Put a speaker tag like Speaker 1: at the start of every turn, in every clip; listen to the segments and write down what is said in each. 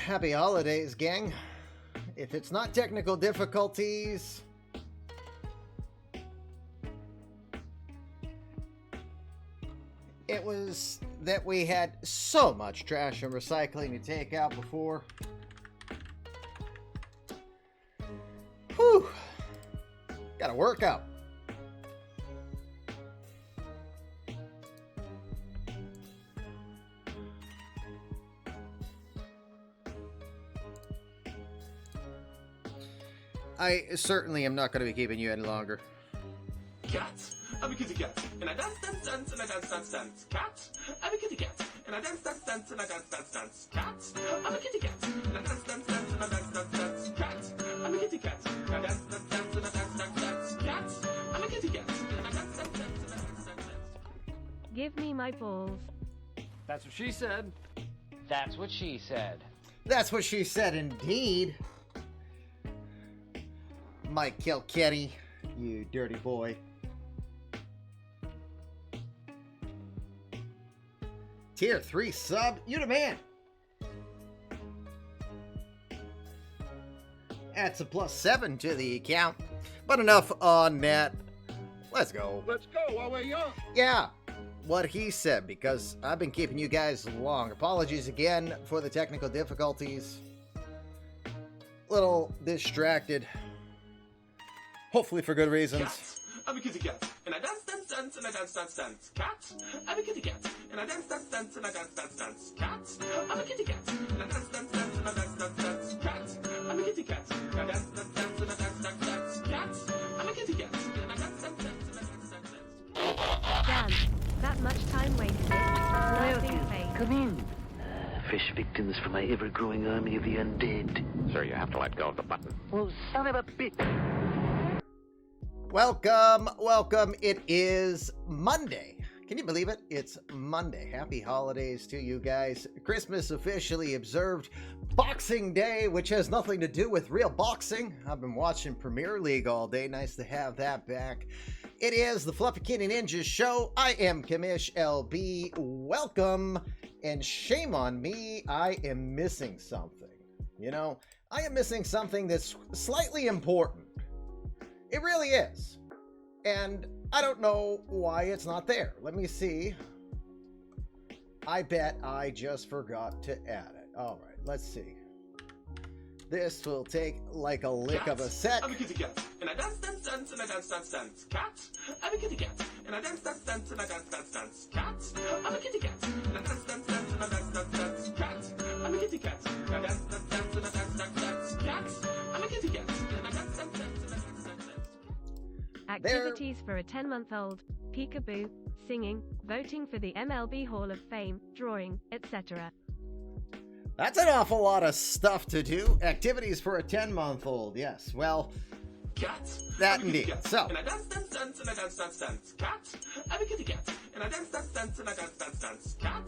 Speaker 1: Happy holidays, gang. If it's not technical difficulties, it was that we had so much trash and recycling to take out before. Whew. Gotta work out. I certainly am not going to be keeping you any longer.
Speaker 2: Cat, I'm a kitty cat, and I dance, dance, dance, and I dance, dance, dance. Cat, I'm a kitty cat, and I dance, dance, dance, and I dance, dance, dance. Cat, I'm a kitty cat, and I dance, dance, dance, and I dance, dance, dance. Cat, I'm a kitty cat, and I dance, dance, dance, and I dance, dance, dance. Cat, I'm a kitty cat, and I dance, dance, dance, and I dance, dance, dance.
Speaker 3: Give me my balls.
Speaker 4: That's what she said.
Speaker 5: That's what she said.
Speaker 1: That's what she said, indeed. Mike Kilkenny, you dirty boy. Tier 3 sub, you the man. That's a +7 to the account. But enough on that. Let's go.
Speaker 6: Let's go while we're young.
Speaker 1: Yeah, what he said, because I've been keeping you guys long. Apologies again for the technical difficulties. Little distracted. Hopefully for good reasons.
Speaker 2: Cat, I'm a kitty cat, and I dance, dance, dance, and I dance, dance, dance. Cat, I'm a kitty cat, and I dance, dance, dance, and I dance, dance, dance. Cat, I'm a kitty cat, and I dance, dance, dance, and I dance, dance, dance. Cat, I'm a kitty cat, and I dance, dance, dance, and I dance, dance, dance. Cat, I'm a kitty cat, and I dance, dance, dance, and I dance, dance, dance.
Speaker 3: Damn, that much time wasted. Lasting fate.
Speaker 7: Come in. Fresh victims for my ever-growing army of the undead.
Speaker 6: Sir, you have to let go of the button.
Speaker 7: Oh, son of a bitch.
Speaker 1: Welcome. It is Monday. Can you believe it? It's Monday. Happy holidays to you guys. Christmas officially observed. Boxing Day, which has nothing to do with real boxing. I've been watching Premier League all day. Nice to have that back. It is the Fluffy Kitty Ninja Show. I am Kamish LB. Welcome. And shame on me, I am missing something. You know, I am missing something that's slightly important. It really is. And I don't know why it's not there. Let me see. I bet I just forgot to add it. All right, let's see. This will take like a lick of a sec.
Speaker 2: I'm a kitty cat, and I dance, dance, dance, and I dance, dance, dance. Cat, I'm a kitty cat, and I dance, dance, dance, and I dance, dance, dance. Cat, I'm a kitty cat, and I dance, dance, dance, and I dance, dance, dance. Cat, I'm a kitty cat, and I dance, dance, dance, and I dance, dance, dance. Cat, I'm a kitty cat, and I dance, dance, dance, and I dance, dance, dance.
Speaker 3: Activities for a 10-month-old, peekaboo, singing, voting for the MLB Hall of Fame, drawing, etc.
Speaker 1: That's an awful lot of stuff to do. Activities for a 10-month-old. Yes, well,
Speaker 2: Cat,
Speaker 1: that
Speaker 2: I'm a kitty
Speaker 1: indeed.
Speaker 2: cat,
Speaker 1: So,
Speaker 2: and I dance, dance, dance, and I dance, dance, dance. Cat, I'm a kitty cat, and I dance, dance, dance, and I dance, dance, dance. Cat,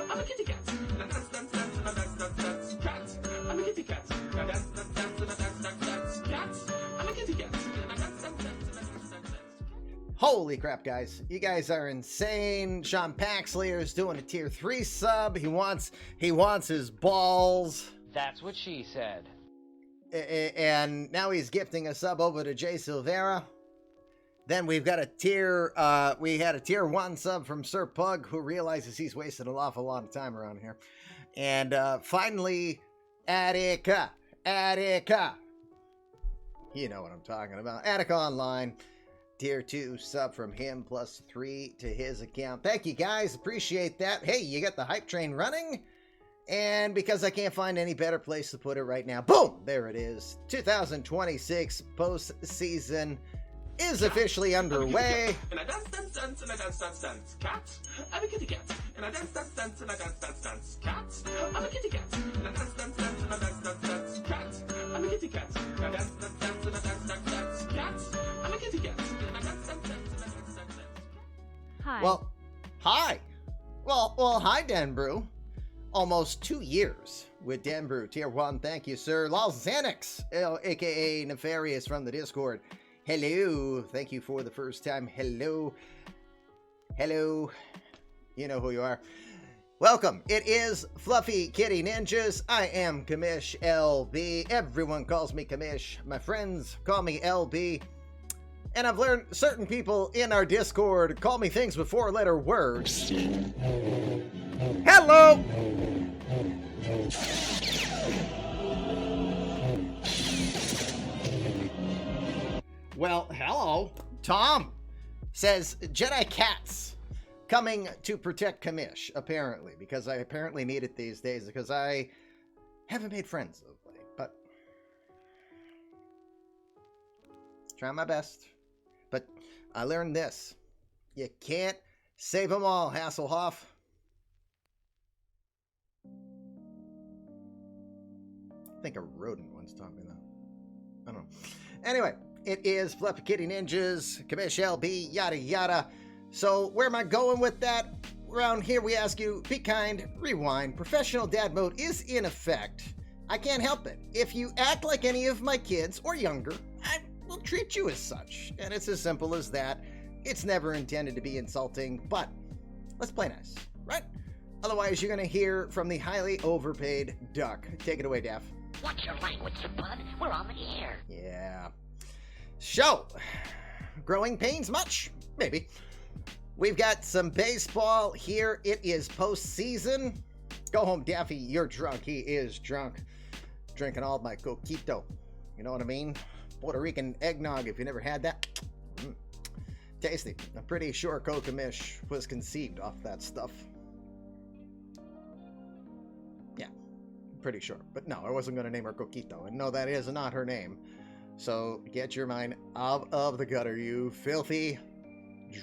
Speaker 2: I'm a kitty cat, and I dance, dance, dance, and I dance, dance, dance. Cat, I'm a kitty cat, and I dance, dance, dance, and I dance, dance, dance. Cat, I'm a kitty cat, and I dance, dance, dance, and I dance, dance, dance.
Speaker 1: holy crap, guys. You guys are insane. Sean Paxley is doing a tier 3 sub. He wants his balls.
Speaker 5: That's what she said.
Speaker 1: And now he's gifting a sub over to Jay Silvera. Then we've got we had a tier 1 sub from Sir Pug, who realizes he's wasted an awful lot of time around here. And finally, Attica. You know what I'm talking about. Attica Online. Tier 2 sub from him, +3 to his account. Thank you, guys. Appreciate that. Hey, you got the hype train running. And because I can't find any better place to put it right now, boom, there it is. 2026 postseason is officially underway.
Speaker 2: And I dance, dance, dance, and I dance, dance, dance. Cat, I'm a kitty cat, and I dance, dance, dance, and I dance, dance, dance. Cat, I'm a kitty cat, and I dance, dance, dance, and I dance, dance, dance. Cat, I'm a kitty cat, and I dance, dance, dance, and I dance, dance, dance. Cat, I'm a kitty cat, and I dance, dance, dance, and I dance, dance, dance.
Speaker 3: Hi.
Speaker 1: Well, hi. Well, hi, Dan Brew. Almost 2 years with Dan Brew, tier 1. Thank you, sir. Los Xanax, aka Nefarious from the Discord. Hello. Thank you for the first time. Hello. You know who you are. Welcome. It is Fluffy Kitty Ninjas. I am Commish LB. Everyone calls me Commish. My friends call me LB. And I've learned certain people in our Discord call me things with four-letter words. Hello! Well, hello. Tom says Jedi Cats coming to protect Commish, apparently, because I apparently need it these days, because I haven't made friends lately, but trying my best. But I learned this. You can't save them all, Hasselhoff. I think a rodent once taught me that. I don't know. Anyway, it is Fluffy Kitty Ninjas, Commish LB, yada yada. So where am I going with that? Around here we ask you, be kind, rewind. Professional dad mode is in effect. I can't help it. If you act like any of my kids or younger, I will treat you as such. And it's as simple as that. It's never intended to be insulting, but let's play nice, right? Otherwise you're gonna hear from the highly overpaid duck. Take it away, Daff.
Speaker 8: Watch your language, bud. We're on the air.
Speaker 1: Yeah. So, growing pains much? Maybe. We've got some baseball here. It is postseason. Go home, Daffy. You're drunk. He is drunk. Drinking all my coquito. You know what I mean? Puerto Rican eggnog, if you never had that. Tasty. I'm pretty sure Kokamish was conceived off that stuff. Yeah, pretty sure. But no, I wasn't going to name her Coquito. And no, that is not her name. So get your mind out of the gutter, you filthy,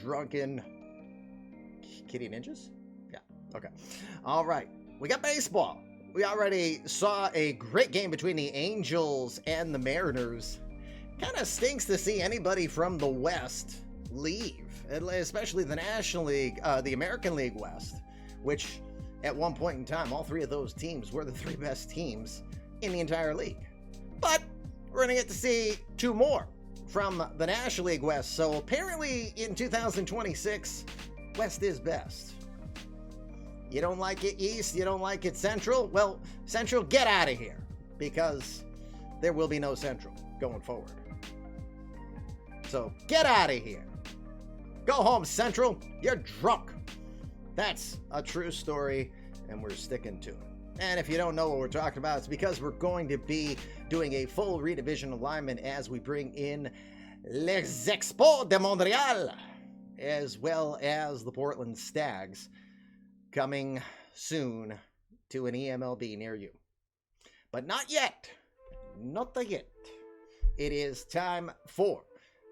Speaker 1: drunken kitty ninjas? Yeah, okay. All right, we got baseball. We already saw a great game between the Angels and the Mariners. Kind of stinks to see anybody from the West leave, especially the National League, the American League West, which at one point in time, all three of those teams were the three best teams in the entire league. But we're going to get to see two more from the National League West. So apparently in 2026, West is best. You don't like it East, you don't like it Central? Well, Central, get out of here, because there will be no Central going forward. So get out of here. Go home, Central. You're drunk. That's a true story, and we're sticking to it. And if you don't know what we're talking about, it's because we're going to be doing a full redivision alignment as we bring in Les Expos de Montreal, as well as the Portland Stags, coming soon to an eMLB near you. But not yet. Not yet. It is time for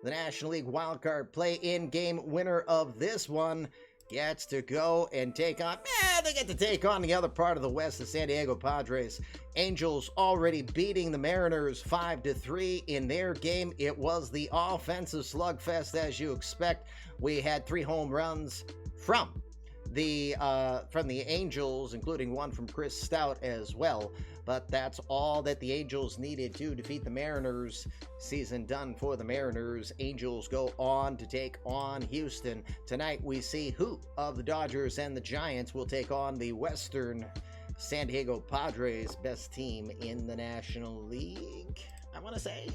Speaker 1: the National League Wildcard Play-In game. Winner of this one gets to go and take on, they get to take on the other part of the West, the San Diego Padres. Angels already beating the Mariners 5-3 in their game. It was the offensive slugfest, as you expect. We had 3 home runs from the Angels, including one from Chris Stout as well. But that's all that the Angels needed to defeat the Mariners. Season done for the Mariners. Angels go on to take on Houston. Tonight we see who of the Dodgers and the Giants will take on the Western San Diego Padres, best team in the National League, I want to say.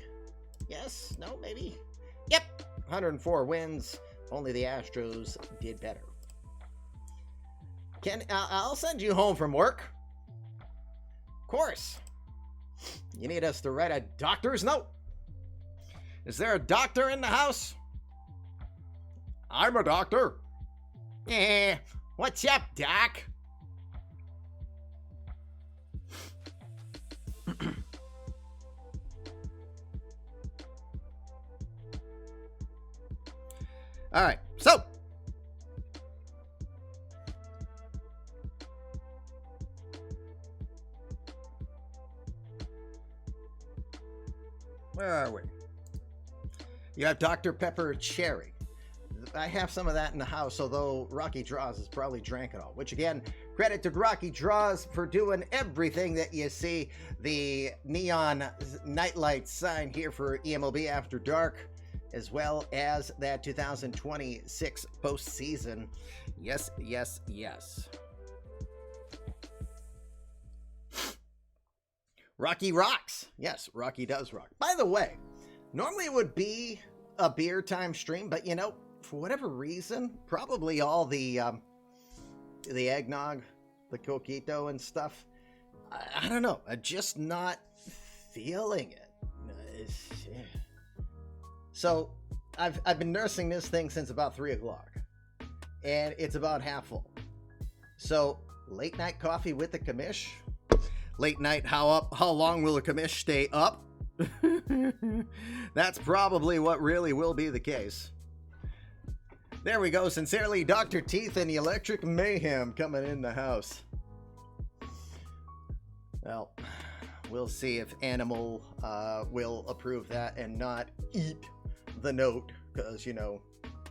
Speaker 1: Yes? No? Maybe? Yep! 104 wins. Only the Astros did better. I'll send you home from work. Of course. You need us to write a doctor's note? Is there a doctor in the house? I'm a doctor. What's up, Doc? All right, so where are we? You have Dr. Pepper Cherry. I have some of that in the house, although Rocky Draws has probably drank it all, which again, credit to Rocky Draws for doing everything that you see. The neon nightlight sign here for eMLB After Dark, as well as that 2026 postseason. Yes, yes, yes. Rocky rocks. Yes, Rocky does rock. By the way, normally it would be a beer time stream, but you know, for whatever reason, probably all the eggnog, the coquito and stuff, I don't know. I'm just not feeling it. So I've been nursing this thing since about 3 o'clock, and it's about half full. So late night coffee with the commish. Late night, how long will the commish stay up? That's probably what really will be the case. There we go. Sincerely, Dr. Teeth and the Electric Mayhem coming in the house. Well, we'll see if Animal will approve that and not eat the note, because, you know,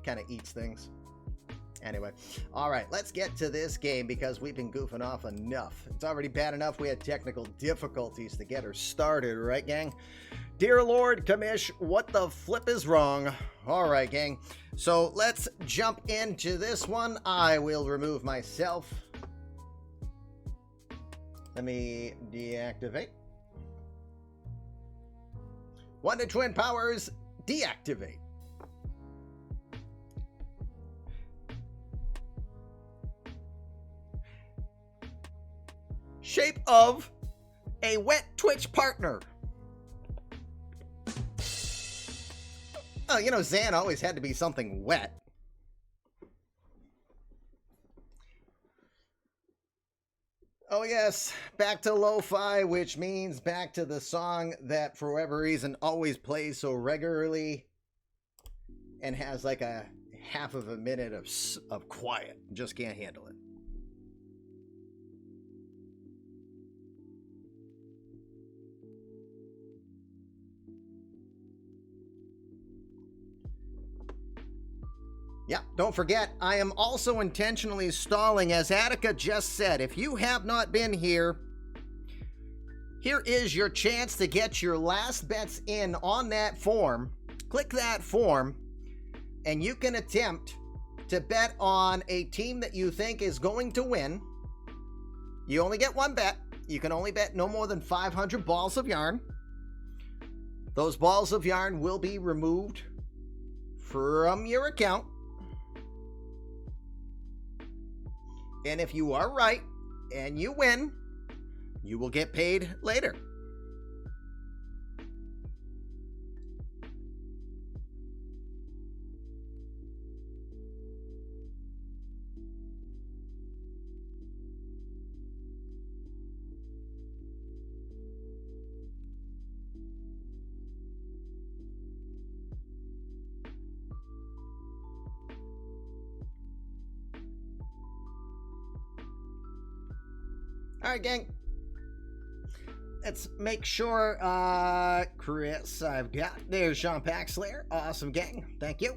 Speaker 1: kind of eats things. Anyway, all right, let's get to this game because we've been goofing off enough. It's already bad enough we had technical difficulties to get her started, right, gang? Dear Lord Commish, what the flip is wrong? All right, gang. So let's jump into this one. I will remove myself. Let me deactivate. Wonder Twin Powers, deactivate. Shape of a wet Twitch partner. Oh, you know, Zan always had to be something wet. Oh yes, back to lo-fi, which means back to the song that for whatever reason always plays so regularly and has like a half of a minute of quiet. Just can't handle it. Yeah, don't forget, I am also intentionally stalling, as Attica just said. If you have not been here, here is your chance to get your last bets in on that form. Click that form, and you can attempt to bet on a team that you think is going to win. You only get one bet. You can only bet no more than 500 balls of yarn. Those balls of yarn will be removed from your account. And if you are right and you win, you will get paid later. All right, gang. Let's make sure, Chris, I've got, there's Sean Paxslayer. Awesome, gang. Thank you.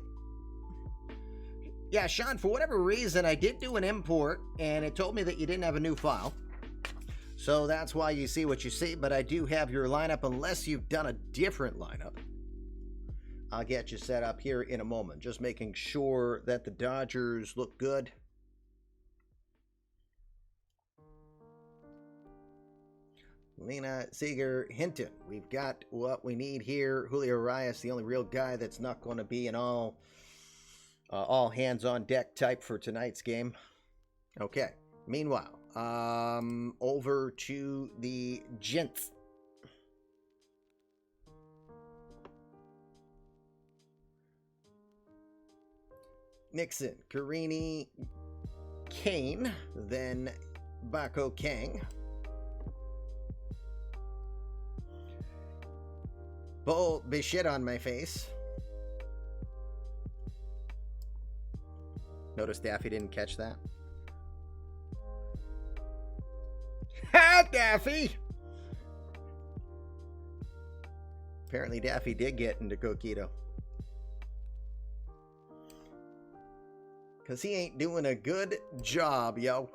Speaker 1: Yeah, Sean, for whatever reason, I did do an import, and it told me that you didn't have a new file. So that's why you see what you see, but I do have your lineup unless you've done a different lineup. I'll get you set up here in a moment. Just making sure that the Dodgers look good. Lena Seeger Hinton. We've got what we need here. Julio Urias, the only real guy that's not going to be an all hands on deck type for tonight's game. Okay. Meanwhile, over to the Gents. Nixon, Carini, Kane, then Bako Kang. Bo be shit on my face. Notice Daffy didn't catch that. Ha, Daffy! Apparently Daffy did get into Coquito. Because he ain't doing a good job, yo.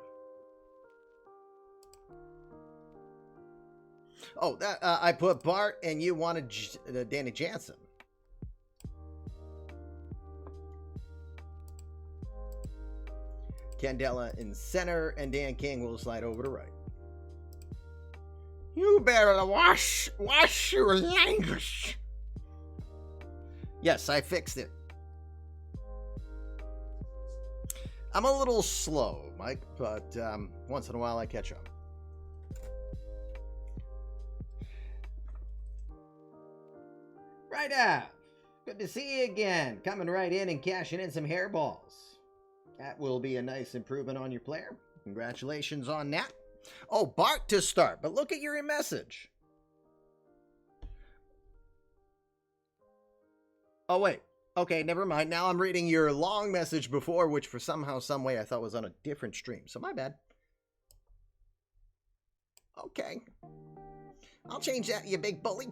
Speaker 1: Oh, that, I put Bart and you wanted Danny Jansen. Candela in center and Dan King will slide over to right. You better wash your language. Yes, I fixed it. I'm a little slow, Mike, but once in a while I catch up. Right now. Good to see you again. Coming right in and cashing in some hairballs. That will be a nice improvement on your player. Congratulations on that. Oh, Bart to start, but look at your message. Oh, wait. Okay, never mind. Now I'm reading your long message before, which for somehow, some way, I thought was on a different stream. So my bad. Okay. I'll change that, you big bully.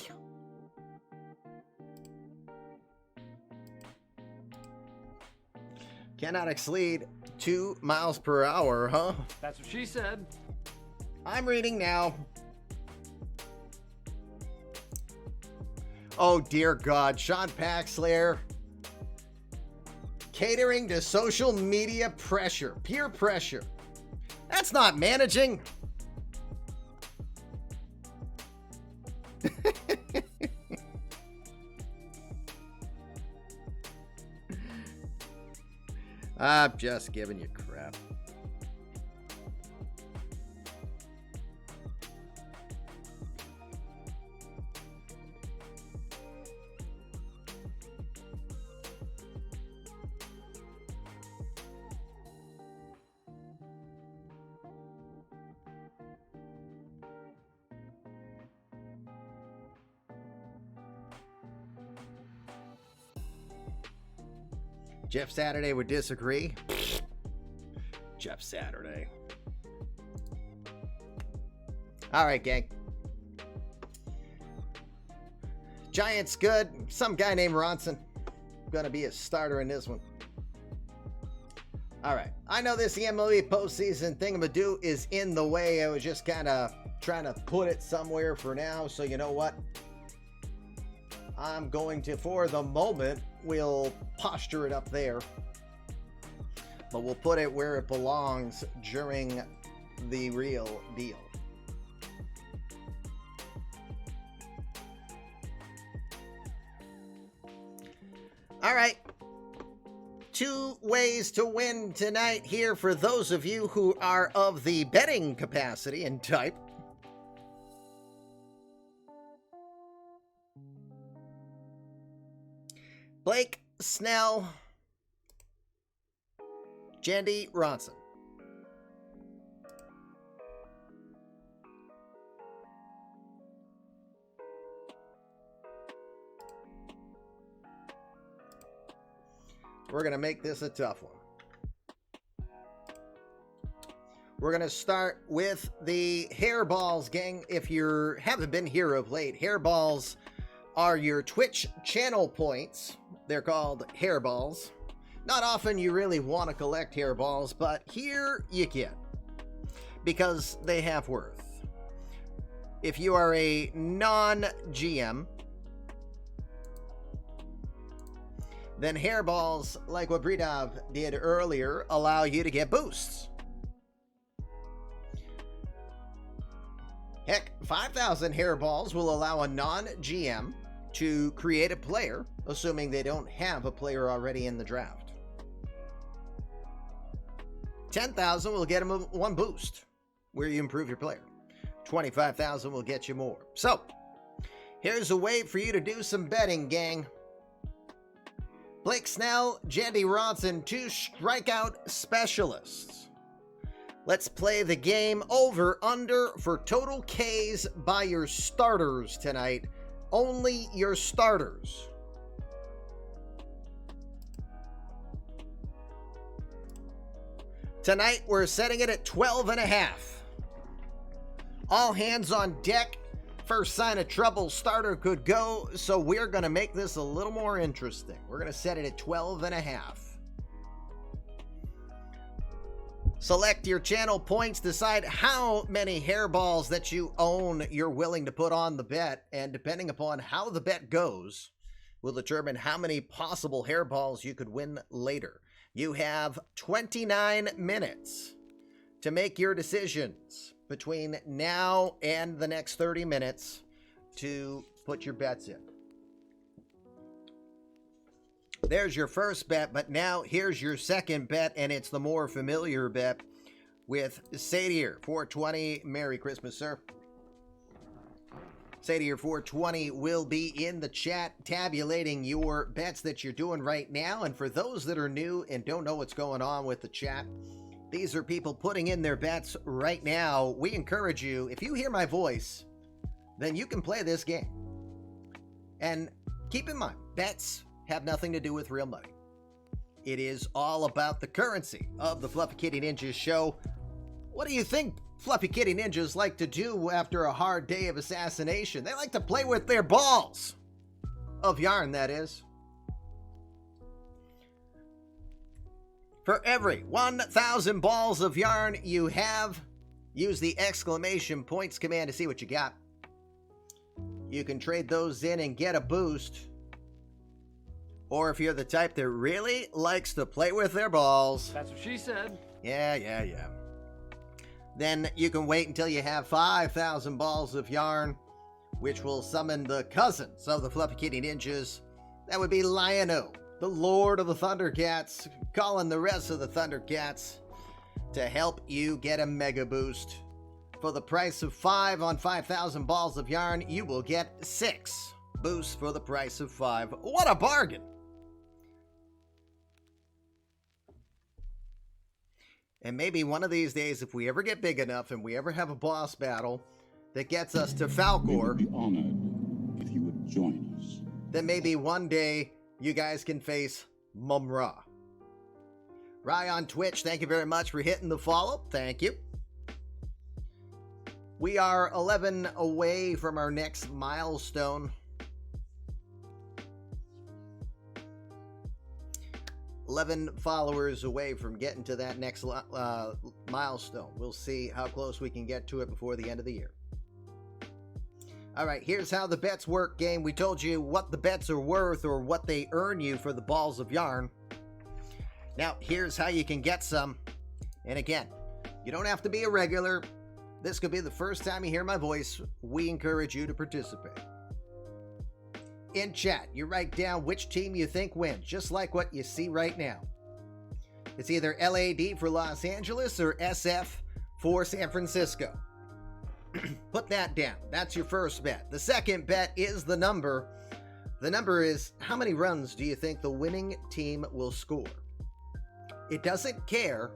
Speaker 1: Cannot exceed 2 miles per hour, huh?
Speaker 4: That's what she said.
Speaker 1: I'm reading now. Oh, dear God. Sean Paxslayer. Catering to social media pressure. Peer pressure. That's not managing. I'm just giving you crap. Jeff Saturday would disagree. Jeff Saturday. All right, gang. Giants good. Some guy named Ronson. Gonna be a starter in this one. All right. I know this eMLB postseason thingamadoo is in the way. I was just kind of trying to put it somewhere for now. So you know what? I'm going to, for the moment, we'll posture it up there. But we'll put it where it belongs during the real deal. All right. 2 ways to win tonight here for those of you who are of the betting capacity and type. Blake Snell, Jandy Ronson. We're going to make this a tough one. We're going to start with the hairballs, gang. If you haven't been here of late, hairballs are your Twitch channel points. They're called hairballs. Not often you really want to collect hairballs, but here you can, because they have worth. If you are a non-GM, then hairballs, like what Bridov did earlier, allow you to get boosts. Heck, 5,000 hairballs will allow a non-GM to create a player, assuming they don't have a player already in the draft. 10,000 will get them 1 boost, where you improve your player. 25,000 will get you more. So, here's a way for you to do some betting, gang. Blake Snell, Jandy Ronson, 2 strikeout specialists. Let's play the game over/under for total Ks by your starters tonight. Only your starters. Tonight, we're setting it at 12.5. All hands on deck. First sign of trouble, starter could go, so we're going to make this a little more interesting. We're going to set it at 12.5. Select your channel points, decide how many hairballs that you own you're willing to put on the bet, and depending upon how the bet goes, will determine how many possible hairballs you could win later. You have 29 minutes to make your decisions. between now and the next 30 minutes to put your bets in. There's your first bet, but now here's your second bet, and it's the more familiar bet with Sadier 420. Merry Christmas, sir. Sadier 420 will be in the chat tabulating your bets that you're doing right now. And for those that are new and don't know what's going on with the chat, these are people putting in their bets right now. We encourage you, if you hear my voice, then you can play this game. And keep in mind, bets have nothing to do with real money. It is all about the currency of the Fluffy Kitty Ninjas show. What do you think Fluffy Kitty Ninjas like to do after a hard day of assassination? They like to play with their balls of yarn, that is. For every 1,000 balls of yarn you have, use the exclamation points command to see what you got. You can trade those in and get a boost. Or if you're the type that really likes to play with their balls.
Speaker 4: That's what she said.
Speaker 1: Yeah. Then you can wait until you have 5,000 balls of yarn, which will summon the cousins of the Fluffy Kitty Ninjas. That would be Lion-O, the Lord of the Thundercats, calling the rest of the Thundercats to help you get a mega boost. For the price of 5 on 5,000 balls of yarn, you will get 6 boosts for the price of 5. What a bargain! And maybe one of these days, if we ever get big enough and we ever have a boss battle that gets us to Falcor,
Speaker 9: we would be honored if you would join us.
Speaker 1: Then maybe one day you guys can face Mum-Ra. Rye on Twitch, thank you very much for hitting the follow. Thank you. We are 11 away from our next milestone. 11 followers away from getting to that next milestone. We'll see how close we can get to it before the end of the year. All right, here's how the bets work, game. We told you what the bets are worth or what they earn you for the balls of yarn. Now, here's how you can get some. And again, you don't have to be a regular. This could be the first time you hear my voice. We encourage you to participate. In chat, you write down which team you think wins, just like what you see right now. It's either LAD for Los Angeles or SF for San Francisco. Put that down. That's your first bet. The second bet is the number. The number is how many runs do you think the winning team will score? It doesn't care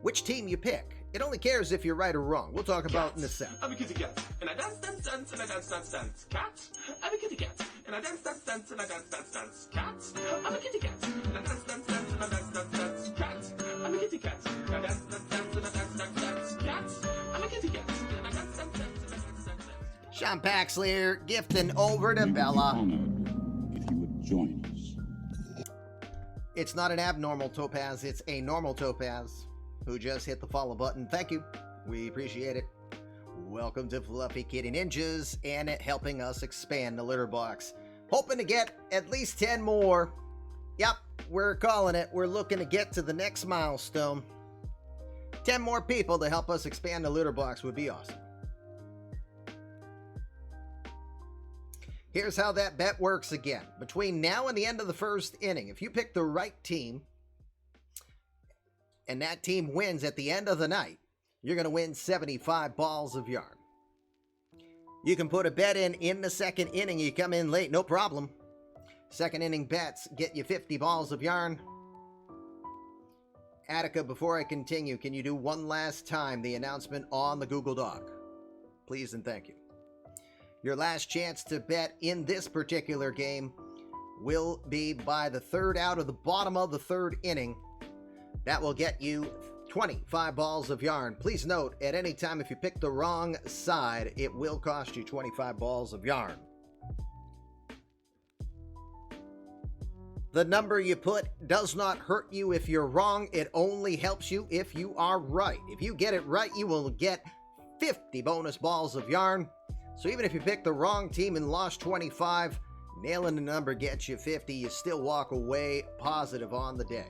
Speaker 1: which team you pick. It only cares if you're right or wrong. We'll talk about it in a second.
Speaker 2: I'm a kitty cat, and I dance, dance, dance, and I dance, dance, dance. Cat, I'm a kitty cat, and I dance, dance, dance, and I dance, dance, dance. Cat, I'm a kitty cat, and I dance, dance, dance, and I dance, dance, dance. Cat, I'm a kitty cat, and I dance, dance, dance, and I dance, dance, dance. Cat, I'm a kitty cat, and I dance, dance, dance, and I dance, dance, dance.
Speaker 1: Sean Paxley gifting over to Bella.
Speaker 9: We would be honored if you would join us.
Speaker 1: It's not an abnormal topaz, it's a normal topaz who just hit the follow button. Thank you. We appreciate it. Welcome to Fluffy Kitty Ninjas and it helping us expand the litter box. Hoping to get at least 10 more. Yep, we're calling it. We're looking to get to the next milestone. 10 more people to help us expand the litter box would be awesome. Here's how that bet works again. Between now and the end of the first inning, if you pick the right team, and that team wins at the end of the night, you're going to win 75 balls of yarn. You can put a bet in the second inning. You come in late, no problem. Second inning bets get you 50 balls of yarn. Attica, before I continue, can you do one last time the announcement on the Google Doc? Please and thank you. Your last chance to bet in this particular game will be by the third out of the bottom of the third inning. That will get you 25 balls of yarn. Please note, at any time, if you pick the wrong side, it will cost you 25 balls of yarn. The number you put does not hurt you if you're wrong. It only helps you if you are right. If you get it right, you will get 50 bonus balls of yarn. So even if you picked the wrong team and lost 25, nailing the number gets you 50. You still walk away positive on the day.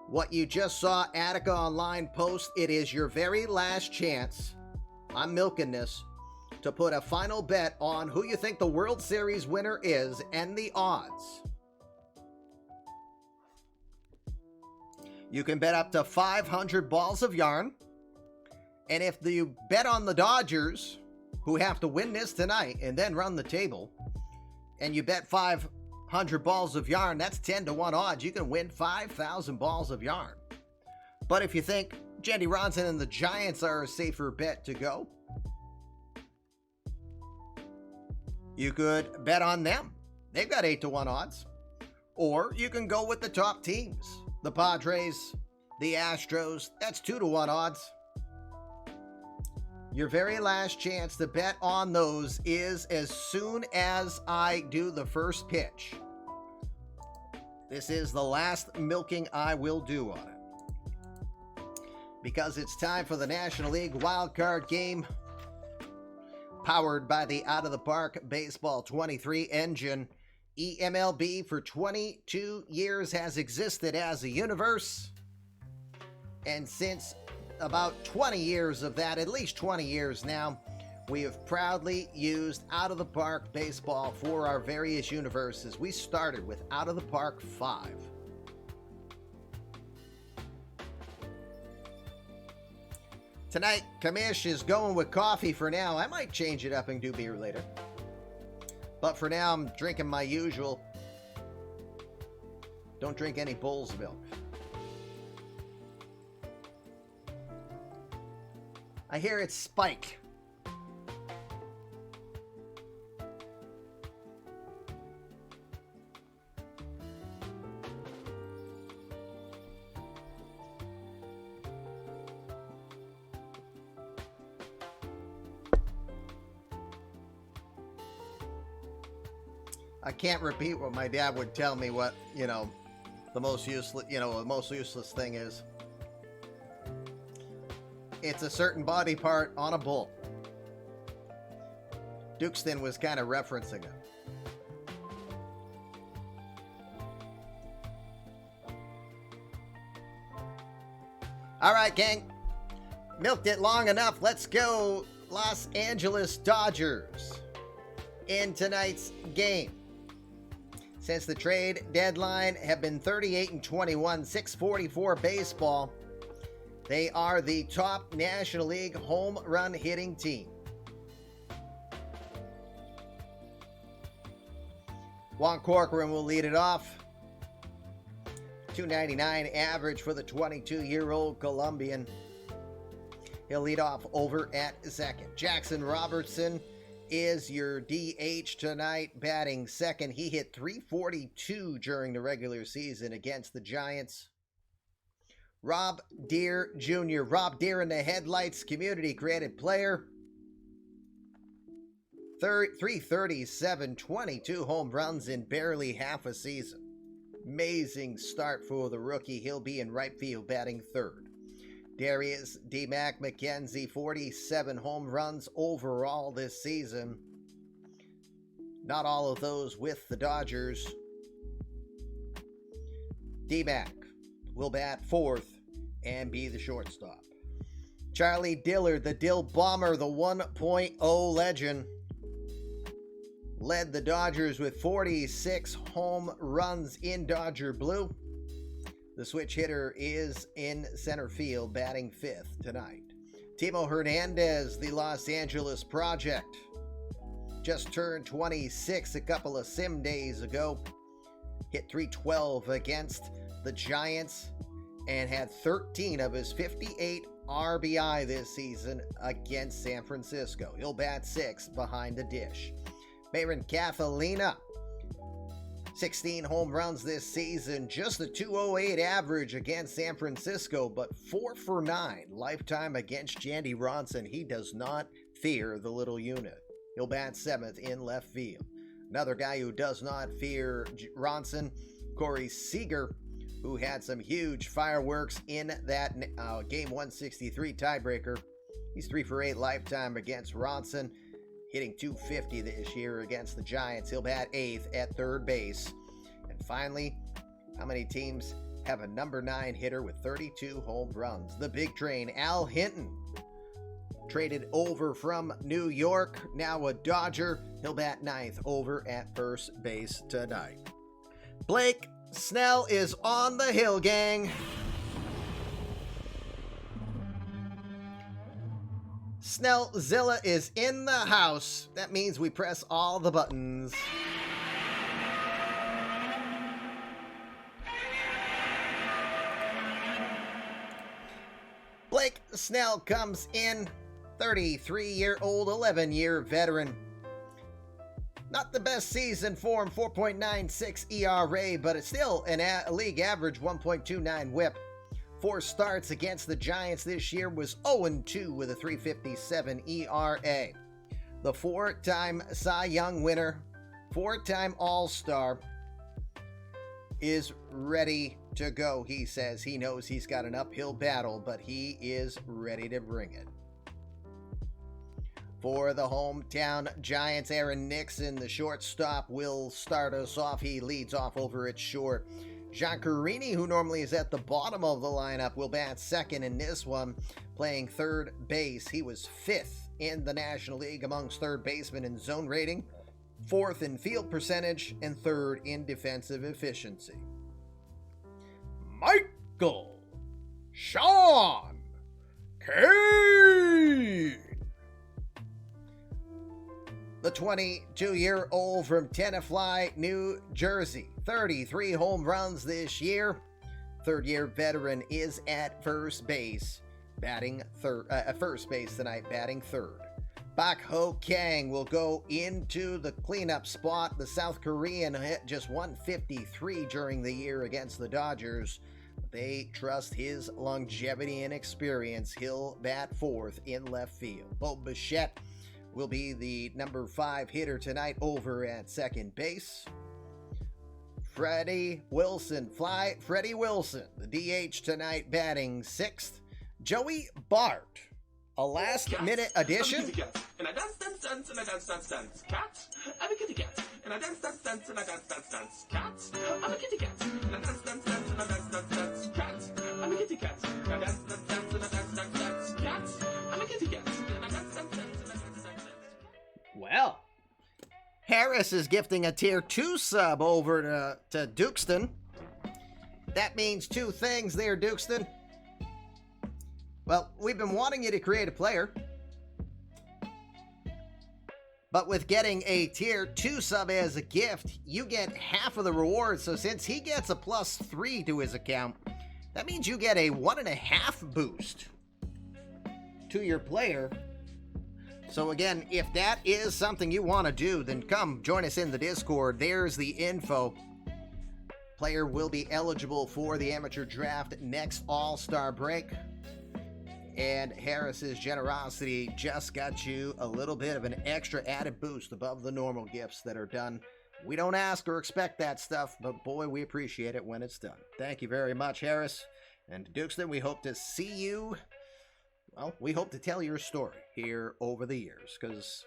Speaker 1: What you just saw Attica Online post, it is your very last chance I'm milking this to put a final bet on who you think the World Series winner is and the odds. You can bet up to 500 balls of yarn. And if you bet on the Dodgers, who have to win this tonight and then run the table, and you bet 500 balls of yarn, that's 10-1 odds. You can win 5,000 balls of yarn. But if you think Jandy Ronson and the Giants are a safer bet to go, you could bet on them. They've got 8-1 odds. Or you can go with the top teams. The Padres, the Astros, that's 2-1 odds. Your very last chance to bet on those is as soon as I do the first pitch. This is the last milking I will do on it. Because it's time for the National League wildcard game. Powered by the Out of the Park Baseball 23 engine. eMLB for 22 years has existed as a universe. And since about 20 years of that, at least 20 years now, we have proudly used Out of the Park Baseball for our various universes. We started with Out of the Park 5. Tonight, Kamish is going with coffee for now. I might change it up and do beer later. But for now, I'm drinking my usual. Don't drink any Bull's milk. I hear it's Spike. I can't repeat what my dad would tell me what, the most useless thing is. It's a certain body part on a bull. Dukeston was kind of referencing it. All right, gang. Milked it long enough. Let's go Los Angeles Dodgers in tonight's game. Since the trade deadline have been 38-21, 644 baseball. They are the top National League home run hitting team. Juan Corcoran will lead it off. .299 average for the 22-year-old Colombian. He'll lead off over at second. Jackson Robertson is your DH tonight, batting second. He hit .342 during the regular season against the Giants. Rob Deere Jr. Rob Deere in the headlights, community credit player. 337, 22 home runs in barely half a season. Amazing start for the rookie. He'll be in right field batting third. Darius D-Mac McKenzie, 47 home runs overall this season. Not all of those with the Dodgers. D-Mac will bat fourth and be the shortstop. Charlie Dillard, the Dill Bomber, the 1.0 legend, led the Dodgers with 46 home runs in Dodger blue. The switch hitter is in center field, batting fifth tonight. Timo Hernandez, the Los Angeles Project, just turned 26 a couple of sim days ago. Hit .312 against the Giants and had 13 of his 58 RBI this season against San Francisco. He'll bat sixth behind the dish. Mayron Catalina, 16 home runs this season, just a .208 average against San Francisco, but 4 for 9 lifetime against Jandy Ronson. He does not fear the little unit. He'll bat seventh in left field. Another guy who does not fear Ronson, Corey Seager, who had some huge fireworks in that game 163 tiebreaker. He's 3 for 8 lifetime against Ronson, hitting .250 this year against the Giants. He'll bat eighth at third base. And finally, how many teams have a number 9 hitter with 32 home runs? The big train, Al Hinton, traded over from New York, now a Dodger. He'll bat ninth over at first base tonight. Blake Snell is on the hill, gang. Snellzilla is in the house. That means we press all the buttons. Blake Snell comes in, 33-year-old, 11-year veteran. Not the best season for him, 4.96 ERA, but it's still a league average 1.29 whip. 4 starts against the Giants this year, was 0-2 with a 3.57 ERA. The 4-time Cy Young winner, 4-time All-Star, is ready to go. He says he knows he's got an uphill battle, but he is ready to bring it. For the hometown Giants, Aaron Nixon, the shortstop, will start us off. He leads off over at short. Giancarini, who normally is at the bottom of the lineup, will bat second in this one, playing third base. He was 5th in the National League amongst third basemen in zone rating, 4th in field percentage, and 3rd in defensive efficiency. Michael Sean Kane, the 22-year-old from Tenafly, New Jersey. 33 home runs this year. 3rd-year veteran is at first base, batting first base tonight, batting 3rd. Bak Ho Kang will go into the cleanup spot. The South Korean hit just 153 during the year against the Dodgers. They trust his longevity and experience. He'll bat 4th in left field. Bo Bichette will be the number 5 hitter tonight over at second base. Freddie Wilson, the DH tonight, batting 6th. Joey Bart, a last-minute addition.
Speaker 2: And I dance, and I dance. Cat, I'm a kitty cat. And I dance, and I dance. Cat, I'm a kitty cat. And I dance, and I dance. Cat, I'm a kitty cat. And I dance, and I dance. Cat, I'm a kitty cat. And I dance, and I dance.
Speaker 1: Well, Harris is gifting a tier 2 sub over to Dukeston. That means 2 things there, Dukeston. Well, we've been wanting you to create a player, but with getting a tier 2 sub as a gift, you get half of the rewards. So since he gets a +3 to his account, that means you get a 1.5 boost to your player. So again, if that is something you want to do, then come join us in the Discord. There's the info. Player will be eligible for the amateur draft next All-Star break. And Harris's generosity just got you a little bit of an extra added boost above the normal gifts that are done. We don't ask or expect that stuff, but boy, we appreciate it when it's done. Thank you very much, Harris. And Dukeston, we hope to see you. Well, we hope to tell your story here over the years, because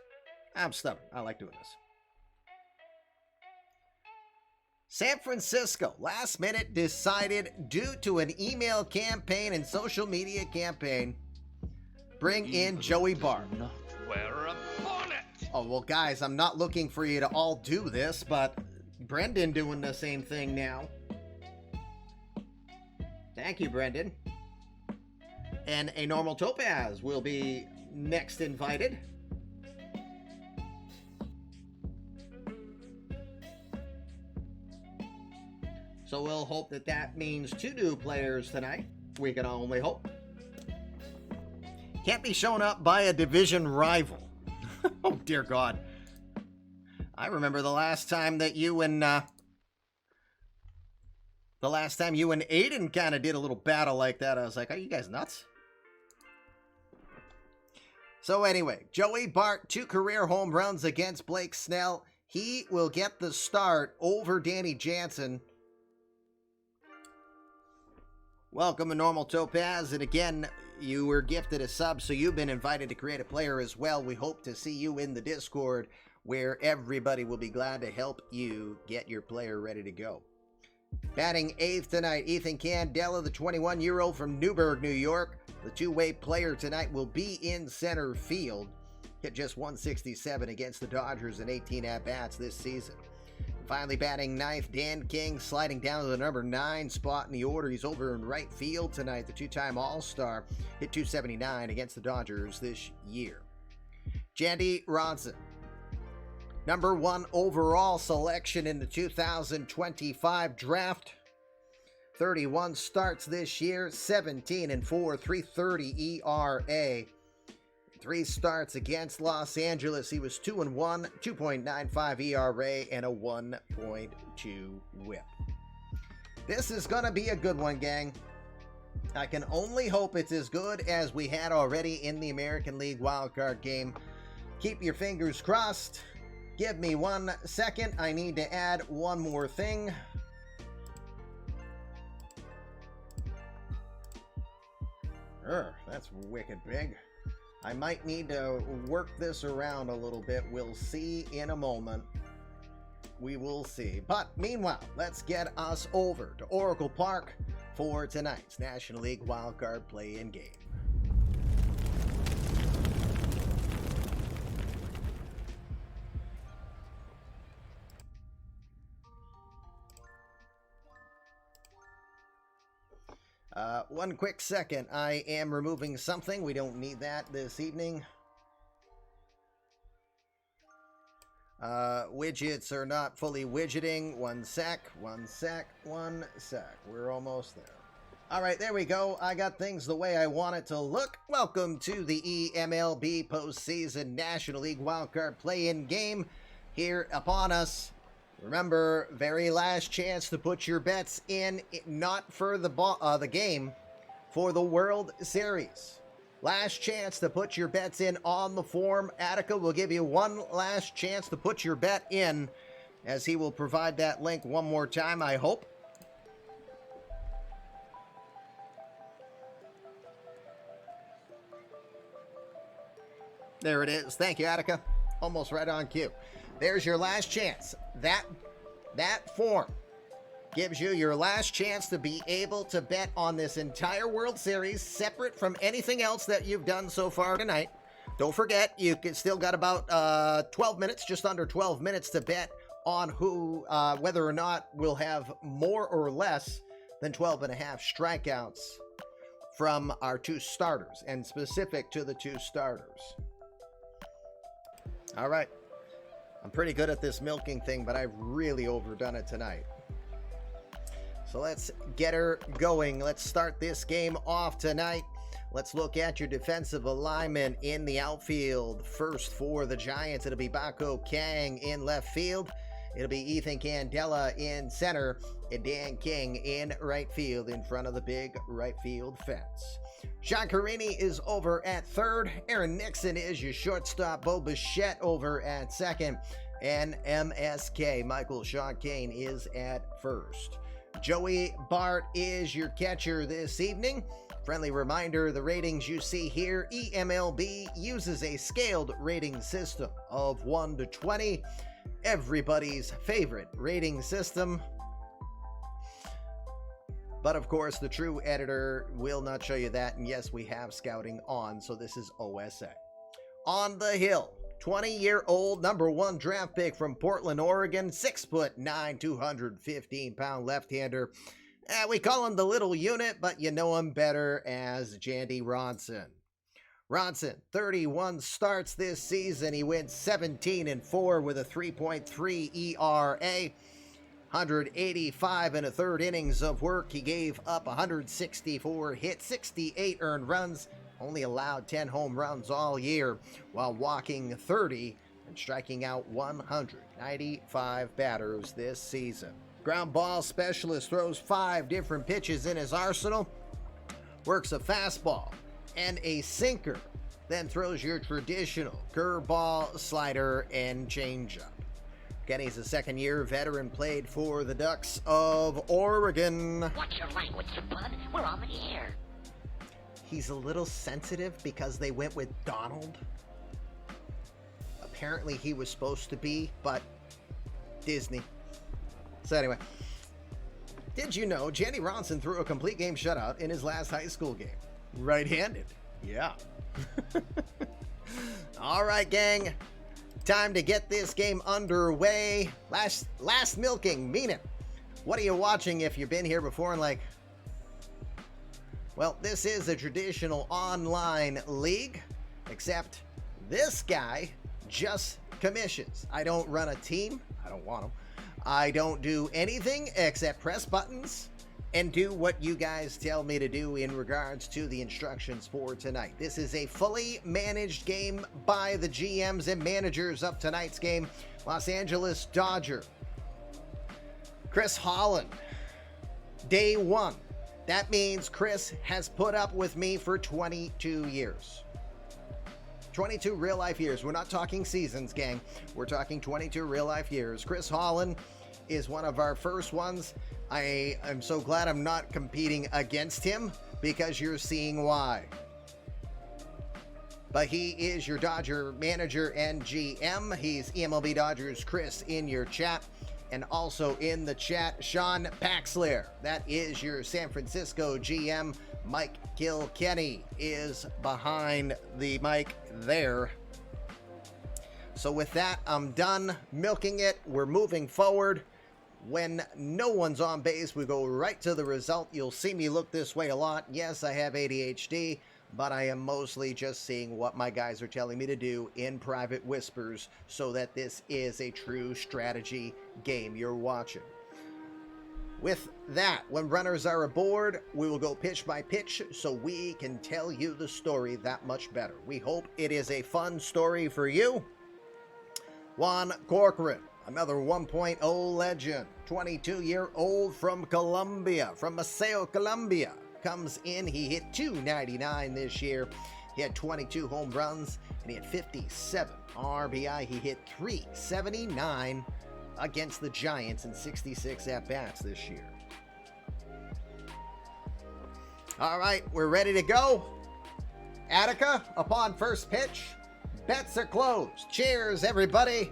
Speaker 1: I'm stubborn. I like doing this. San Francisco, last minute decided, due to an email campaign and social media campaign, bring in Joey Bart.
Speaker 6: Wear a bonnet!
Speaker 1: Oh, well, guys, I'm not looking for you to all do this, but Brendan doing the same thing now. Thank you, Brendan. And a normal Topaz will be next invited. So we'll hope that that means 2 new players tonight. We can only hope. Can't be shown up by a division rival. Oh, dear God. I remember the last time you and Aiden kind of did a little battle like that. I was like, are you guys nuts? So anyway, Joey Bart, 2 career home runs against Blake Snell. He will get the start over Danny Jansen. Welcome to Normal Topaz, and again, you were gifted a sub, so you've been invited to create a player as well. We hope to see you in the Discord, where everybody will be glad to help you get your player ready to go. Batting 8th tonight, Ethan Candela, the 21-year-old from Newburgh, New York. The two-way player tonight will be in center field. Hit just 167 against the Dodgers in 18 at-bats this season. Finally batting 9th, Dan King, sliding down to the number 9 spot in the order. He's over in right field tonight. The two-time All-Star hit 279 against the Dodgers this year. Jandy Ronson, number 1 overall selection in the 2025 draft. 31 starts this year, 17-4, 3.30 ERA. 3 starts against Los Angeles. He was 2-1, 2.95 ERA, and a 1.2 whip. This is going to be a good one, gang. I can only hope it's as good as we had already in the American League wildcard game. Keep your fingers crossed. Give me 1 second. I need to add one more thing. That's wicked big. I might need to work this around a little bit. We'll see in a moment. We will see. But meanwhile, let's get us over to Oracle Park for tonight's National League wildcard play-in game. One quick second. I am removing something. We don't need that this evening. Widgets are not fully widgeting. One sec. We're almost there. All right, there we go. I got things the way I want it to look. Welcome to the eMLB postseason National League wildcard play-in game here upon us. Remember, very last chance to put your bets in, not for the game, for the World Series. Last chance to put your bets in on the form. Attica will give you one last chance to put your bet in, as he will provide that link one more time, I hope. There it is. Thank you, Attica. Almost right on cue. There's your last chance. That form gives you your last chance to be able to bet on this entire World Series, separate from anything else that you've done so far tonight. Don't forget, you can still got about 12 minutes, just under 12 minutes to bet on who, whether or not we'll have more or less than 12 and a half strikeouts from our 2 starters, and specific to the 2 starters. All right. I'm pretty good at this milking thing, but I've really overdone it tonight. So let's get her going. Let's start this game off tonight. Let's look at your defensive alignment in the outfield. First for the Giants, it'll be Bako Kang in left field. It'll be Ethan Candela in center and Dan King in right field in front of the big right field fence. John Carini is over at third. Aaron Nixon is your shortstop. Bo Bichette over at second. And MSK, Michael Sean Kane, is at first. Joey Bart is your catcher this evening. Friendly reminder, the ratings you see here, eMLB uses a scaled rating system of 1 to 20. Everybody's favorite rating system. But of course, the true editor will not show you that. And yes, we have scouting on, so this is OSA. On the hill, 20-year-old number 1 draft pick from Portland, Oregon, 6'9", 215-pound left-hander. We call him the little unit, but you know him better as Jandy Ronson. Ronson, 31 starts this season. He went 17-4 with a 3.3 ERA. 185 and a third innings of work. He gave up 164 hits, 68 earned runs, only allowed 10 home runs all year, while walking 30 and striking out 195 batters this season. Ground ball specialist, throws 5 different pitches in his arsenal, works a fastball and a sinker, then throws your traditional curveball, slider, and changeup. Again, he's a second-year veteran, played for the Ducks of Oregon.
Speaker 8: Watch your language, bud. We're on the air.
Speaker 1: He's a little sensitive because they went with Donald. Apparently he was supposed to be, but Disney. So anyway, Did you know Jenny Ronson threw a complete game shutout in his last high school game? Right-handed. Yeah. All right, gang. Time to get this game underway. Last milking, mean it. What are you watching if you've been here before and like, well, this is a traditional online league, except this guy just commissions. I don't run a team. I don't want to. I don't do anything except press buttons and do what you guys tell me to do in regards to the instructions for tonight. This is a fully managed game by the GMs and managers of tonight's game. Los Angeles Dodger, Chris Holland, day one. That means Chris has put up with me for 22 years. 22 real life years. We're not talking seasons, gang. We're talking 22 real life years. Chris Holland is one of our first ones. I am so glad I'm not competing against him because you're seeing why. But he is your Dodger manager and GM. He's eMLB Dodgers Chris in your chat. And also in the chat, Sean Paxler. That is your San Francisco GM. Mike Kilkenny is behind the mic there. So with that, I'm done milking it. We're moving forward. When no one's on base, we go right to the result. You'll see me look this way a lot. Yes, I have ADHD, but I am mostly just seeing what my guys are telling me to do in private whispers so that this is a true strategy game you're watching. With that, when runners are aboard, we will go pitch by pitch so we can tell you the story that much better. We hope it is a fun story for you. Juan Corcoran, another 1.0 legend, 22-year-old from Colombia, from Maceo, Colombia, comes in. He hit .299 this year. He had 22 home runs, and he had 57 RBI. He hit .379 against the Giants in 66 at-bats this year. All right, we're ready to go. Attica, upon first pitch, bets are closed. Cheers, everybody.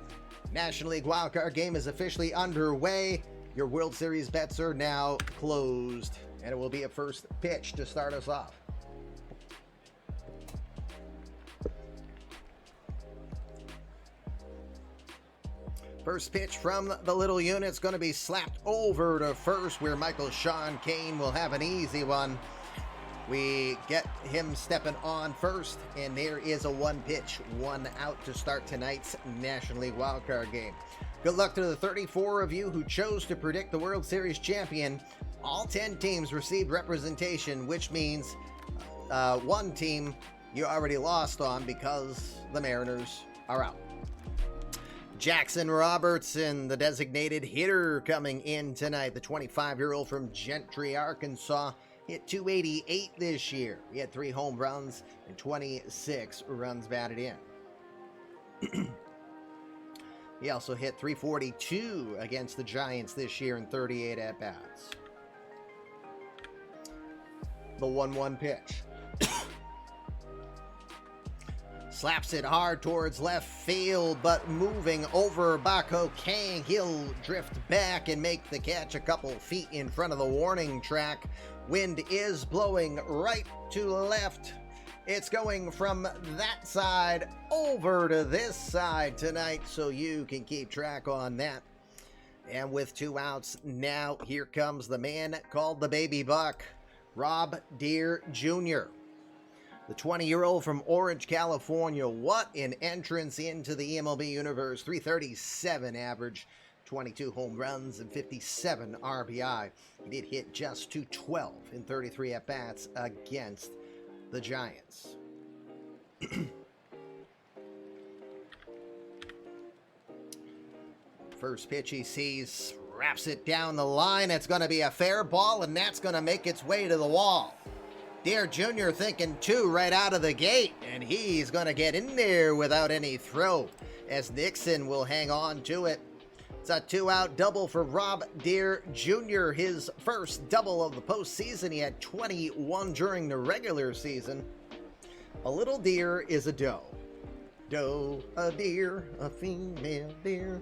Speaker 1: National League wildcard game is officially underway. Your World Series bets are now closed, and it will be a first pitch to start us off. First pitch from the little unit's going to be slapped over to first, where Michael Sean Kane will have an easy one. We get him stepping on first, and there is a one pitch, one out to start tonight's National League wildcard game. Good luck to the 34 of you who chose to predict the World Series champion. All 10 teams received representation, which means one team you already lost on because the Mariners are out. Jackson Robertson, the designated hitter, coming in tonight. The 25-year-old from Gentry, Arkansas, hit .288 this year. He had 3 home runs and 26 runs batted in. He also hit .342 against the Giants this year in 38 at-bats. The 1-1 pitch. Slaps it hard towards left field, but moving over Bako Kang, he'll drift back and make the catch a couple feet in front of the warning track. Wind is blowing right to left. It's going from that side over to this side tonight, so you can keep track on that. And with 2 outs now, here comes the man called the Baby Buck, Rob Deere Jr., the 20-year-old from Orange, California. What an entrance into the eMLB universe. .337 average, 22 home runs, and 57 RBI. He did hit just .212 in 33 at-bats against the Giants. First pitch he sees, wraps it down the line. It's going to be a fair ball, and that's going to make its way to the wall. Deere Jr. thinking 2 right out of the gate, and he's going to get in there without any throw, as Nixon will hang on to it. It's a 2-out double for Rob Deere Jr., his first double of the postseason. He had 21 during the regular season. A little deer is a doe. Doe, a deer, a female deer.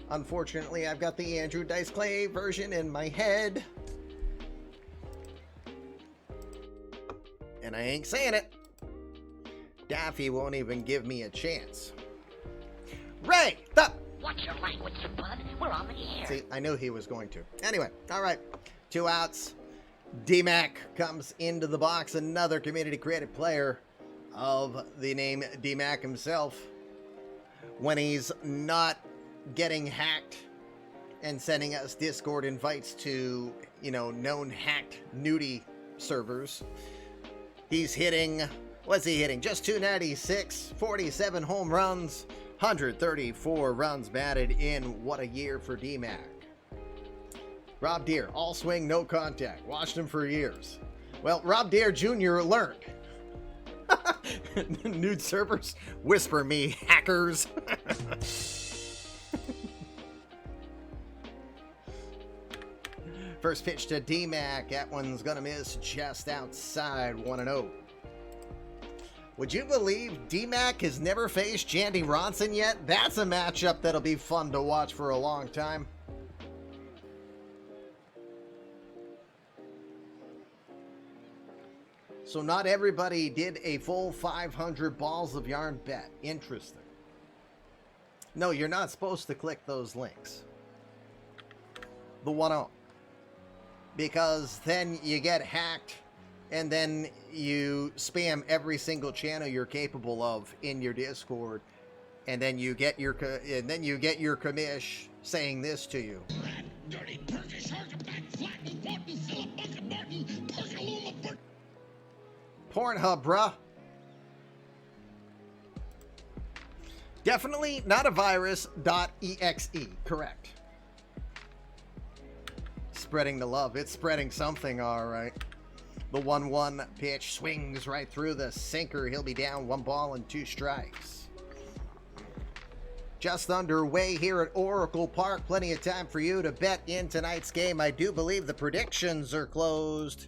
Speaker 1: Unfortunately, I've got the Andrew Dice Clay version in my head. And I ain't saying it. Daffy won't even give me a chance. Ray, stop!
Speaker 8: Watch your language, bud. We're on the air.
Speaker 1: See, I knew he was going to. Anyway, all right. 2 outs. D-Mac comes into the box. Another community-created player of the name D-Mac himself. When he's not getting hacked and sending us Discord invites to, known hacked nudie servers. He's hitting, what's he hitting? Just 296, 47 home runs, 134 runs batted in. What a year for D-Mac. Rob Deere, all swing, no contact. Watched him for years. Well, Rob Deere Jr. learned. Nude servers, whisper me, hackers. First pitch to D-Mac. That one's gonna miss just outside, 1-0. Would you believe D-Mac has never faced Jandy Ronson yet? That's a matchup that'll be fun to watch for a long time. So not everybody did a full 500 balls of yarn bet. Interesting. No, you're not supposed to click those links. The 1-0. Because then you get hacked and then you spam every single channel you're capable of in your Discord, and then you get your commish saying this to you. Pornhub, bruh. Definitely not a virus. .exe. Correct. Spreading the love. It's spreading something, all right. The 1-1 pitch swings right through the sinker. He'll be down 1 ball and 2 strikes. Just underway here at Oracle Park. Plenty of time for you to bet in tonight's game. I do believe the predictions are closed.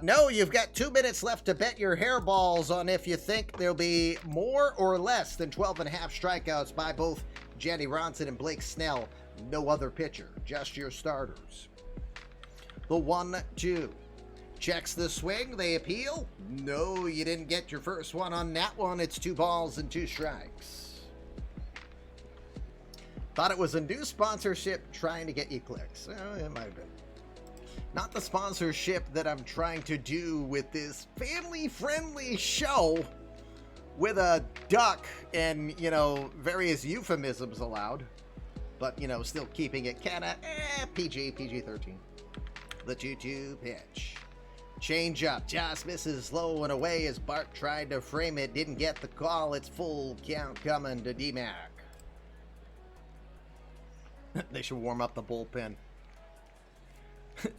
Speaker 1: No, you've got 2 minutes left to bet your hairballs on if you think there'll be more or less than 12.5 strikeouts by both Jandy Ronson and Blake Snell. No other pitcher, just your starters. The 1-2. Checks the swing. They appeal. No, you didn't get your first one on that one. It's 2 balls and 2 strikes. Thought it was a new sponsorship trying to get you clicks. It might have been. Not the sponsorship that I'm trying to do with this family-friendly show with a duck and, various euphemisms allowed. But, still keeping it kind of PG-13. The 2-2 pitch. Change up. Just misses low and away as Bart tried to frame it. Didn't get the call. It's full count coming to D-Mac. They should warm up the bullpen.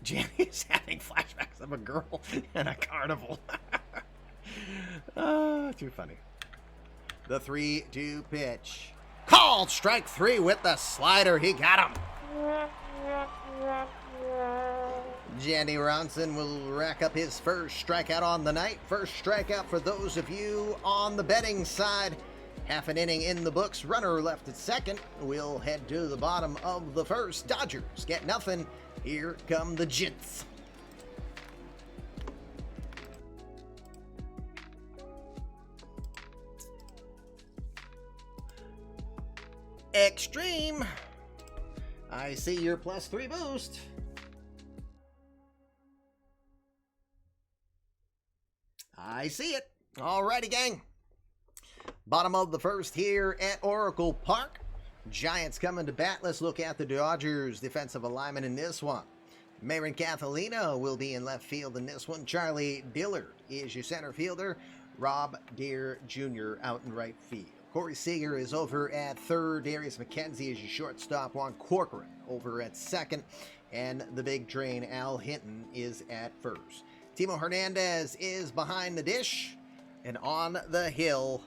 Speaker 1: Janny's having flashbacks of a girl in a carnival. Too funny. The 3-2 pitch. Called strike 3 with the slider. He got him. Jandy Ronson will rack up his first strikeout on the night. First strikeout for those of you on the betting side. Half an inning in the books. Runner left at second. We'll head to the bottom of the first. Dodgers get nothing. Here come the Gents. Extreme. I see your +3 boost. I see it. Alrighty, gang. Bottom of the first here at Oracle Park. Giants coming to bat. Let's look at the Dodgers defensive alignment in this one. Marin Cathalina will be in left field in this one. Charlie Dillard is your center fielder. Rob Deere Jr. out in right field. Corey Seager is over at third. Darius McKenzie is your shortstop. Juan Corcoran over at second. And the big train, Al Hinton, is at first. Timo Hernandez is behind the dish. And on the hill,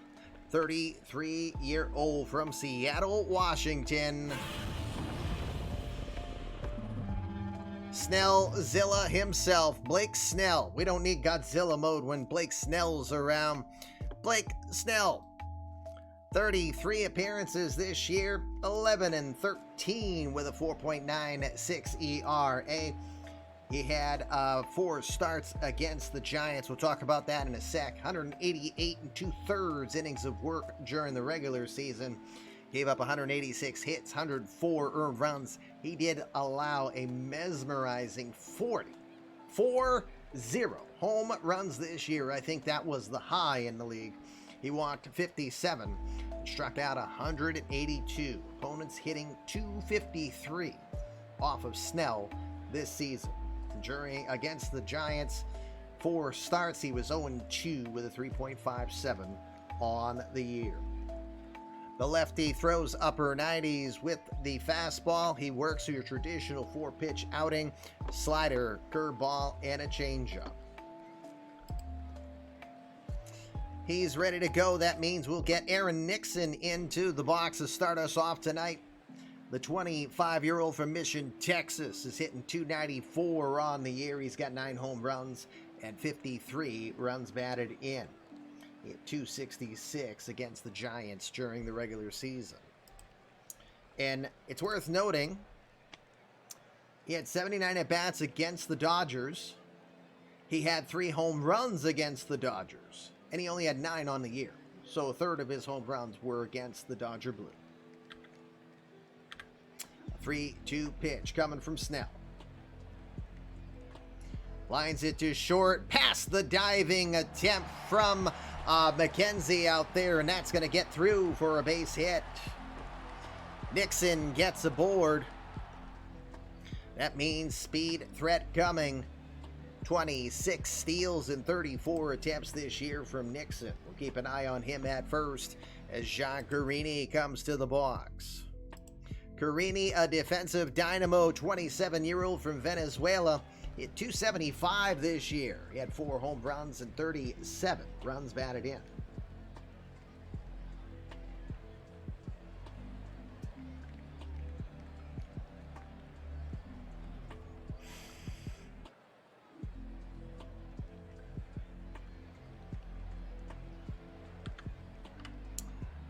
Speaker 1: 33-year-old from Seattle, Washington, Snellzilla himself, Blake Snell. We don't need Godzilla mode when Blake Snell's around. Blake Snell, 33 appearances this year, 11 and 13 with a 4.96 ERA. He had 4 starts against the Giants. We'll talk about that in a sec. 188 and 2/3 innings of work during the regular season. Gave up 186 hits, 104 earned runs. He did allow a mesmerizing 40 home runs this year. I think that was the high in the league. He walked 57, struck out 182. Opponents hitting 253 off of Snell this season. Against the Giants, 4 starts, he was 0-2 with a 3.57 on the year. The lefty throws upper 90s with the fastball. He works your traditional 4-pitch outing, slider, curveball, and a changeup. He's ready to go. That means we'll get Aaron Nixon into the box to start us off tonight. The 25-year-old from Mission, Texas is hitting .294 on the year. He's got 9 home runs and 53 runs batted in. He had .266 against the Giants during the regular season. And it's worth noting, he had 79 at-bats against the Dodgers. He had 3 home runs against the Dodgers. And he only had 9 on the year. So a third of his home runs were against the Dodger Blue. 3-2 pitch coming from Snell. Lines it to short, past the diving attempt from McKenzie out there, and that's going to get through for a base hit. Nixon gets aboard. That means speed threat coming. 26 steals and 34 attempts this year from Nixon. We'll keep an eye on him at first as Jean Carini comes to the box. Carini, a defensive dynamo, 27-year-old from Venezuela, hit .275 this year. He had 4 home runs and 37 runs batted in.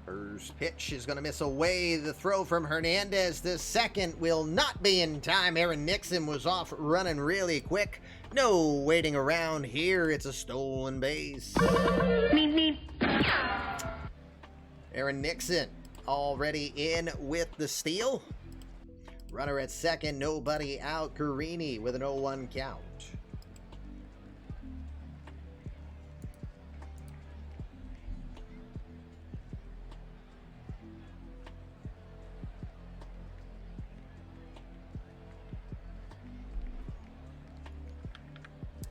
Speaker 1: First pitch is going to miss away. The throw from Hernandez. The second will not be in time. Aaron Nixon was off running really quick. No waiting around here. It's a stolen base. Aaron Nixon already in with the steal. Runner at second, nobody out. Carini with an 0-1 count.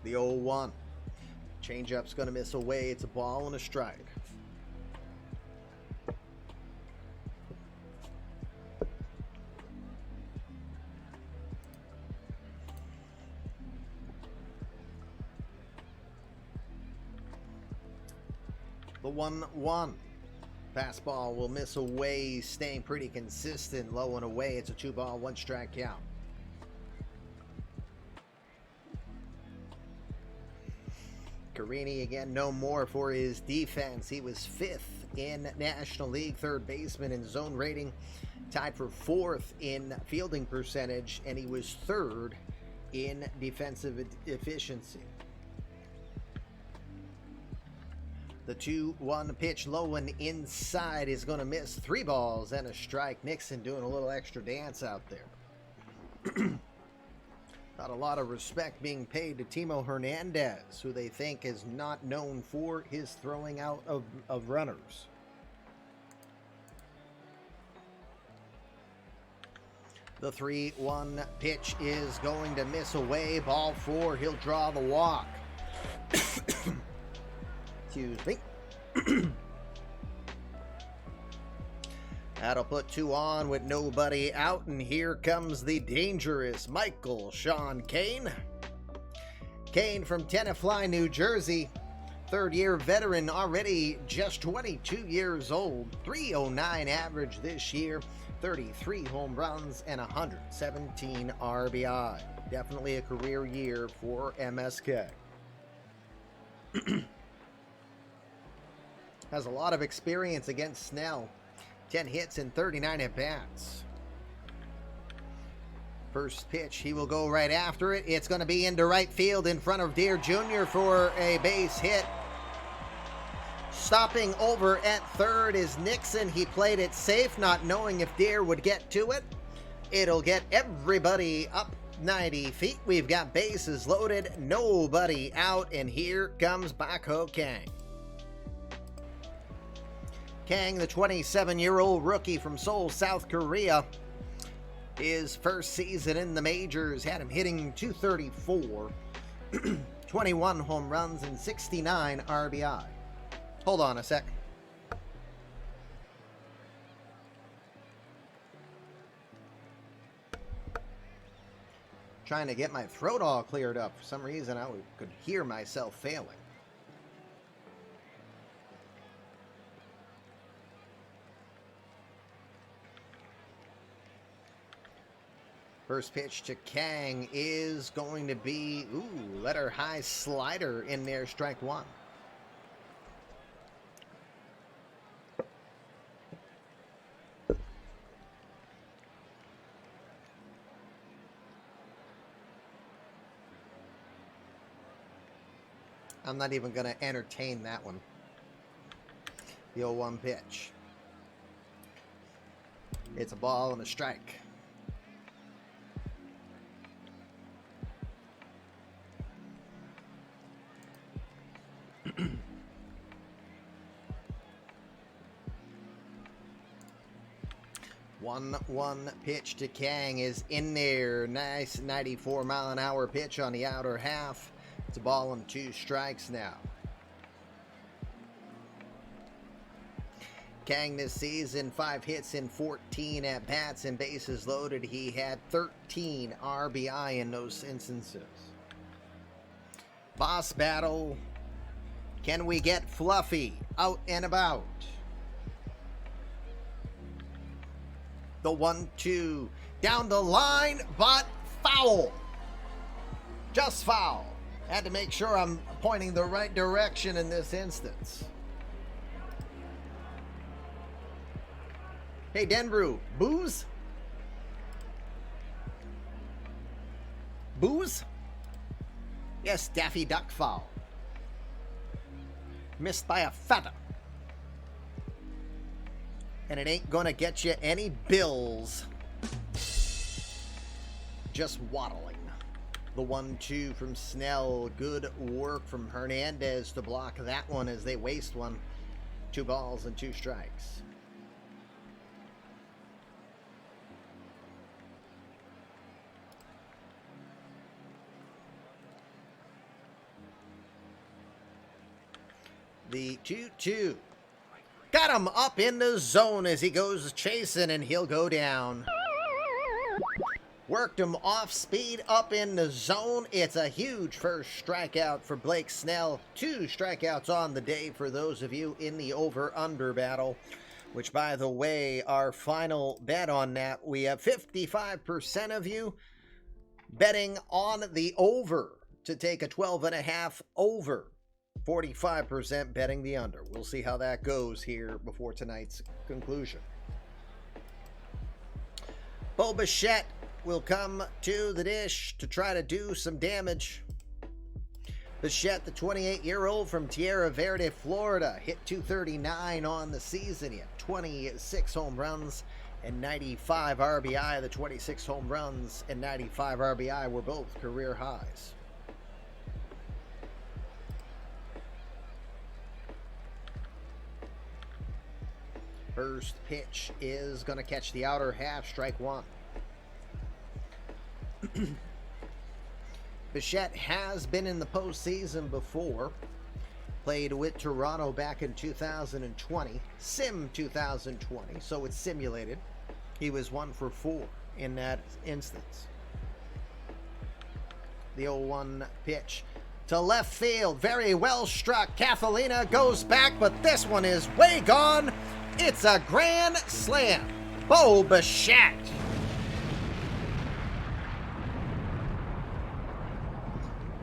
Speaker 1: The 0-1. Changeup's going to miss away. It's a ball and a strike. The 1-1. Fastball will miss away, staying pretty consistent, low and away. It's a 2-ball, 1-strike count. Carini again, no more for his defense. He was 5th in National League, 3rd baseman in zone rating, tied for 4th in fielding percentage, and he was 3rd in defensive efficiency. The 2-1 pitch low and inside is going to miss. 3 balls and a strike. Nixon doing a little extra dance out there. Not a lot of respect being paid to Timo Hernandez, who they think is not known for his throwing out of runners. The 3-1 pitch is going to miss away. Ball 4. He'll draw the walk. Excuse me. That'll put 2 on with nobody out, and here comes the dangerous Michael Sean Kane. Kane from Tenafly, New Jersey. 3rd-year veteran, already just 22 years old. .309 average this year. 33 home runs and 117 RBI. Definitely a career year for MSK. Has a lot of experience against Snell. 10 hits and 39 at-bats. First pitch, he will go right after it. It's going to be into right field in front of Deere Jr. for a base hit. Stopping over at third is Nixon. He played it safe, not knowing if Deere would get to it. It'll get everybody up 90 feet. We've got bases loaded, nobody out, and here comes Bakho Kang. Kang, the 27-year-old rookie from Seoul, South Korea. His first season in the majors had him hitting .234, 21 home runs, and 69 RBI. Hold on a sec. Trying to get my throat all cleared up. For some reason, I could hear myself failing. First pitch to Kang is going to be, letter high slider in there, strike one. I'm not even going to entertain that one. The 0-1 pitch. It's a ball and a strike. One pitch to Kang is in there. Nice 94-mile-an-hour pitch on the outer half. It's a ball and 2 strikes now. Kang this season, 5 hits and 14 at-bats and bases loaded. He had 13 RBI in those instances. Boss battle. Can we get Fluffy out and about? The 1-2 down the line, but foul. Just foul. Had to make sure I'm pointing the right direction in this instance. Hey, Denbrew, booze? Booze? Yes, Daffy Duck foul. Missed by a feather. And it ain't gonna get you any bills. Just waddling. The 1-2 from Snell. Good work from Hernandez to block that one as they waste one. 2 balls and 2 strikes. The 2-2. Got him up in the zone as he goes chasing, and he'll go down. Worked him off speed up in the zone. It's a huge first strikeout for Blake Snell. 2 strikeouts on the day for those of you in the over-under battle, which, by the way, our final bet on that, we have 55% of you betting on the over to take a 12.5 over. 45% betting the under. We'll see how that goes here before tonight's conclusion. Bo Bichette will come to the dish to try to do some damage. Bichette, the 28-year-old from Tierra Verde, Florida, hit .239 on the season. He had 26 home runs and 95 RBI. The 26 home runs and 95 RBI were both career highs. First pitch is going to catch the outer half, strike one. Bichette has been in the postseason before. Played with Toronto back in 2020. Sim 2020, so it's simulated. He was 1 for 4 in that instance. The 0-1 pitch to left field. Very well struck. Catalina goes back, but this one is way gone. It's a grand slam. Bo Bichette.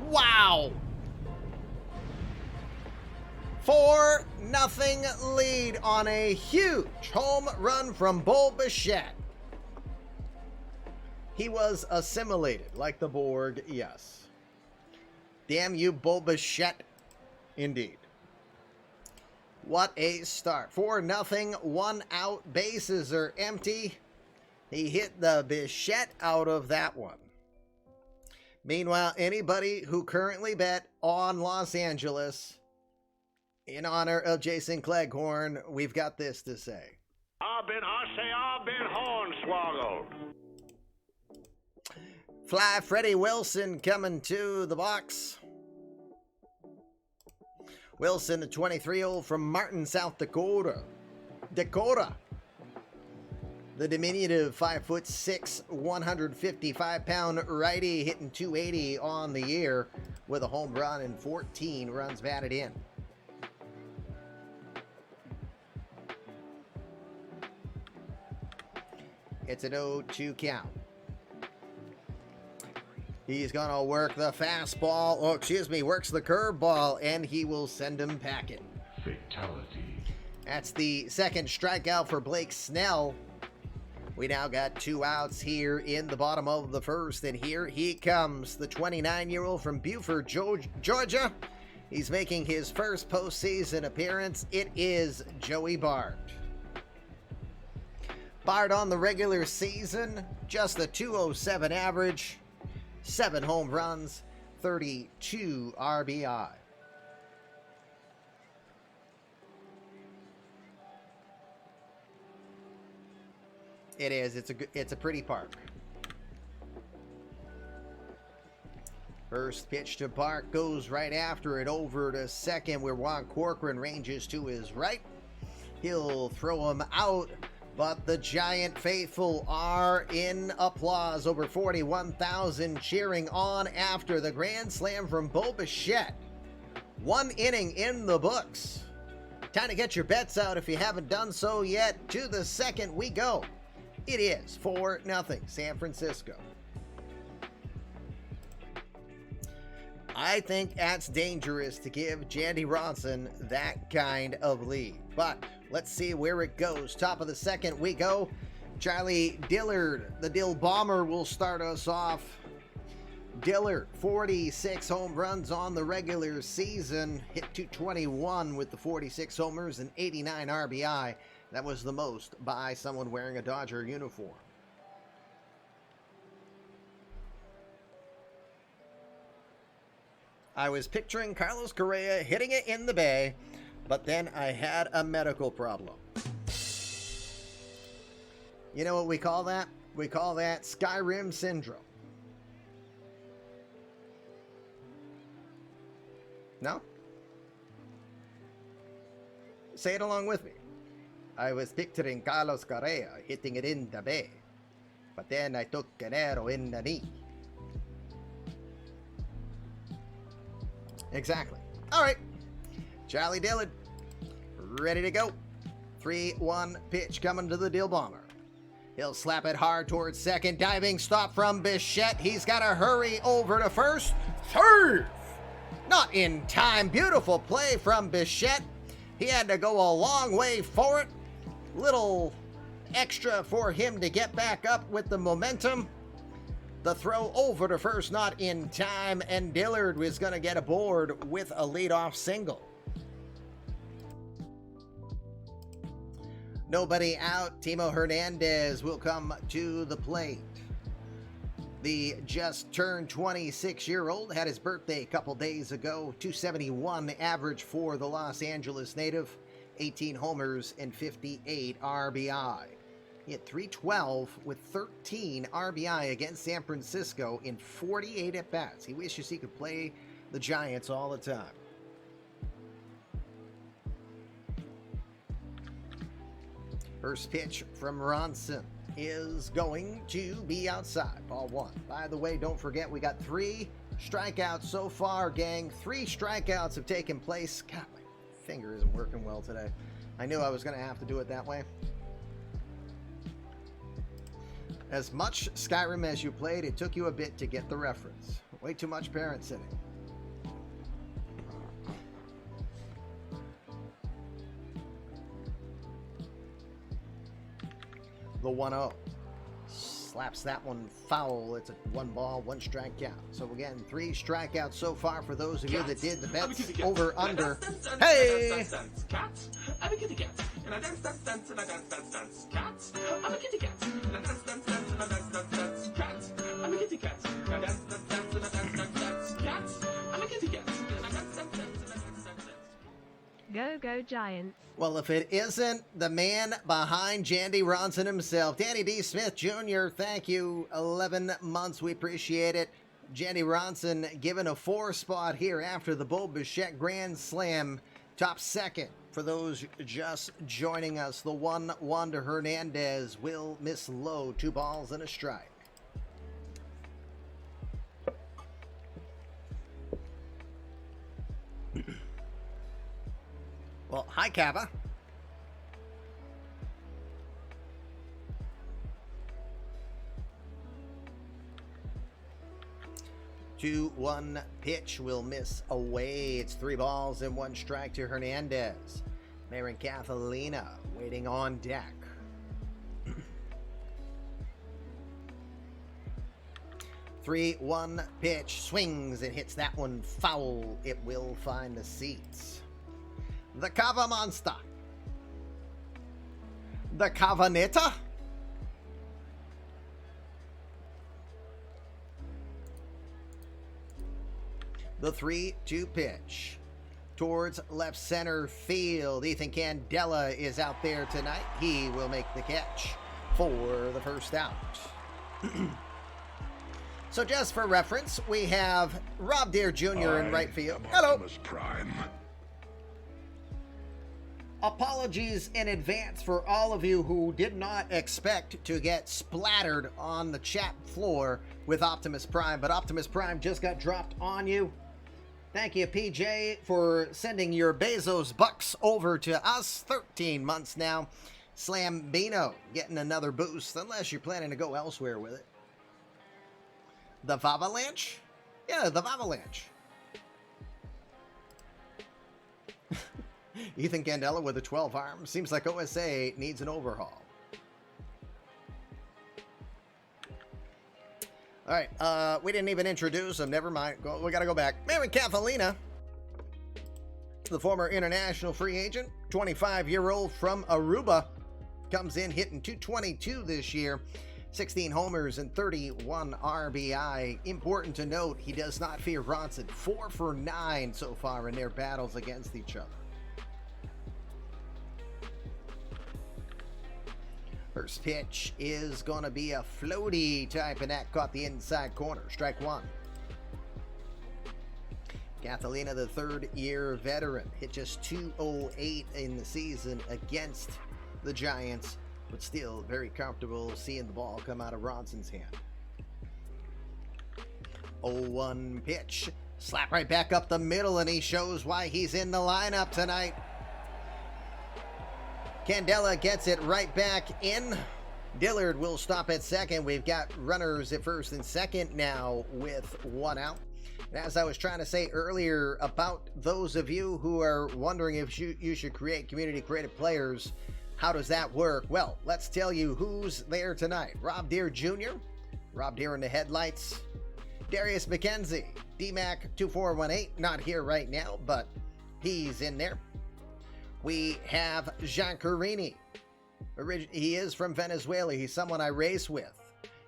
Speaker 1: Wow. 4-0 lead on a huge home run from Bo Bichette. He was assimilated like the Borg, yes. Damn you, Bo Bichette, indeed. What a start. 4-0, 1 out, bases are empty. He hit the Bichette out of that one. Meanwhile, anybody who currently bet on Los Angeles in honor of Jason Cleghorn, we've got this to say.
Speaker 6: I've been hornswoggled.
Speaker 1: Fly Freddie Wilson coming to the box. Wilson, the 23-year-old from Martin, South Dakota. The diminutive 5'6", 155-pound righty hitting .280 on the year with a home run and 14 runs batted in. It's an 0-2 count. He's going to work the fastball, works the curveball, and he will send him packing.
Speaker 9: Fatality.
Speaker 1: That's the second strikeout for Blake Snell. We now got 2 outs here in the bottom of the first, and here he comes, the 29-year-old from Buford, Georgia. He's making his first postseason appearance. It is Joey Bart. Bart on the regular season, just a .207 average, 7 home runs, 32 RBI. It is. It's a pretty park. First pitch to Bart goes right after it over to second, where Juan Corcoran ranges to his right. He'll throw him out, but the Giant faithful are in applause. Over 41,000 cheering on after the grand slam from Bo Bichette. 1 inning in the books. Time to get your bets out if you haven't done so yet. To the second we go. It is 4-0 San Francisco. I think that's dangerous to give Jandy Ronson that kind of lead. But let's see where it goes. Top of the second we go. Charlie Dillard, the Dill Bomber, will start us off. Dillard, 46 home runs on the regular season. Hit .221 with the 46 homers and 89 RBI. That was the most by someone wearing a Dodger uniform. I was picturing Carlos Correa hitting it in the Bay, but then I had a medical problem. You know what we call that? We call that Skyrim syndrome. No? Say it along with me. I was picturing Carlos Correa hitting it in the Bay, but then I took an arrow in the knee. Exactly. All right. Charlie Dillard, ready to go. 3-1 pitch coming to the Dill Bomber. He'll slap it hard towards second. Diving stop from Bichette. He's got to hurry over to first. Third! Not in time. Beautiful play from Bichette. He had to go a long way for it. Little extra for him to get back up with the momentum. The throw over to first, not in time, and Dillard was going to get aboard with a leadoff single. Nobody out. Timo Hernandez will come to the plate. The just turned 26-year-old had his birthday a couple days ago. .271 average for the Los Angeles native. 18 homers and 58 RBI. He had .312 with 13 RBI against San Francisco in 48 at-bats. He wishes he could play the Giants all the time. First pitch from Ronson is going to be outside. Ball 1. By the way, don't forget we got 3 strikeouts so far, gang. 3 strikeouts have taken place. God, my finger isn't working well today. I knew I was going to have to do it that way. As much Skyrim as you played, it took you a bit to get the reference. Way too much parent sitting. the 1-0. Slaps that one foul. It's a 1 ball, 1 strikeout. So again, 3 strikeouts so far for those of you that did the bets over under. Hey!
Speaker 2: Cats, I'm a kitty cat, and I dance, dance, dance, and I dance, dance, dance. Cats, I'm a kitty cat, and I dance, dance, dance, and I dance, dance, dance. Cats, I'm a kitty cat, and I dance, dance, dance, and I dance, dance, dance. Cats, I'm a kitty cat, and I dance, dance, dance, and I dance, dance, dance.
Speaker 3: Go, go, Giants.
Speaker 1: Well, if it isn't the man behind Jandy Ronson himself, Danny D. Smith Jr., thank you. 11 months, we appreciate it. Jandy Ronson given a 4 spot here after the Bo Bichette Grand Slam. Top second for those just joining us. The 1-1 to Hernandez will miss low. 2 balls and a strike. Well, hi, Kappa. Two, 1 pitch will miss away. It's 3 balls and 1 strike to Hernandez. Marin Catalina waiting on deck. 3-1 pitch swings and hits that one foul. It will find the seats. The Cava Monster. The Cavanetta. The 3-2 pitch towards left center field. Ethan Candela is out there tonight. He will make the catch for the first out. So just for reference, we have Rob Deere Jr. in right field. Hello.
Speaker 6: Prime.
Speaker 1: Apologies in advance for all of you who did not expect to get splattered on the chat floor with Optimus Prime, but Optimus Prime just got dropped on you. Thank you, PJ, for sending your Bezos bucks over to us. 13 months now. Slambino getting another boost, unless you're planning to go elsewhere with it. The Vavalanche? Yeah, the Vavalanche. Ethan Candela with a 12 arm. Seems like OSA needs an overhaul. All right, we didn't even introduce him. Never mind. We got to go back. Marin Catalina, the former international free agent, 25-year-old from Aruba, comes in hitting .222 this year. 16 homers and 31 RBI. Important to note, he does not fear Ronson. 4 for 9 so far in their battles against each other. First pitch is going to be a floaty type, and that caught the inside corner. Strike 1. Catalina, the 3rd-year veteran, hit just .208 in the season against the Giants, but still very comfortable seeing the ball come out of Ronson's hand. 0-1 pitch. Slap right back up the middle, and he shows why he's in the lineup tonight. Candela gets it right back in. Dillard will stop at second. We've got runners at first and second now with 1 out. And as I was trying to say earlier about those of you who are wondering if you should create community creative players, how does that work? Well, let's tell you who's there tonight. Rob Deere Jr., Rob Deere in the headlights. Darius McKenzie, DMAC2418, not here right now, but he's in there. We have Jean Carini. He is from Venezuela. He's someone I race with.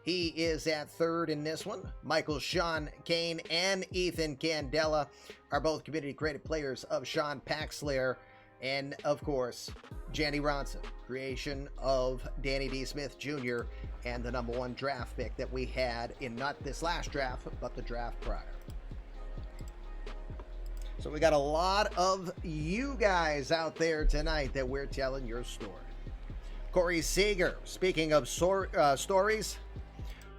Speaker 1: He is at 3rd in this one. Michael Sean Kane and Ethan Candela are both community creative players of Sean Paxlayer. And, of course, Jandy Ronson, creation of Danny D. Smith Jr. and the #1 draft pick that we had in not this last draft, but the draft prior. So we got a lot of you guys out there tonight that we're telling your story. Corey Seager, speaking of stories,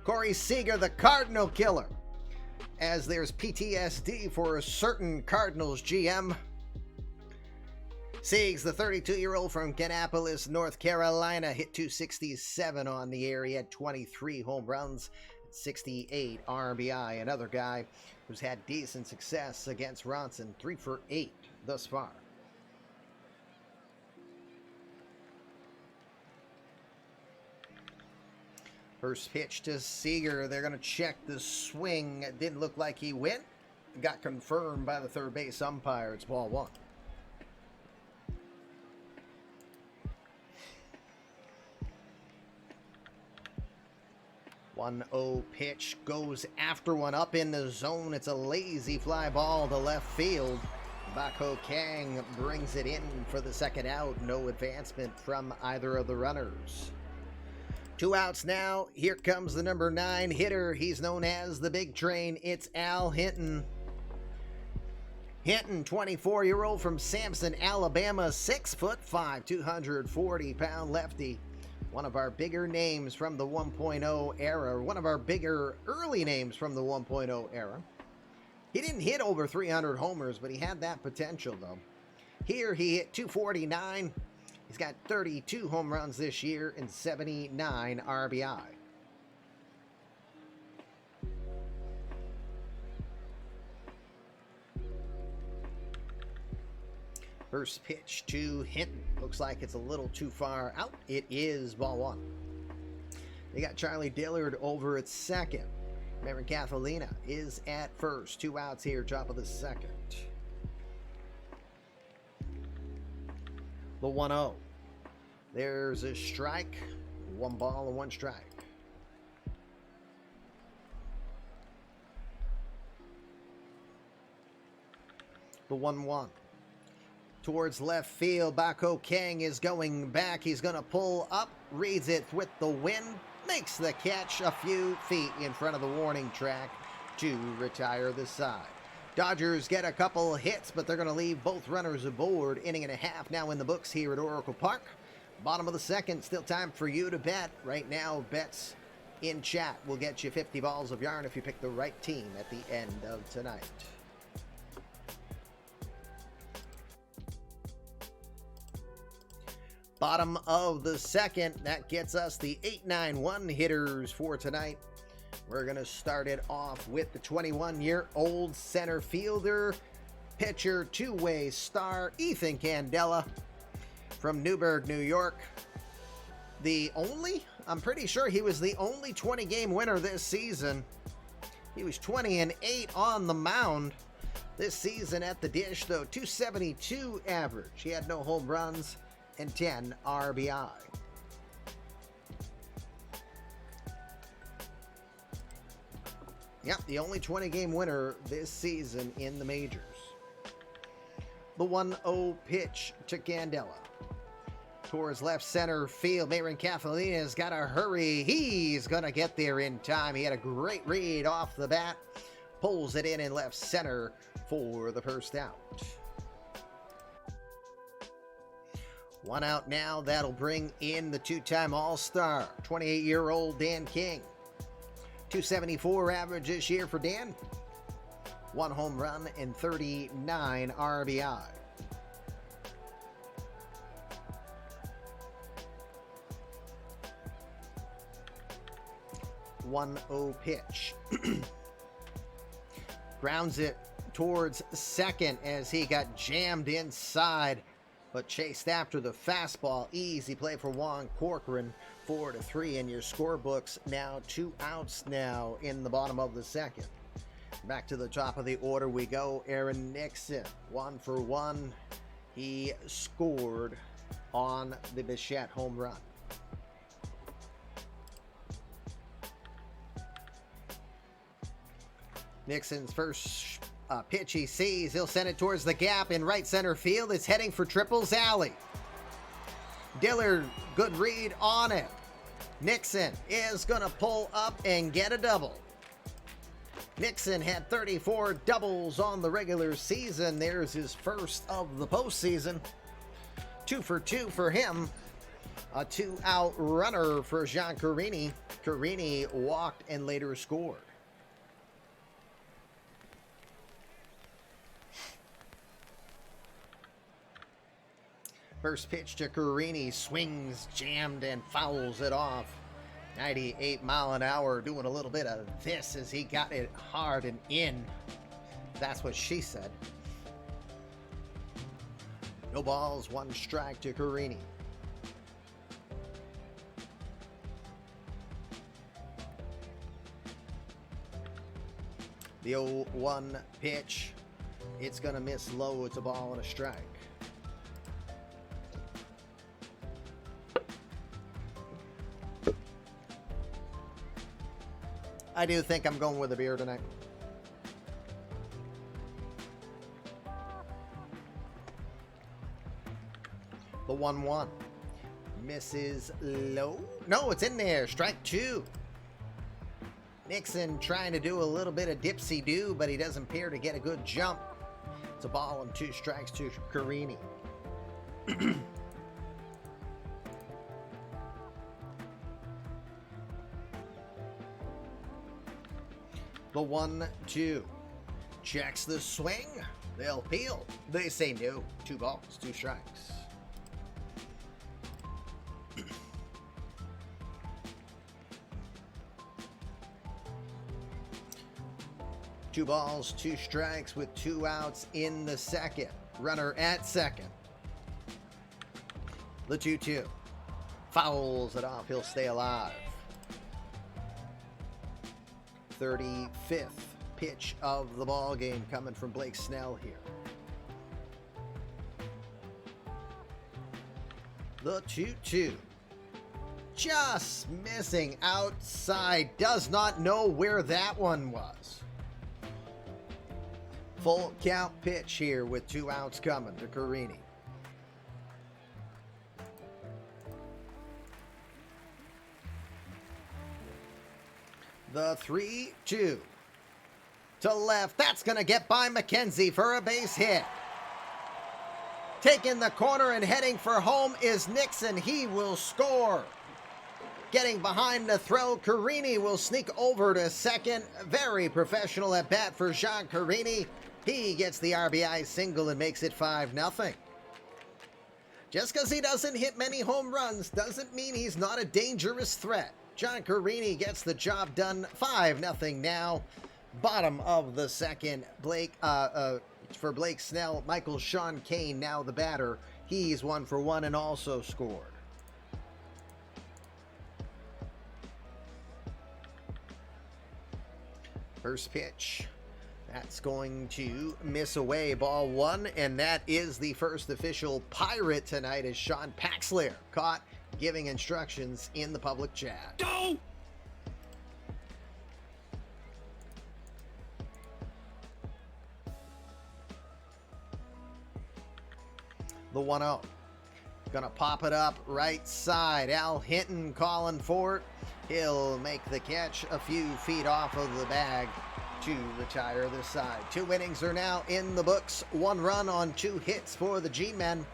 Speaker 1: Corey Seager, the Cardinal Killer, as there's PTSD for a certain Cardinals GM. Siegs, the 32-year-old from Kannapolis, North Carolina, hit .267 on the year. He had 23 home runs, 68 RBI. Another guy who's had decent success against Ronson, 3 for 8 thus far. First pitch to Seager. They're going to check the swing. It didn't look like he went. Got confirmed by the third base umpire. It's ball one. One 0 pitch goes after one up in the zone. It's a lazy fly ball to left field. Bako Kang brings it in for the second out. No advancement from either of the runners. 2 outs now. Here comes the number 9 hitter. He's known as the Big Train. It's Al Hinton. Hinton, 24-year-old from Samson, Alabama, 6'5", 240-pound lefty. One of our bigger names from the 1.0 era. One of our bigger early names from the 1.0 era. He didn't hit over 300 homers, but he had that potential, though. Here he hit 249. He's got 32 home runs this year and 79 RBI. First pitch to Hinton. Looks like it's a little too far out. It is ball one. They got Charlie Dillard over at second. Mary Catalina is at first. 2 outs here, top of the second. The 1-0. There's a strike. 1 ball and 1 strike. The 1-1. Towards left field, Bako Kang is going back. He's going to pull up, reads it with the wind, makes the catch a few feet in front of the warning track to retire the side. Dodgers get a couple hits, but they're going to leave both runners aboard. Inning and a half now in the books here at Oracle Park. Bottom of the second, still time for you to bet. Right now, bets in chat will get you 50 balls of yarn if you pick the right team at the end of tonight. Bottom of the second, that gets us the 8-9-1 hitters for tonight. We're going to start it off with the 21-year-old center fielder, pitcher, two-way star, Ethan Candela from Newburgh, New York. I'm pretty sure he was the only 20-game winner this season. He was 20-8 on the mound this season at the dish, though. 272 average. He had no home runs and 10 RBI. Yep, the only 20-game winner this season in the majors. The 1-0 pitch to Candela. Towards left center field, Mayron Catalina's got to hurry. He's going to get there in time. He had a great read off the bat. Pulls it in left center for the first out. 1 out now. That'll bring in the two-time All-Star, 28-year-old Dan King. 274 average this year for Dan. 1 home run and 39 RBI. One 1-0 pitch. Grounds it towards second as he got jammed inside, but chased after the fastball. Easy play for Juan Corcoran. 4-3 in your scorebooks. Now 2 outs now in the bottom of the second. Back to the top of the order we go. Aaron Nixon, 1 for 1. He scored on the Bichette home run. Nixon's first pitch he sees. He'll send it towards the gap in right center field. It's heading for Triples Alley. Dillard, good read on it. Nixon is going to pull up and get a double. Nixon had 34 doubles on the regular season. There's his first of the postseason. 2 for 2 for him. A 2-out runner for Jean Carini. Carini walked and later scored. First pitch to Carini, swings, jammed, and fouls it off. 98 mile an hour, doing a little bit of this as he got it hard and in. That's what she said. No balls, 1 strike to Carini. The 0-1 pitch. It's going to miss low. It's a ball and a strike. I do think I'm going with a beer tonight. The 1-1. Misses low. No, it's in there. Strike 2. Nixon trying to do a little bit of dipsy-do, but he doesn't appear to get a good jump. It's a ball and 2 strikes to Carini. The 1-2. Checks the swing. They'll peel. They say no. 2 balls, 2 strikes. Two balls, 2 strikes with 2 outs in the second. Runner at second. The 2-2. Fouls it off. He'll stay alive. 35th pitch of the ball game coming from Blake Snell here. The 2-2. Just missing outside. Does not know where that one was. Full count pitch here with 2 outs coming to Carini. The 3-2. To left. That's going to get by McKenzie for a base hit. Taking the corner and heading for home is Nixon. He will score. Getting behind the throw, Carini will sneak over to second. Very professional at bat for Jean Carini. He gets the RBI single and makes it 5-0. Just because he doesn't hit many home runs doesn't mean he's not a dangerous threat. John Carini gets the job done. 5-0 now. Bottom of the second. For Blake Snell, Michael Sean Kane now the batter. He's 1 for 1 and also scored. First pitch. That's going to miss away, ball 1, and that is the first official Pirate tonight as Sean Paxler caught giving instructions in the public chat.
Speaker 9: Go!
Speaker 1: The 1-0. Gonna pop it up right side. Al Hinton calling for it. He'll make the catch a few feet off of the bag to retire this side. 2 innings are now in the books. 1 run on 2 hits for the G-Men.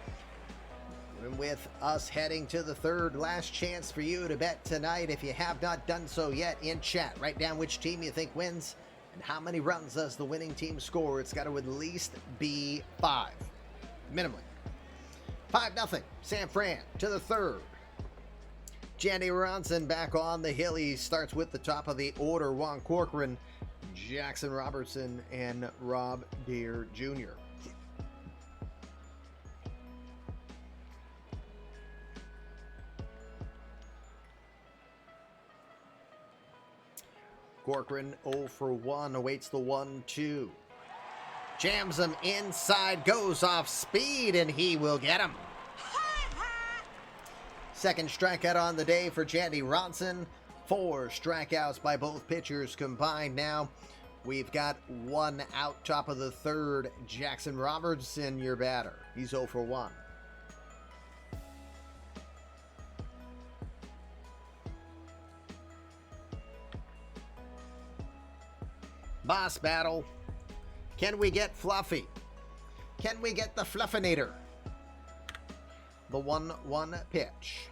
Speaker 1: And with us heading to the third, last chance for you to bet tonight. If you have not done so yet, in chat, write down which team you think wins and how many runs does the winning team score. It's got to at least be 5. Minimally. 5-0. San Fran to the third. Jandy Ronson back on the hill. He starts with the top of the order. Juan Corcoran, Jackson Robertson, and Rob Deere Jr. Corcoran 0 for 1, awaits the 1-2. Jams him inside, goes off speed, and he will get him. Second strikeout on the day for Jandy Ronson. 4 strikeouts by both pitchers combined now. We've got 1 out, top of the third. Jackson Robertson, your batter. He's 0 for 1. Boss battle. Can we get Fluffy? Can we get the Fluffinator? The 1-1 pitch.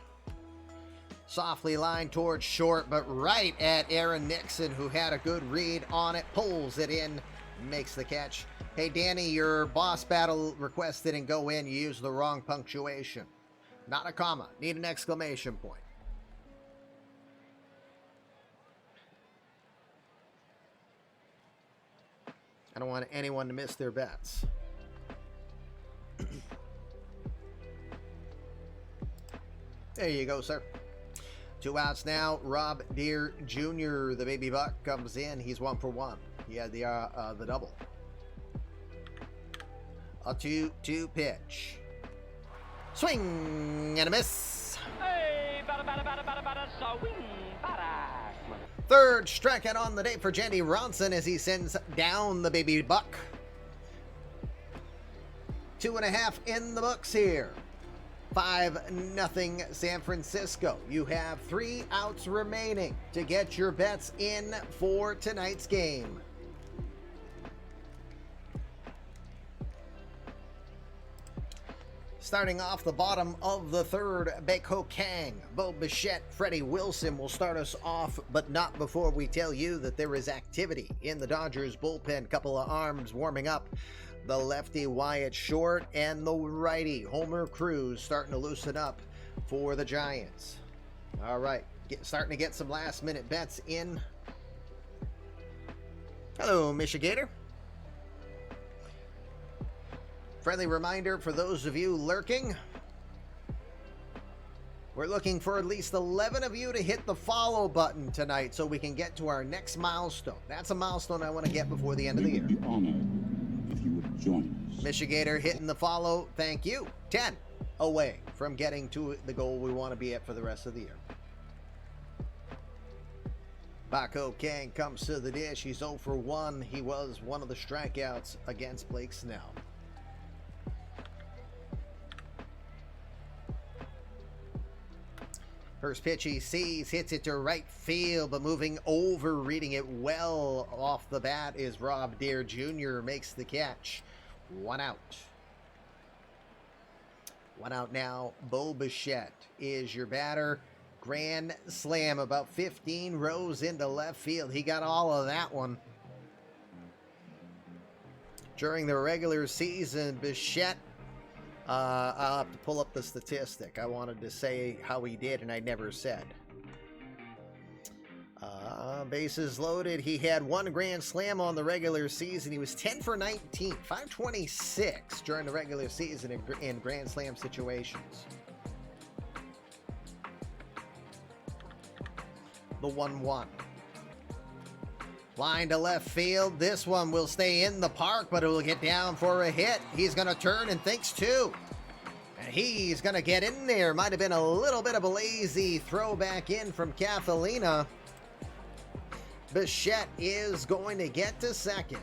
Speaker 1: Softly lined towards short, but right at Aaron Nixon, who had a good read on it. Pulls it in, makes the catch. Hey, Danny, your boss battle request didn't go in. You used the wrong punctuation. Not a comma. Need an exclamation point. I don't want anyone to miss their bets. There you go, sir. 2 outs now. Rob Deere Jr., the baby buck, comes in. He's 1 for 1. He had the double. A 2-2 pitch. Swing and a miss.
Speaker 5: Hey, bada, swing, bada.
Speaker 1: Third strikeout on the day for Jenny Ronson as he sends down the baby buck. 2.5 in the books here. 5-0 San Francisco. You have 3 outs remaining to get your bets in for tonight's game. Starting off the bottom of the third, Baek-ho Kang, Bo Bichette, Freddie Wilson will start us off, but not before we tell you that there is activity in the Dodgers bullpen. Couple of arms warming up. The lefty Wyatt Short and the righty Homer Cruz starting to loosen up for the Giants. All right, starting to get some last minute bets in. Hello, Michigator. Friendly reminder for those of you lurking, we're looking for at least 11 of you to hit the follow button tonight so we can get to our next milestone. That's a milestone I want to get before the end of the year.
Speaker 9: We would be honored if you would join us.
Speaker 1: Michigator hitting the follow, thank you. 10 away from getting to the goal we want to be at for the rest of the year. Baek-ho Kang comes to the dish. He's 0 for 1. He was one of the strikeouts against Blake Snell. First pitch he sees, hits it to right field, but moving over, reading it well off the bat is Rob Deere Jr. Makes the catch. 1 out. 1 out now. Bo Bichette is your batter. Grand slam about 15 rows into left field. He got all of that one. During the regular season, Bichette, I'll have to pull up the statistic. I wanted to say how he did, and I never said. Bases loaded. He had 1 grand slam on the regular season. He was 10 for 19, 526 during the regular season in grand slam situations. The 1-1. Line to left field. This one will stay in the park, but it will get down for a hit. He's going to turn and thinks 2. And he's going to get in there. Might have been a little bit of a lazy throw back in from Catalina. Bichette is going to get to second.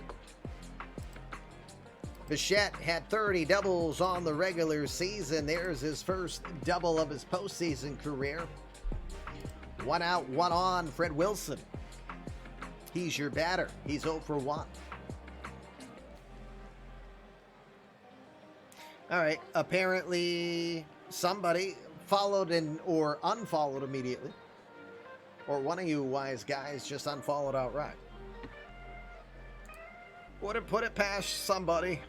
Speaker 1: Bichette had 30 doubles on the regular season. There's his first double of his postseason career. 1 out, 1 on, Fred Wilson. He's your batter. He's 0 for 1. All right. Apparently, somebody followed or unfollowed immediately. Or one of you wise guys just unfollowed outright. Wouldn't put it past somebody.